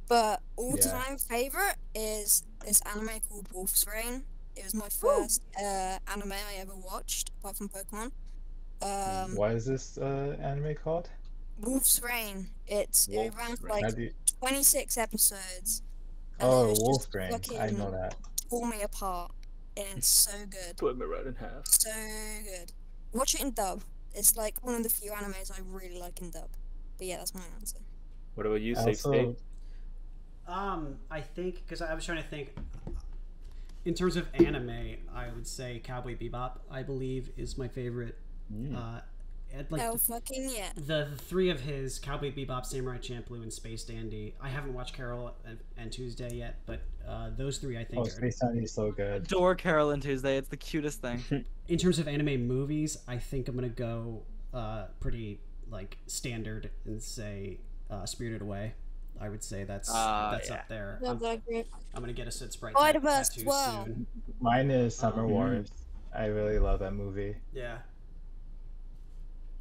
But all-time favorite is this anime called Wolf's Rain. It was my first anime I ever watched, apart from Pokemon. What is this anime called? Wolf's Rain. It ran for How like do you- 26 episodes. And Oh, it was Wolf just Rain. fucking I know that. tore me apart. And it's so good. Split me right in half. So good. Watch it in dub. It's like one of the few animes I really like in dub. But yeah, that's my answer. What about you, Safe Also- State? I think because I was trying to think. In terms of anime, I would say Cowboy Bebop. I believe is my favorite. Oh fucking yeah! The three of his Cowboy Bebop, Samurai Champloo, and Space Dandy. I haven't watched Carol and Tuesday yet, but those three I think. Oh, Space Dandy is so good. Adore Carol and Tuesday. It's the cutest thing. In terms of anime movies, I think I'm gonna go pretty like standard and say Spirited Away. I would say that's yeah. up there. That's accurate. I'm gonna get a Sid Sprite Spider-Verse tattoo 12. soon. Mine is Summer Wars. I really love that movie. Yeah.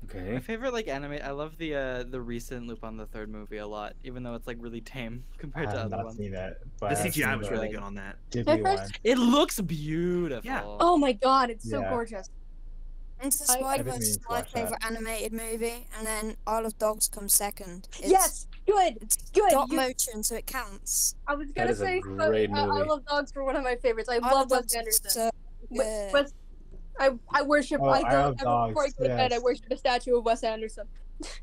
Okay. My favorite like anime. I love the recent Lupin the Third movie a lot, even though it's like really tame compared I to have other not ones. seen it, The but I've CGI seen was the really good on that. Ghibli one. It looks beautiful. Yeah. Oh my god, it's so Yeah. gorgeous. Into the I- Spider-Verse meaning is to my watch that. favorite animated movie, and then Isle of Dogs comes second. It's, Yes, good. It's Good. stop You- motion, so it counts. I was That gonna is a say, great I movie. love dogs for one of my favorites. I Isle love of Wes Dogs is Anderson. so Wes, good. I worship. Oh, I Isle go of before I Dogs, go to bed. I yes. worship a statue of Wes Anderson.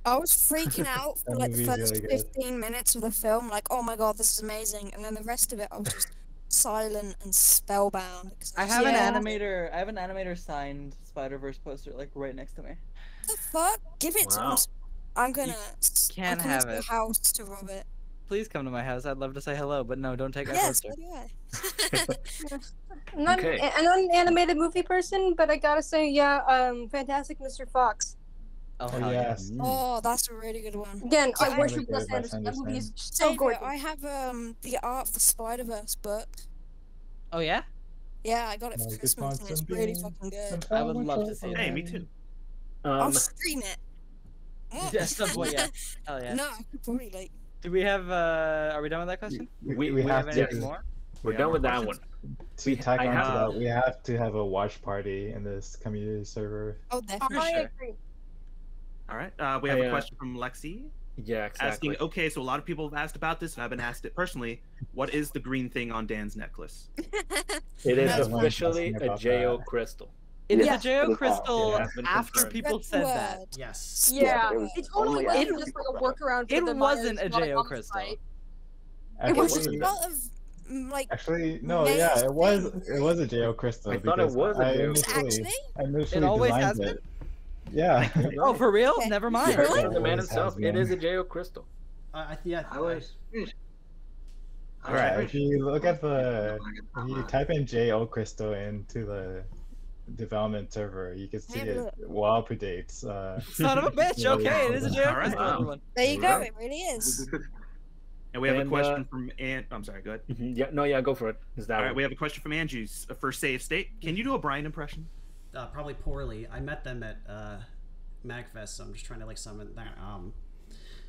I was freaking out for That like the movie's first really good. 15 minutes of the film, like, oh my god, this is amazing, and then the rest of it, I was just silent and spellbound. 'cause I was have like, an animator. I have an animator signed Spider-Verse poster like right next to me. What the fuck? Give it Wow. to him. I'm gonna. can I'm coming have to your it. house to rob it. Please come to my house. I'd love to say hello, but no, don't take our Yes, poster. so do I. I'm not Okay. I'm not an animated movie person, but I gotta say, yeah, Fantastic Mr. Fox. Oh, Oh, hell yeah. yes. Oh, that's a really good one. Again, I I- worship Really Wes good, Wes Anderson. That movie is Anderson. so Xavier, gorgeous. I have the Art of the Spider-Verse book. Oh yeah? Yeah, I got it for Like, Christmas and it's really fucking good. I would love to see Hey, that. me too. I'll stream it. Yeah, some point, yeah. Hell yeah. No, I could probably like. Do we have? Are we done with that question? We have have anything to. more? We're done with that one. To tack I on to have- that, we have to have a watch party in this community server. Oh, definitely. I sure. agree. All right. We have a question from Lexi. Yeah, exactly. Asking, okay, so a lot of people have asked about this, and I've been asked it personally. What is the green thing on Dan's necklace? It is That's what I'm officially talking a about JO that. crystal. It is Yeah. a JO crystal It has been after confirmed. people said that. Yes. Yeah, but it was it totally only wasn't just like a workaround. For It the wasn't Myers a JO Monogamous crystal. fight. It was Actually, just a lot of like. actually, no, Maze yeah, it was. things, It was a JO crystal. I thought it because was a I JO initially, I initially It always designed has been? it. Yeah. Oh, for real? Okay. Never You mind. heard from the Always man has himself. It been. is a JO crystal. Yeah. I was. Right. If you look at if you type in JO crystal into the development server, you can see Have a it look. well predates. Son of a bitch. Okay, it is a JO All right. crystal, Wow. everyone. There you go. Wow. It really is. And we have a And, question from Ann. I'm sorry, go ahead. Yeah, no, yeah, go for it. Is that All right, one? we have a question from Andrew's for Save State. Can you do a Brian impression? Probably poorly. I met them at MagFest, so I'm just trying to like summon that.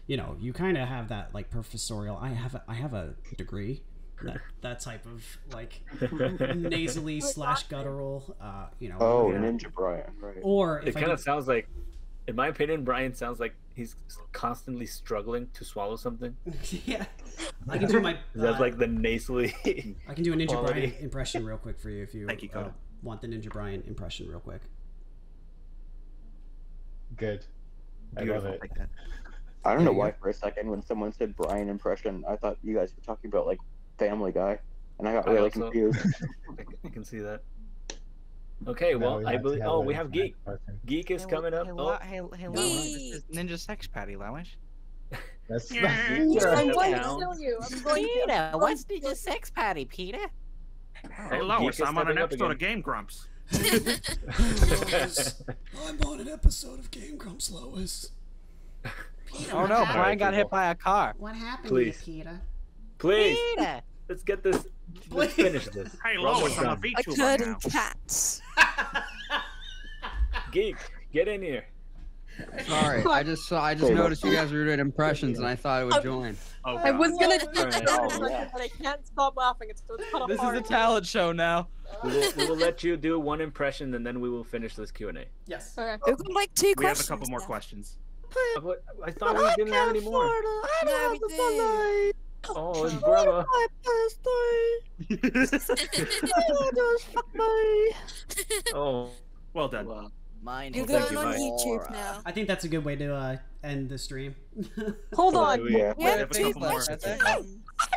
You know, you kind of have that like professorial. I have a degree. That type of like nasally / guttural. You know. Oh, Yeah. Ninja Brian, right? Or It if I kind of did- sounds like, in my opinion, Brian sounds like he's constantly struggling to swallow something. Yeah. I can do my. That's like the nasally. I can do a Ninja quality. Brian impression real quick for you if you, Thank you, Coda. want the Ninja Brian impression real quick. Good. I love Beautiful. it. Like that. I don't know There you why for a second when someone said Brian impression, I thought you guys were talking about like Family Guy, and I got really also- confused. I can see that. Okay, No, well, we I have to believe. have Oh, a we have Geek. person. Geek is coming up. Oh, Hey, Geek. Lowish. This is Ninja Sex Patty, Lowish. That's I'm going to Down. kill you. I'm going to. Peter, what's Ninja Sex Patty, Peter? Hey, Geek Lois, is I'm on an stepping up episode again. of Game Grumps. I'm on an episode of Game Grumps, Lois. Oh no, Alright, Brian got hit people. by a car. What happened Please. to you, Peter? Please, Peter! let's get this. Let's finish this. Hey, We're almost Lois, I'm a done. I VTuber could now. in cats. Geek, get in here. Sorry, I just noticed you guys were doing impressions, and I thought I would join. Oh, I God. was gonna do Alright. that, Oh, yeah. but I can't stop laughing. It's kind of This is hard. a talent show now. We will let you do one impression, and then we will finish this Q&A. Yes. Okay. We've got like 2 We have a questions. couple more left. questions. I thought we didn't have any more. No, we do. Oh, it's brother. Oh, Well done. Wow. Mine You're is going Thank you, on Mike. YouTube now. I think that's a good way to end the stream. Hold on. Yeah. We have have a 2 couple more. questions.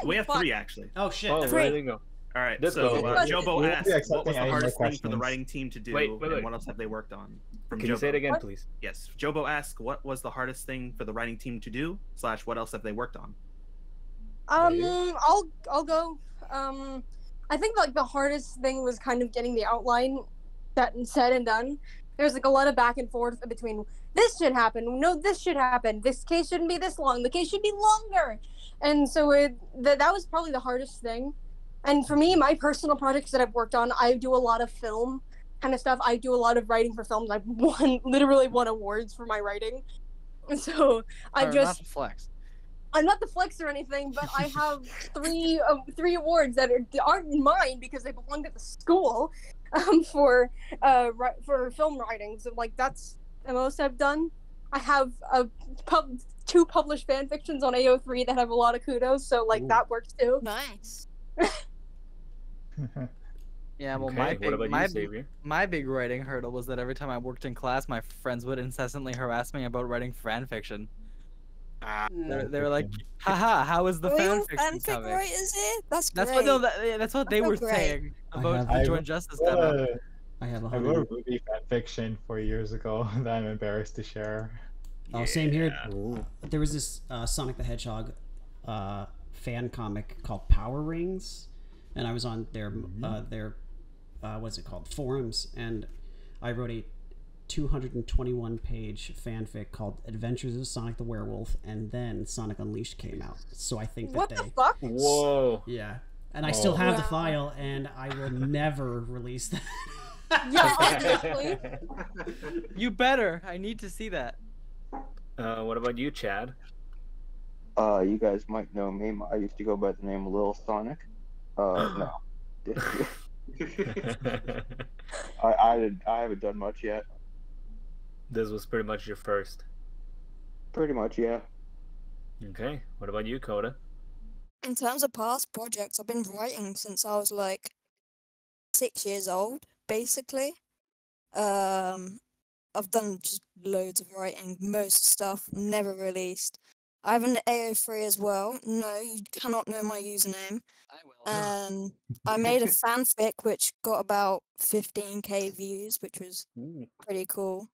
We have 3 actually. Oh shit. oh, that's there right. you go. All right. Let's So go. Jobo We won't asked, be what accepting was the any more hardest thing for the questions. writing team to do, Wait, and wait. what else have they worked on? From Can you say it Jobo. again, please? Yes. Jobo asked, what was the hardest thing for the writing team to do? / what else have they worked on? I'll go. I think like the hardest thing was kind of getting the outline that said and done. There's like a lot of back and forth between this should happen, no, this should happen, this case shouldn't be this long, the case should be longer, and so that was probably the hardest thing. And for me, my personal projects that I've worked on, I do a lot of film kind of stuff. I do a lot of writing for films. I've literally won awards for my writing, and so Not to flex. I'm not the flex or anything, but I have three awards that aren't mine because they belong to the school for film writing. So like that's the most I've done. I have 2 published fan fictions on AO3 that have a lot of kudos, so like that works too. Nice. Yeah, well, Okay, what about you, Xavier? my big writing hurdle was that every time I worked in class, my friends would incessantly harass me about writing fan fiction. They were like, haha, how is the Are we fan all fiction fanfic coming? writers here? That's great. That's what they That's were great. saying about I the Joint Justice demo. I have I wrote a movie fan fiction 4 years ago that I'm embarrassed to share. Oh, same here. There was this Sonic the Hedgehog fan comic called Power Rings, and I was on their what's it called, forums, and I wrote 221-page fanfic called Adventures of Sonic the Werewolf, and then Sonic Unleashed came out. So I think that What the fuck? Whoa. Yeah. And I still have the file, and I will never release that. Yeah, obviously. You better. I need to see that. What about you, Chad? You guys might know me. I used to go by the name Lil Sonic. No. I haven't done much yet. This was pretty much your first. Pretty much, yeah. Okay. What about you, Coda? In terms of past projects, I've been writing since I was like 6 years old, basically. I've done just loads of writing, most stuff never released. I have an AO3 as well. No, you cannot know my username. I will. And I made a fanfic which got about 15k views, which was pretty cool.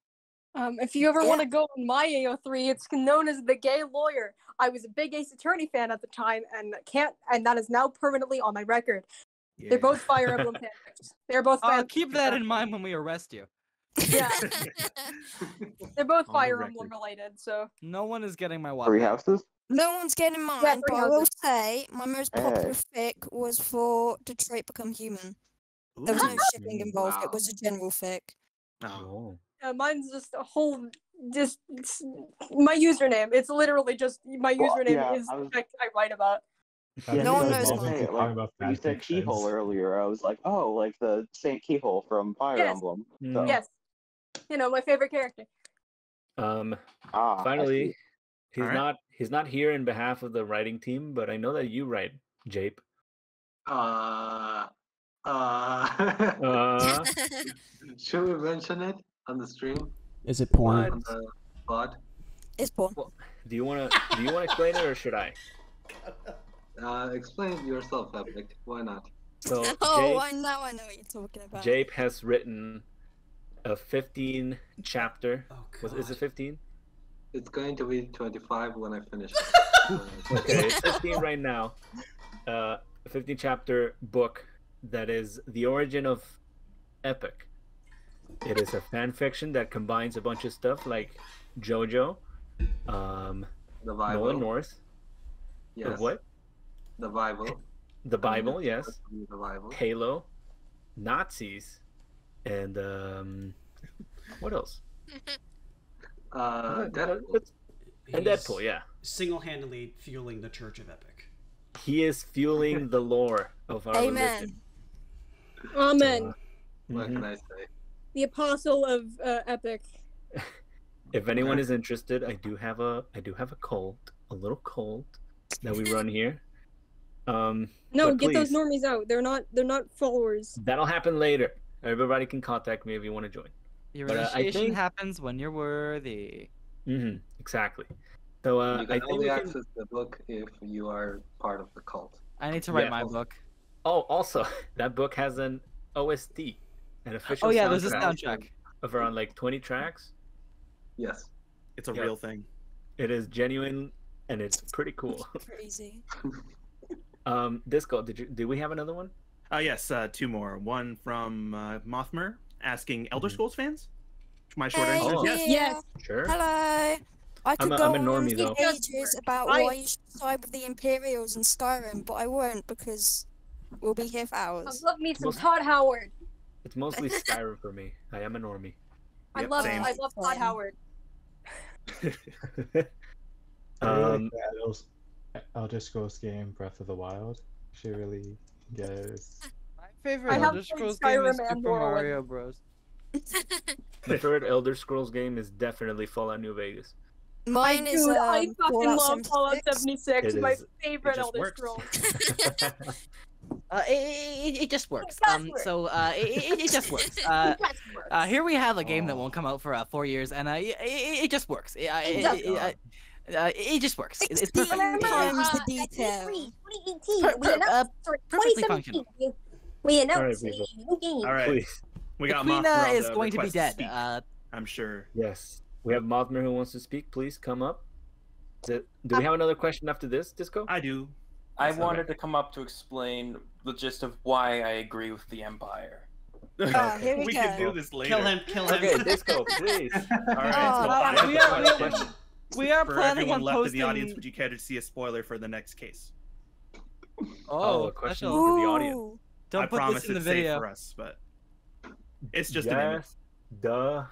If you ever want to go on my AO3, it's known as the Gay Lawyer. I was a big Ace Attorney fan at the time, and that is now permanently on my record. Yeah. They're both Fire Emblem fanfics. They're both. I'll keep that in mind when we arrest you. Yeah. They're both On the Fire record. Emblem related, so. No one is getting my Three Wattpad. houses? No one's getting mine, Yeah, but I will say my most popular Hey. fic was for Detroit Become Human. There was no shipping involved, it was a general fic. Oh. Mine's just a whole, my username. It's literally just my Well, username yeah, is I was- the fic I write about. Yeah, No one because knows when mine. you say, like, when you said Keyhole earlier, I was like, oh, like the Saint Keyhole from Fire Yes. Emblem. Mm. Yes. You know, my favorite character. I Finally, see. he's not here in behalf of the writing team, but I know that you write, Jape. Should we mention it on the stream? Is it porn? On the pod? It's porn. Do you wanna explain it or should I? Explain it yourself, Epik. Why not? So Oh, Jape, I know what you're talking about. Jape has written a 15 chapter. Is it 15? It's going to be 25 when I finish. Okay, it's 15 right now. A 15 chapter book that is the origin of Epik. It is a fan fiction that combines a bunch of stuff like JoJo, The Bible. Nolan North, Yes. the what? The Bible. The Bible, yes. The Bible. Halo, Nazis, and what else? Deadpool. And Deadpool, yeah. Single-handedly fueling the Church of Epic. He is fueling the lore of our religion. Amen. What can I say? The apostle of Epic. If anyone is interested, I do have a cult, a little cult that we run here. No, but get those please, normies out. They're not followers. That'll happen later. Everybody can contact me if you want to join. Your But, initiation happens when you're worthy. Exactly. So you I can think only we can... access the book if you are part of the cult. I need to write Yeah. my book. Oh, also, that book has an OST, an official. Oh yeah, there's a soundtrack soundtrack. of around like 20 tracks. Yes. It's a Yeah. real thing. It is genuine, and it's pretty cool. Crazy. Disco, did we have another one? Yes, two more. One from Mothmer asking Elder Mm-hmm. Scrolls fans. My short Hey, answer is yes. yeah. Sure. Hello. I could I'm go a normie, on though. for ages about why you should side with the Imperials in Skyrim, but I won't because we'll be here for I hours. love me some Most- Todd Howard. It's mostly Skyrim for me. I am a normie. I love Todd Howard. I really like the Elder Scrolls game Breath of the Wild. You should really get it. My favorite I have Elder played Scrolls game is Skyrim and Super Morrowind. Mario Bros. My favorite Elder Scrolls game is definitely Fallout New Vegas. Mine is Dude, I fucking Fallout love Fallout 76. 76. It My is- favorite it just Elder works. Scrolls. It just works. does work. So it just works. Here we have a game that won't come out for 4 years, and it just works. It just works. It's perfect. Comes the detail. 2018. Perfectly functional. We All announced right, people. new game. All right. Please. We got Queen Mothra on is the going to be request dead. speak, I'm sure. Yes. We have Mothmer who wants to speak. Please come up. Do we have another question after this, Disco? I do. I wanted to come up to explain the gist of why I agree with the Empire. Here we can go. do this later. Kill him. Kill him. Okay, Disco, please. All right. So we are for planning everyone on left posting. in the audience, would you care to see a spoiler for the next case? Oh, a question special. for the audience. Ooh. Don't I put promise this in the it's safe video. for us, but it's just an image. Yes. Duh. All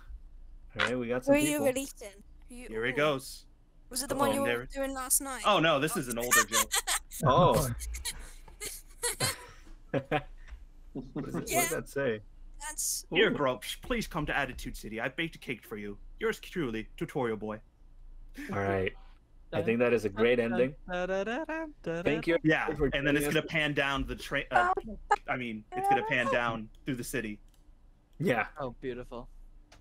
right, we got some Who are you people. releasing? Here it goes. Was it the one you were there- doing last night? Oh no, this is an older joke. Oh. What does that say? That's Here, Grumps, please come to Attitude City. I baked a cake for you. Yours truly, Tutorial Boy. All right. I think that is a great ending. Thank you. Yeah, for and then it's joining gonna us. pan down the train. I mean, it's gonna pan down through the city. Yeah. Oh, beautiful.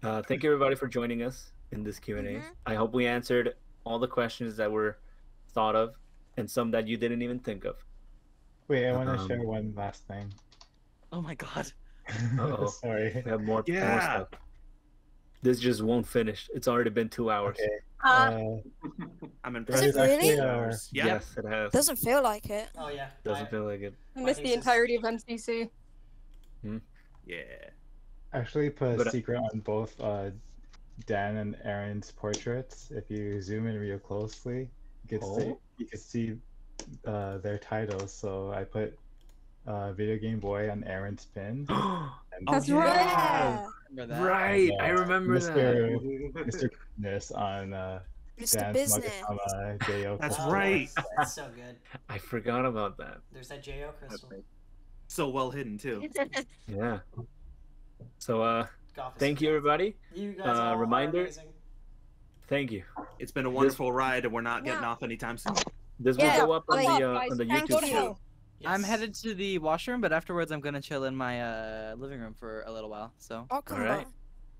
Thank you everybody for joining us in this Q&A. I hope we answered all the questions that were thought of and some that you didn't even think of. Wait, I want to share one last thing. Oh my god. Uh-oh. Sorry. We have more Yeah. stuff. This just won't finish. It's already been 2 hours. Okay. I'm Is impressed. it really? Yeah. Yes, it has. Doesn't feel like it. Oh yeah. Doesn't feel like it. I missed the entirety of MCC. Yeah. Actually put But, a secret on both Dan and Arin's portraits. If you zoom in real closely, you could see their titles. So I put Video Game Boy on Arin's pin. That's right. Remember that? Right, I remember Mr. Goodness on Mr. Dan's Business. J.O. That's crystal. right. That's so good. I forgot about that. There's that J.O. crystal. So well hidden too. Yeah. So Golf is thank you everybody. You guys all are Reminder. amazing. Thank you. It's been a wonderful ride, and we're not getting off anytime soon. This Yeah, will go up on like, the thank YouTube you. channel. I'm headed to the washroom, but afterwards I'm gonna chill in my living room for a little while. So. I'll come Alright.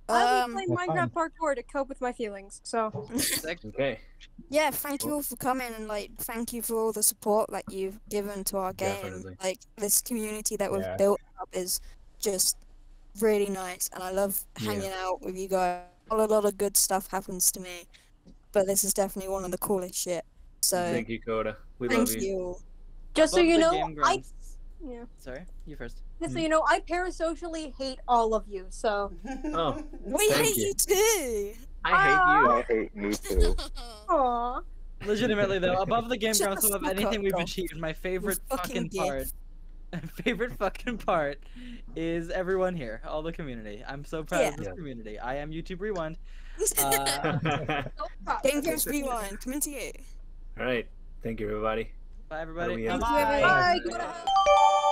by. I'll be playing Have Minecraft parkour to cope with my feelings. So Okay. Yeah, thank you all for coming and thank you for all the support that you've given to our game. Definitely. Like this community that we've Yeah. built up is just really nice, and I love hanging out with you guys. A lot of good stuff happens to me, but this is definitely one of the coolest shit. So Thank you, Coda. We thank love you. you. just so Above you the know, Game Grumps. yeah. Sorry, you first. Just so you know, I parasocially hate all of you. So Oh, We Thank hate you. you too. I hate you. I hate me too. Aw. Legitimately though, above the Game Shut Grumps, the above fuck anything up, we've Golf. achieved, my favorite You fucking fucking part. Favorite fucking part is everyone here, all the community. I'm so proud of this Yeah. community. I am YouTube Rewind. Game Grumps Rewind, coming to you. All right. Thank you, everybody. Bye everybody. What do we end? Bye. Bye. Go to hell.